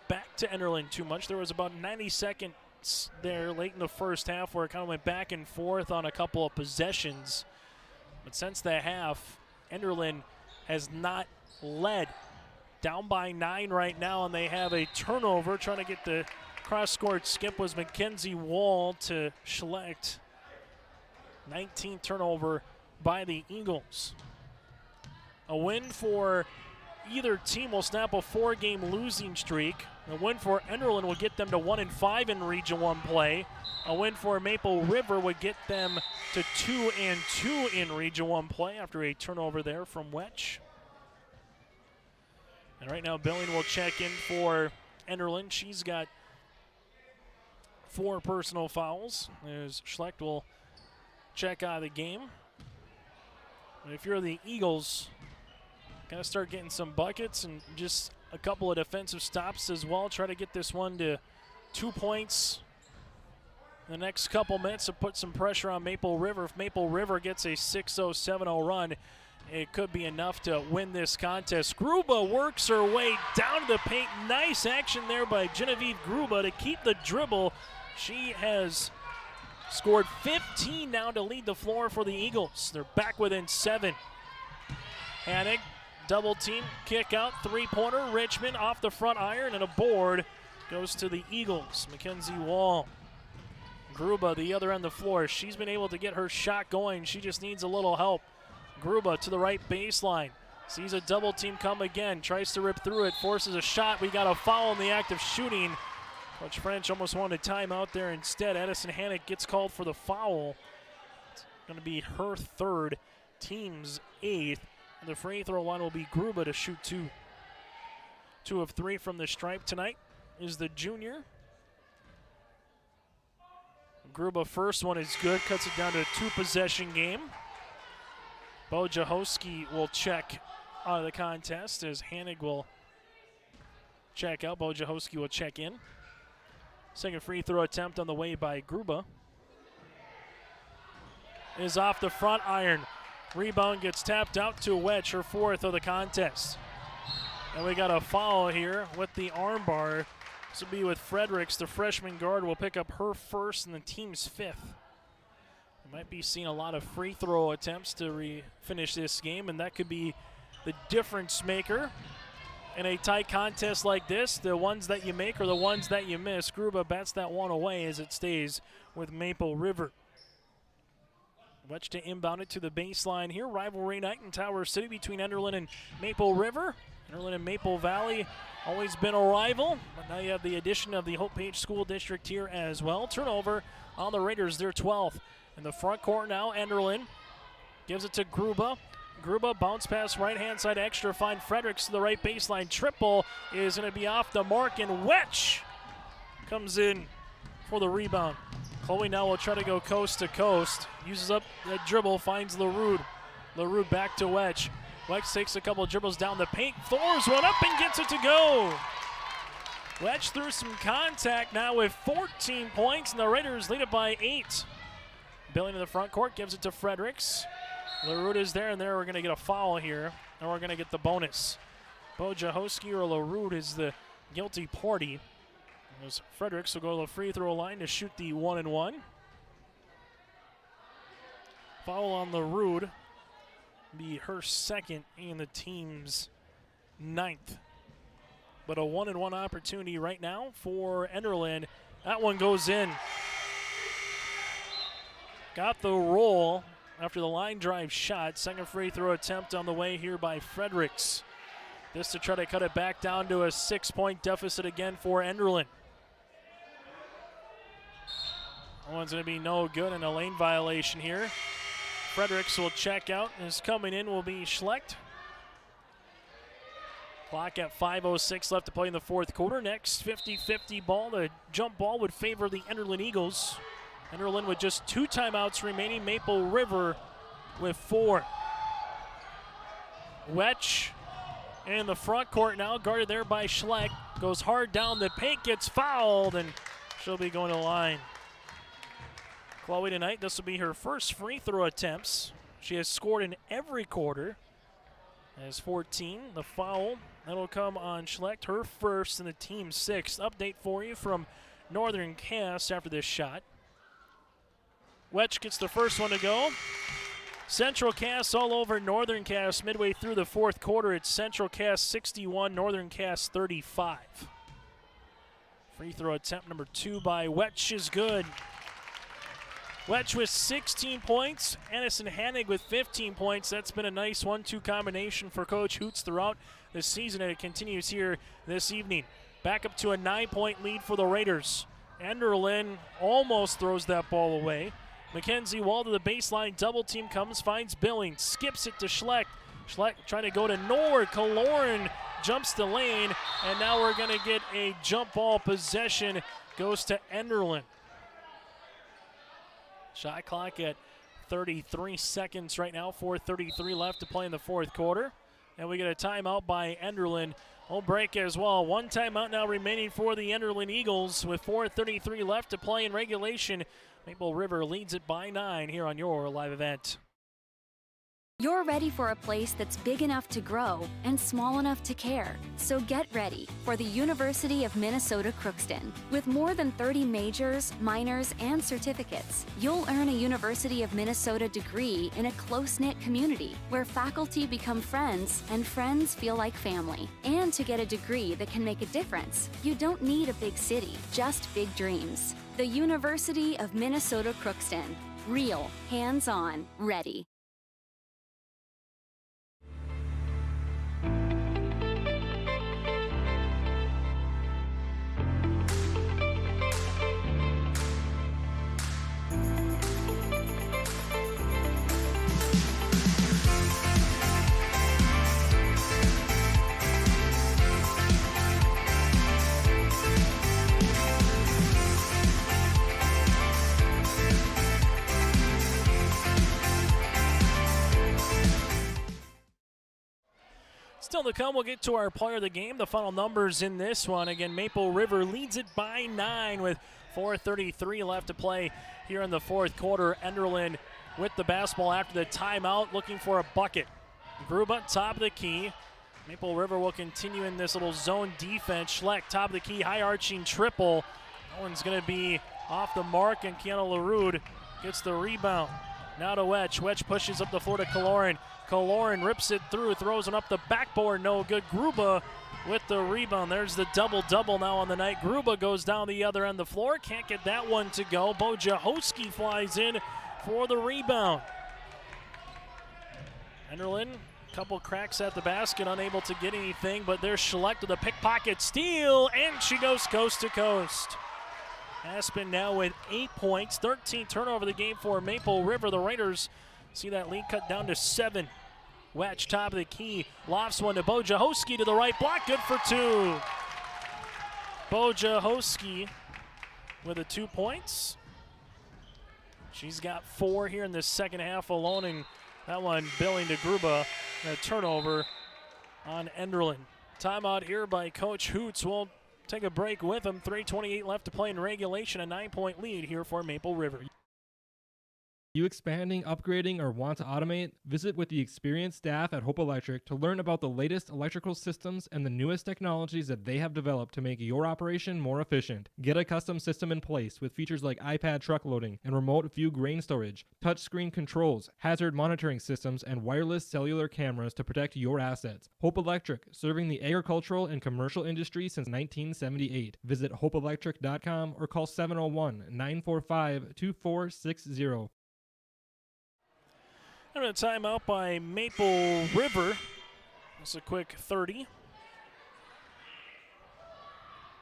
back to Enderlin too much. There was about 90 seconds there late in the first half where it kind of went back and forth on a couple of possessions. But since the half, Enderlin has not led. Down by 9 right now, and they have a turnover. Trying to get the cross-court skip was Mackenzie Wall to Schlecht. 19th turnover by the Eagles. A win for either team will snap a 4-game losing streak. A win for Enderlin will get them to 1-5 in Region 1 play. A win for Maple River would get them to 2-2 in Region 1 play after a turnover there from Wetch. And right now Billing will check in for Enderlin. She's got 4 personal fouls, as Schlecht will check out of the game. And if you're the Eagles, got to start getting some buckets and just a couple of defensive stops as well. Try to get this one to 2 points in the next couple minutes to put some pressure on Maple River. If Maple River gets a 6-0, 7-0 run, it could be enough to win this contest. Gruba works her way down to the paint. Nice action there by Genevieve Gruba to keep the dribble. She has scored 15 now to lead the floor for the Eagles. They're back within 7. Hannig, double team, kick out, 3-pointer. Richmond off the front iron, and a board goes to the Eagles. Mackenzie Wall. Gruba, the other end of the floor. She's been able to get her shot going. She just needs a little help. Gruba to the right baseline. Sees a double team come again. Tries to rip through it. Forces a shot. We got a foul in the act of shooting. Coach French almost wanted time out there instead. Edison Hannig gets called for the foul. It's going to be her 3rd, team's 8th. And the free throw line will be Gruba to shoot 2. 2 of 3 from the stripe tonight is the junior. Gruba first one is good. Cuts it down to a 2-possession game. Bo Jahowski will check out of the contest as Hannig will check out. Bo Jahowski will check in. Second free throw attempt on the way by Gruba is off the front iron. Rebound gets tapped out to Wedge, her 4th of the contest. And we got a foul here with the arm bar. This will be with Fredericks. The freshman guard will pick up her 1st and the team's 5th. We might be seeing a lot of free throw attempts to finish this game, and that could be the difference maker in a tight contest like this. The ones that you make or the ones that you miss. Gruba bats that one away as it stays with Maple River. Wedge to inbound it to the baseline here. Rivalry night in Tower City between Enderlin and Maple River. Enderlin and Maple Valley always been a rival, but now you have the addition of the Hope Page School District here as well. Turnover on the Raiders, their 12th. In the front court now, Enderlin gives it to Gruba. Gruba bounce pass right-hand side extra. Find Fredericks to the right baseline. Triple is going to be off the mark, and Wedge comes in for the rebound. Chloe now will try to go coast to coast. Uses up the dribble, finds LaRue. LaRue back to Wedge. Wedge takes a couple of dribbles down the paint, throws one up and gets it to go. Wedge through some contact now with 14 points, and the Raiders lead it by 8. Billing to the front court, gives it to Fredericks. LaRue is there, and we're going to get a foul here, and we're going to get the bonus. Bojahoski or LaRue is the guilty party. As Fredericks will go to the free throw line to shoot the 1-and-1. Foul on LaRue. Be her second and the team's 9th. But a 1-and-1 opportunity right now for Enderlin. That one goes in. Got the roll after the line drive shot. Second free throw attempt on the way here by Fredericks. This to try to cut it back down to a 6-point deficit again for Enderlin. That one's going to be no good, and a lane violation here. Fredericks will check out, and coming in will be Schlecht. Clock at 5:06 left to play in the fourth quarter. Next 50-50 ball. The jump ball would favor the Enderlin Eagles. Enderlin with just 2 timeouts remaining. Maple River with 4. Wetch in the front court now, guarded there by Schlecht. Goes hard down the paint, gets fouled, and she'll be going to the line. Chloe tonight, this will be her first free throw attempts. She has scored in every quarter. Has 14. The foul, that'll come on Schlecht, her first and the team's 6th. Update for you from Northern Cass after this shot. Wetch gets the first one to go. Central Cass all over Northern Cass midway through the fourth quarter. It's Central Cass 61, Northern Cass 35. Free throw attempt number 2 by Wetch is good. Wetch with 16 points, Addison Hannig with 15 points. That's been a nice 1-2 combination for Coach Hoots throughout the season, and it continues here this evening. Back up to a 9-point lead for the Raiders. Enderlin almost throws that ball away. Mackenzie Wall to the baseline, double team comes, finds Billings, skips it to Schlecht. Schlecht trying to go to Nord. Kaloran jumps the lane, and now we're going to get a jump ball possession. Goes to Enderlin. Shot clock at 33 seconds right now, 4:33 left to play in the fourth quarter. And we get a timeout by Enderlin. We'll break as well. 1 timeout now remaining for the Enderlin Eagles with 4:33 left to play in regulation. Maple River leads it by 9 here on your live event. You're ready for a place that's big enough to grow and small enough to care. So get ready for the University of Minnesota Crookston. With more than 30 majors, minors, and certificates, you'll earn a University of Minnesota degree in a close-knit community where faculty become friends and friends feel like family. And to get a degree that can make a difference, you don't need a big city, just big dreams. The University of Minnesota Crookston. Real, hands-on, ready. Still to come, we'll get to our player of the game. The final numbers in this one. Again, Maple River leads it by 9 with 4:33 left to play here in the fourth quarter. Enderlin with the basketball after the timeout, looking for a bucket. Gruba, top of the key. Maple River will continue in this little zone defense. Schlecht, top of the key, high arching triple. That one's going to be off the mark, and Kiana LaRue gets the rebound. Now to Wetch. Wetch pushes up the floor to Kaloran. Kaloran rips it through, throws it up the backboard, no good. Gruba with the rebound. There's the double-double now on the night. Gruba goes down the other end of the floor, can't get that one to go. Bojahoski flies in for the rebound. Enderlin, couple cracks at the basket, unable to get anything, but there's Schlecht with a pickpocket steal, and she goes coast to coast. Aspen now with 8 points, 13 turnover the game for Maple River. The Raiders see that lead cut down to 7. Wetch, top of the key, lofts one to Bojahoski to the right block, good for 2. Bojahoski with the 2 points. She's got 4 here in the second half alone, and that one billing to Gruba. A turnover on Enderlin. Timeout here by Coach Hoots. We'll take a break with him. 3:28 left to play in regulation. A 9-point lead here for Maple River. You expanding, upgrading, or want to automate? Visit with the experienced staff at Hope Electric to learn about the latest electrical systems and the newest technologies that they have developed to make your operation more efficient. Get a custom system in place with features like iPad truck loading and remote view grain storage, touchscreen controls, hazard monitoring systems, and wireless cellular cameras to protect your assets. Hope Electric, serving the agricultural and commercial industry since 1978. Visit hopeelectric.com or call 701-945-2460. And a timeout by Maple River. That's a quick 30.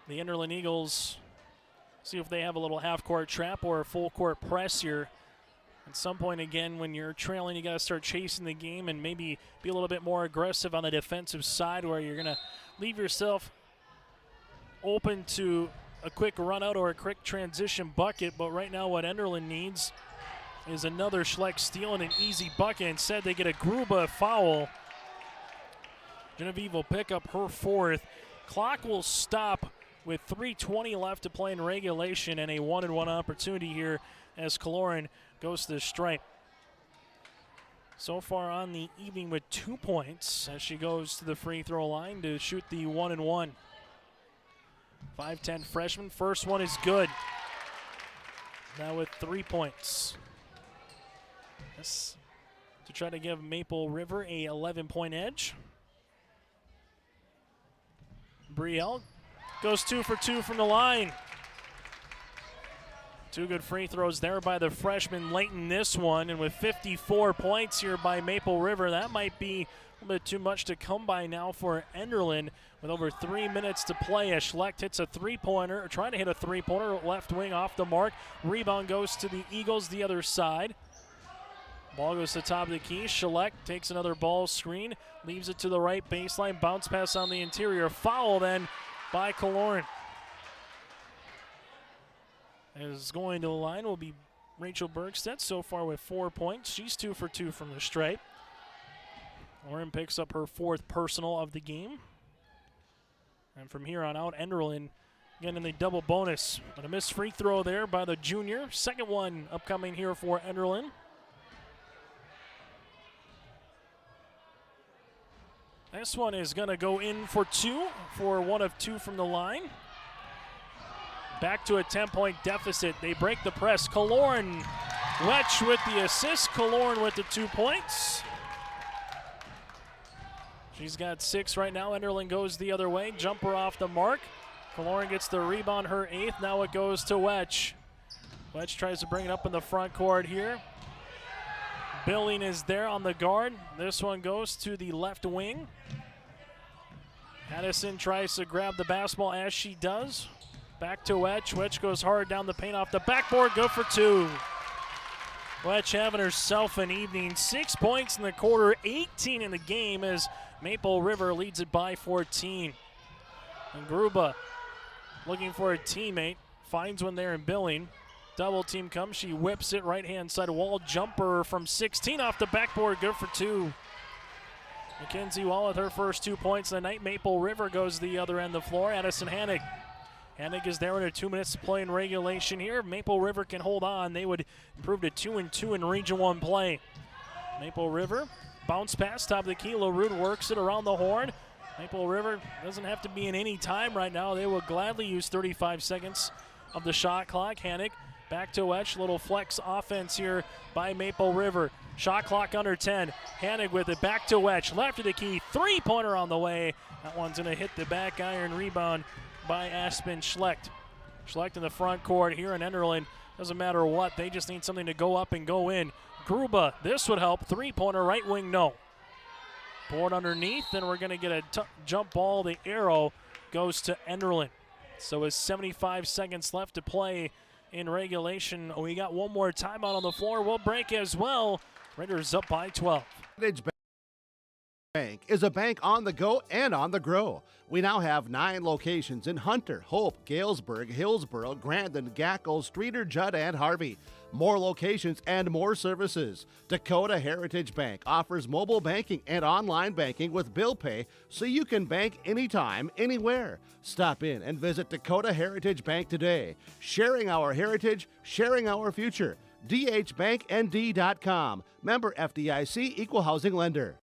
The Enderlin Eagles see if they have a little half-court trap or a full-court press here. At some point, again, when you're trailing, you got to start chasing the game and maybe be a little bit more aggressive on the defensive side where you're going to leave yourself open to a quick run-out or a quick transition bucket. But right now what Enderlin needs is another Schleck steal and an easy bucket. Instead, they get a Gruba foul. Genevieve will pick up her 4th. Clock will stop with 3:20 left to play in regulation and a 1-and-1 opportunity here as Kaloran goes to the stripe. So far on the evening with 2 points as she goes to the free throw line to shoot the 1-and-1. 5'10" freshman. First one is good. Now with 3 points. This to try to give Maple River a 11-point edge. Brielle goes 2 for 2 from the line. 2 good free throws there by the freshman late in this one. And with 54 points here by Maple River, that might be a little bit too much to come by now for Enderlin. With over 3 minutes to play, as Schlecht hits a three-pointer, or trying to hit a three-pointer, left wing off the mark. Rebound goes to the Eagles the other side. Ball goes to the top of the key. Schlecht takes another ball screen, leaves it to the right baseline. Bounce pass on the interior. Foul then by Kaloran. As going to the line will be Rachel Bergstedt, so far with 4 points. She's 2 for 2 from the stripe. Lauren picks up her 4th personal of the game. And from here on out, Enderlin again in the double bonus. But a missed free throw there by the junior. Second one upcoming here for Enderlin. This one is going to go in for 2 for 1 of 2 from the line. Back to a 10-point deficit. They break the press. Kaloran Letch with the assist. Kaloran with the 2 points. She's got 6 right now. Enderlin goes the other way. Jumper off the mark. Kaloran gets the rebound, her 8th. Now it goes to Letch. Letch tries to bring it up in the front court here. Billing is there on the guard. This one goes to the left wing. Addison tries to grab the basketball as she does. Back to Wetch. Wetch goes hard down the paint off the backboard. Good for 2. Wetch having herself an evening. 6 points in the quarter, 18 in the game as Maple River leads it by 14. And Gruba looking for a teammate. Finds one there in Billing. Double team comes. She whips it right-hand side wall. Jumper from 16 off the backboard. Good for 2. Mackenzie Wall with her first 2 points of the night. Maple River goes the other end of the floor. Addison Hannig. Hannig is there under 2 minutes to play in regulation here. If Maple River can hold on, they would improve to 2-2 in Region 1 play. Maple River bounce pass, top of the key. LaRue works it around the horn. Maple River doesn't have to be in any time right now. They will gladly use 35 seconds of the shot clock. Hannig back to Wetch. Little flex offense here by Maple River. Shot clock under 10. Hannig with it back to Wetch. Left of the key. Three-pointer on the way. That one's going to hit the back iron. Rebound by Aspen Schlecht. Schlecht in the front court here in Enderlin. Doesn't matter what. They just need something to go up and go in. Gruba, this would help. Three-pointer, right wing, no. Board underneath, and we're going to get a jump ball. The arrow goes to Enderlin. So with 75 seconds left to play in regulation, we got one more timeout on the floor. We'll break as well. Raiders up by 12. Bank is a bank on the go and on the grow. We now have 9 locations in Hunter, Hope, Galesburg, Hillsboro, Grandin, Gackle, Streeter, Judd, and Harvey. more locations, and more services. Dakota Heritage Bank offers mobile banking and online banking with bill pay so you can bank anytime, anywhere. Stop in and visit Dakota Heritage Bank today. Sharing our heritage, sharing our future. dhbanknd.com. Member FDIC, Equal Housing Lender.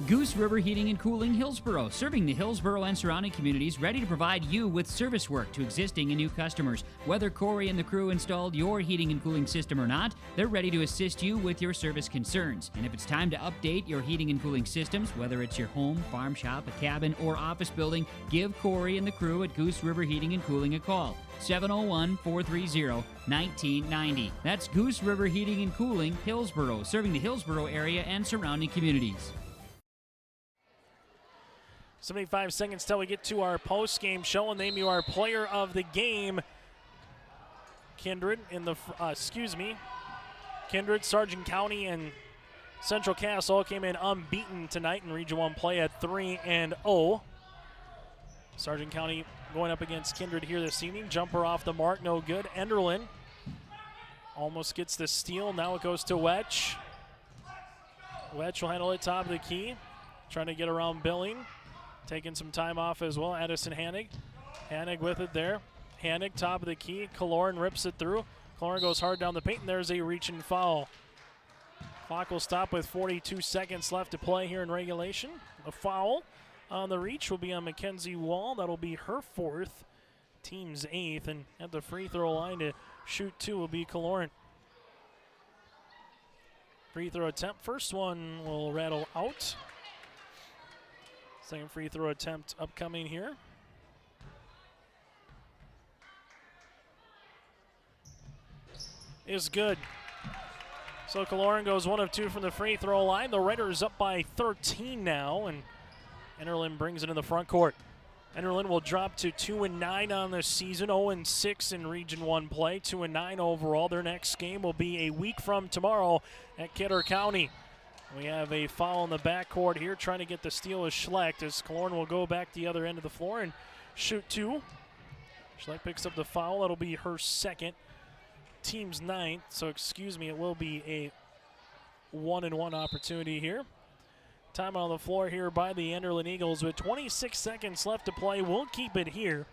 Goose River Heating and Cooling Hillsboro, serving the Hillsboro and surrounding communities, ready to provide you with service work to existing and new customers. Whether Corey and the crew installed your heating and cooling system or not, they're ready to assist you with your service concerns. And if it's time to update your heating and cooling systems, whether it's your home, farm shop, a cabin, or office building, give Corey and the crew at Goose River Heating and Cooling a call. 701-430-1990. That's Goose River Heating and Cooling, Hillsboro, serving the Hillsboro area and surrounding communities. 75 seconds till we get to our post-game show and name you our player of the game. Kindred, Sargent County, and Central Cass all came in unbeaten tonight in Region 1 play at 3-0. Sargent County going up against Kindred here this evening. Jumper off the mark, no good. Enderlin almost gets the steal. Now it goes to Wedge. Wedge will handle it top of the key, trying to get around Billing. Taking some time off as well, Addison Hanig. Hanig with it there. Hanig, top of the key. Kaloran rips it through. Kaloran goes hard down the paint, and there's a reach and foul. Clock will stop with 42 seconds left to play here in regulation. A foul on the reach will be on Mackenzie Wall. That'll be her fourth, team's eighth. And at the free throw line to shoot two will be Kaloran. Free throw attempt. First one will rattle out. Second free throw attempt upcoming here. Is good. So Kaloran goes 1 of 2 from the free throw line. The Raiders up by 13 now, and Enderlin brings it in the front court. Enderlin will drop to 2-9 on the season, 0-6 in Region 1 play, 2-9 overall. Their next game will be a week from tomorrow at Kidder County. We have a foul in the backcourt here, trying to get the steal of Schlecht, as Kaloran will go back the other end of the floor and shoot two. Schlecht picks up the foul. That'll be her second, team's ninth. So, it will be a 1-and-1 opportunity here. Time on the floor here by the Enderlin Eagles with 26 seconds left to play. We'll keep it here.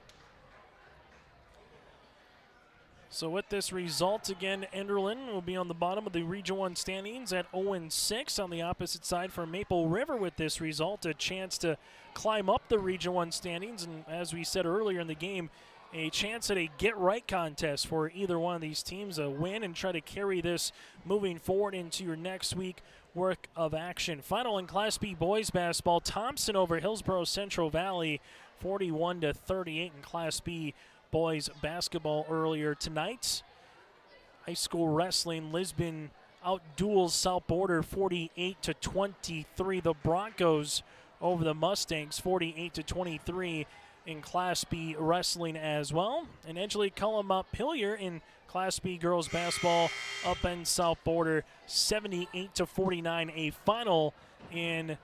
So with this result, again, Enderlin will be on the bottom of the Region 1 standings at 0-6. On the opposite side for Maple River with this result, a chance to climb up the Region 1 standings. And as we said earlier in the game, a chance at a get-right contest for either one of these teams, a win and try to carry this moving forward into your next week work of action. Final in Class B boys basketball, Thompson over Hillsboro Central Valley, 41-38 in Class B boys basketball earlier tonight. High school wrestling, Lisbon outduels South Border 48-23. The Broncos over the Mustangs 48-23 in Class B wrestling as well. And Edgeley Cullum up Hillier in Class B girls basketball up in South Border 78-49, a final in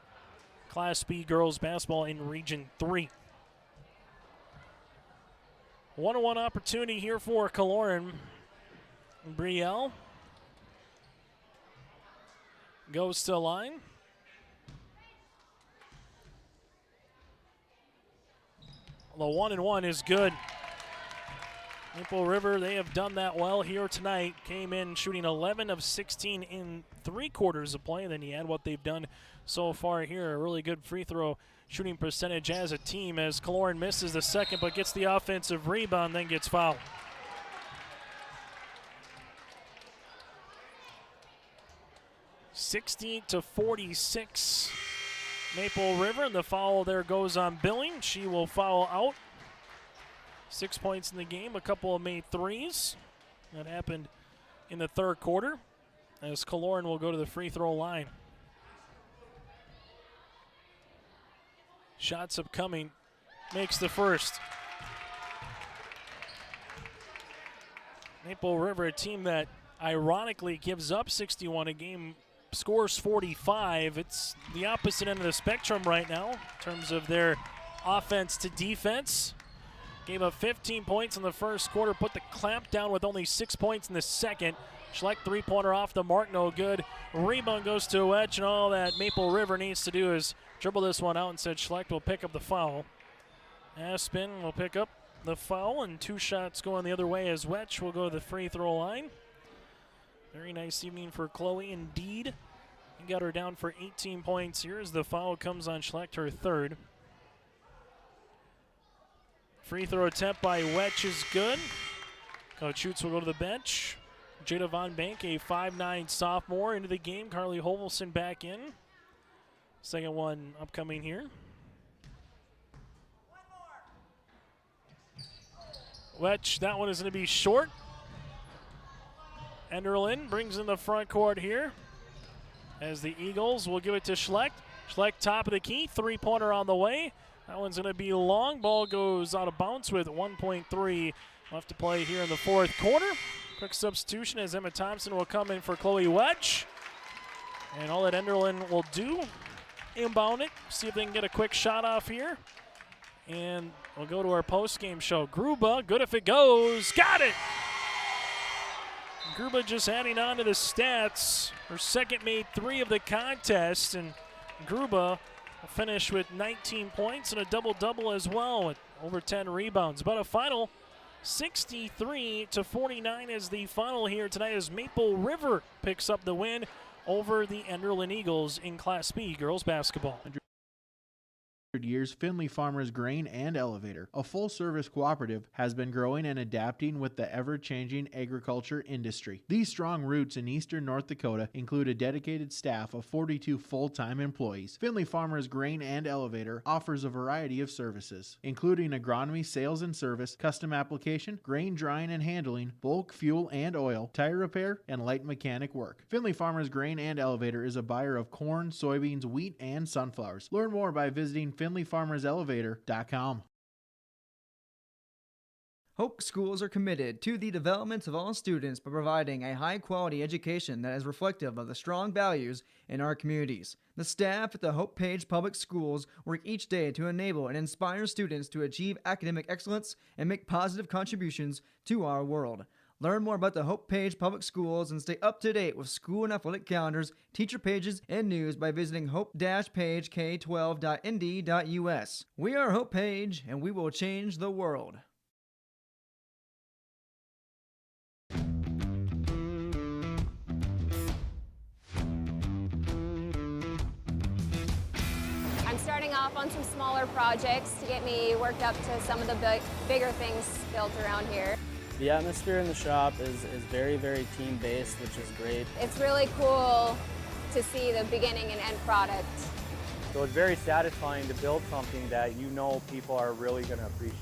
Class B girls basketball in Region 3. 1-on-1 opportunity here for Kaloran. Brielle goes to the line. The 1-and-1 is good. Maple River, they have done that well here tonight. Came in shooting 11 of 16 in 3 quarters of play. And then you add what they've done so far here. A really good free throw shooting percentage as a team, as Kaloran misses the second but gets the offensive rebound, then gets fouled. (16-46) Maple River, and the foul there goes on Billing. She will foul out. 6 points in the game, a couple of made threes. That happened in the third quarter, as Kaloran will go to the free throw line. Shots upcoming, makes the first. Maple River, a team that ironically gives up 61 a game, scores 45. It's the opposite end of the spectrum right now in terms of their offense to defense. Gave up 15 points in the first quarter, put the clamp down with only 6 points in the second. Schleck three-pointer off the mark, no good. Rebound goes to Wedge, and all that Maple River needs to do is dribble this one out. Instead, Schleck will pick up the foul. Aspen will pick up the foul, and 2 shots going the other way as Wedge will go to the free throw line. Very nice evening for Chloe indeed. He got her down for 18 points here as the foul comes on Schleck, her third. Free throw attempt by Wedge is good. Coach Schutz will go to the bench. Jada Von Bank, a 5'9 sophomore, into the game. Carly Hovelson back in. Second one upcoming here. Wedge, that one is going to be short. Enderlin brings in the front court here as the Eagles will give it to Schleck. Schleck top of the key, three-pointer on the way. That one's going to be long. Ball goes out of bounds with 1.3 left to play here in the fourth quarter. Quick substitution as Emma Thompson will come in for Chloe Wedge. And all that Enderlin will do, inbound it, see if they can get a quick shot off here. And we'll go to our post-game show. Gruba, good if it goes. Got it! Gruba just adding on to the stats. Her second made 3 of the contest, and Gruba will finish with 19 points and a double-double as well with over 10 rebounds. But a final 63-49 is the final here tonight as Maple River picks up the win over the Enderlin Eagles in Class B girls basketball. Years, Findlay Farmers Grain and Elevator, a full-service cooperative, has been growing and adapting with the ever-changing agriculture industry. These strong roots in eastern North Dakota include a dedicated staff of 42 full-time employees. Findlay Farmers Grain and Elevator offers a variety of services, including agronomy, sales and service, custom application, grain drying and handling, bulk fuel and oil, tire repair, and light mechanic work. Findlay Farmers Grain and Elevator is a buyer of corn, soybeans, wheat, and sunflowers. Learn more by visiting FindlayFarmersElevator.com. Hope schools are committed to the development of all students by providing a high-quality education that is reflective of the strong values in our communities. The staff at the Hope Page Public Schools work each day to enable and inspire students to achieve academic excellence and make positive contributions to our world. Learn more about the Hope Page Public Schools and stay up to date with school and athletic calendars, teacher pages, and news by visiting hope-pagek12.nd.us. We are Hope Page, and we will change the world. I'm starting off on some smaller projects to get me worked up to some of the bigger things built around here. The atmosphere in the shop is very, very team-based, which is great. It's really cool to see the beginning and end product. So it's very satisfying to build something that you know people are really going to appreciate.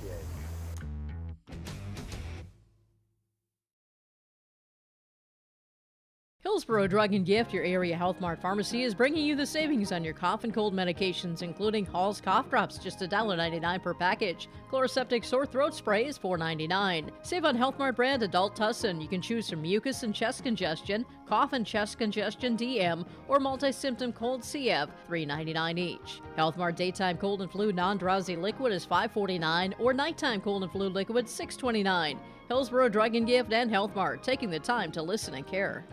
Hillsborough Drug and Gift, your area Health Mart pharmacy, is bringing you the savings on your cough and cold medications, including Hall's cough drops, just $1.99 per package. Chloroseptic sore throat spray is $4.99. Save on Health Mart brand Adult Tussin. You can choose from mucus and chest congestion, cough and chest congestion DM, or multi-symptom cold CF, $3.99 each. Health Mart daytime cold and flu non-drowsy liquid is $5.49, or nighttime cold and flu liquid $6.29. Hillsborough Drug and Gift and Health Mart, taking the time to listen and care.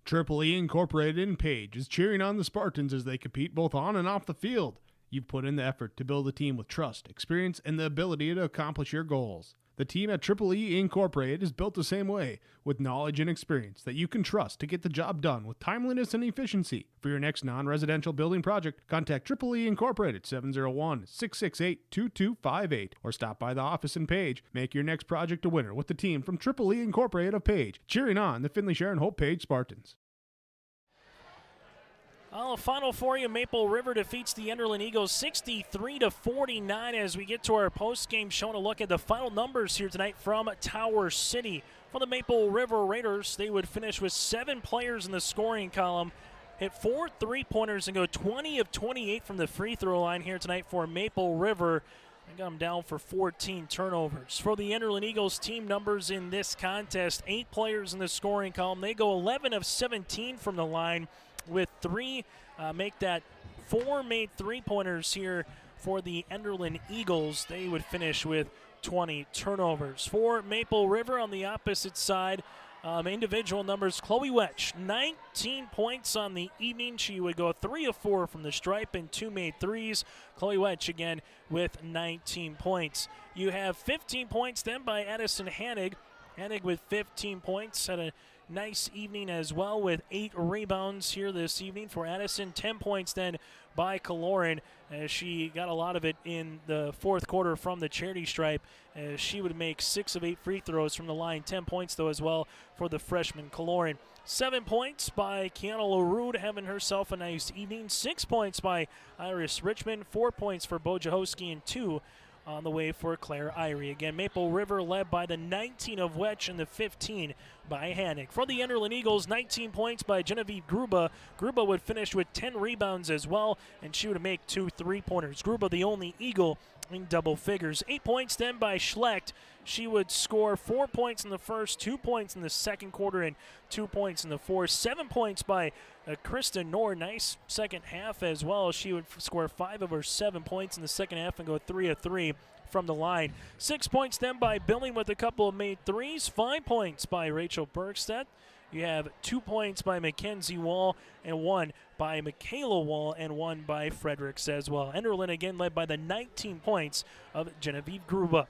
Triple E Incorporated in Page is cheering on the Spartans as they compete both on and off the field. You've put in the effort to build a team with trust, experience, and the ability to accomplish your goals. The team at Triple E Incorporated is built the same way, with knowledge and experience that you can trust to get the job done with timeliness and efficiency. For your next non-residential building project, contact Triple E Incorporated 701-668-2258 or stop by the office in Page. Make your next project a winner with the team from Triple E Incorporated of Page, cheering on the Findlay Sharon Hope Page Spartans. Well, a final for you. Maple River defeats the Enderlin Eagles 63-49 as we get to our post-game show and a look at the final numbers here tonight from Tower City. For the Maple River Raiders, they would finish with 7 players in the scoring column, hit 4 3-pointers, and go 20 of 28 from the free throw line here tonight for Maple River. They got them down for 14 turnovers. For the Enderlin Eagles, team numbers in this contest, 8 players in the scoring column. They go 11 of 17 from the line, with 3 make that 4 made 3-pointers here for the Enderlin Eagles. They would finish with 20 turnovers. For Maple River on the opposite side, individual numbers, Chloe Wetch, 19 points on the evening. She would go 3 of 4 from the stripe and 2 made threes. Chloe Wetch again with 19 points. You have 15 points then by Addison Hanig. Hanig with 15 points, had a nice evening as well with 8 rebounds here this evening for Addison. 10 points then by Kaloran, as she got a lot of it in the fourth quarter from the charity stripe, as she would make 6 of 8 free throws from the line. 10 points though as well for the freshman Kaloran. 7 points by Kiana LaRue, having herself a nice evening. 6 points by Iris Richmond. 4 points for Bo Jahowski and 2 on the way for Claire Irie. Again, Maple River led by the 19 of Wetch and the 15 by Hanig. For the Enderlin Eagles, 19 points by Genevieve Gruba. Gruba would finish with 10 rebounds as well, and she would make 2 3-pointers. Gruba, the only Eagle in double figures. 8 points then by Schlecht. She would score 4 points in the first, 2 points in the second quarter, and 2 points in the fourth. 7 points by Krista Knorr. Nice second half as well. She would score 5 of her 7 points in the second half and go 3 of 3 from the line. 6 points then by Billing with a couple of made threes. 5 points by Rachel Bergstedt. You have 2 points by Mackenzie Wall and 1 by Michaela Wall and 1 by Fredericks as well. Enderlin again led by the 19 points of Genevieve Gruba.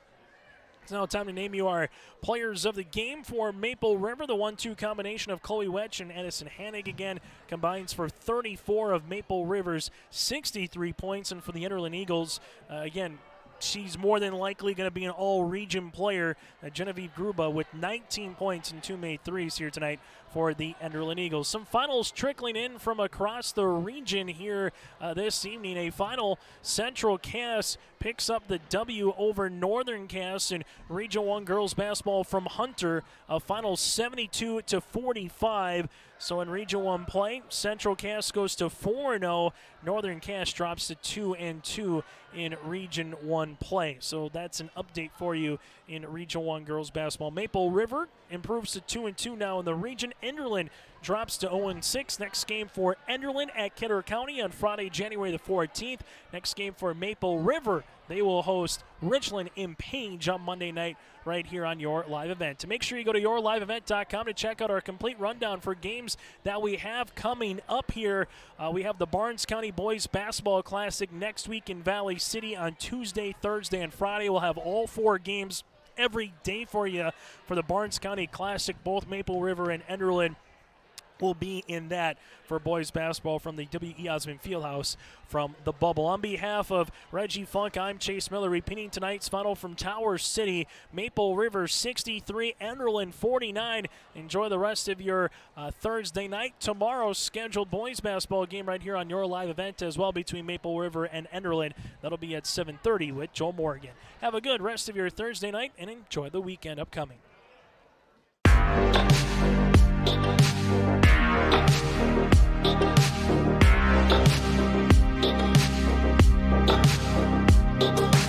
It's now time to name you our players of the game. For Maple River, the 1-2 combination of Chloe Wetch and Addison Hanig again combines for 34 of Maple River's 63 points. And for the Enderlin Eagles, again, she's more than likely going to be an all-region player, Genevieve Gruba, with 19 points and 2 made threes here tonight for the Enderlin Eagles. Some finals trickling in from across the region here this evening. A final, Central Cass picks up the W over Northern Cass in Region 1 girls basketball from Hunter. A final 72-45. So in Region 1 play, Central Cass goes to 4-0. Northern Cass drops to 2-2 in Region 1 play. So that's an update for you in Region 1 girls basketball. Maple River improves to 2-2 now in the region. Enderlin drops to 0-6. Next game for Enderlin at Kidder County on Friday, January the 14th. Next game for Maple River, they will host Richland in Page on Monday night right here on Your Live Event. To make sure you go to yourliveevent.com to check out our complete rundown for games that we have coming up here. We have the Barnes County Boys Basketball Classic next week in Valley City on Tuesday, Thursday, and Friday. We'll have all 4 games every day for you for the Barnes County Classic. Both Maple River and Enderlin will be in that for boys basketball from the W.E. Osmond Fieldhouse from the bubble. On behalf of Reggie Funk, I'm Chase Miller, repeating tonight's final from Tower City. Maple River 63, Enderlin 49. Enjoy the rest of your Thursday night. Tomorrow's scheduled boys basketball game right here on Your Live Event as well between Maple River and Enderlin. That'll be at 7:30 with Joel Morgan. Have a good rest of your Thursday night and enjoy the weekend upcoming. Thank you.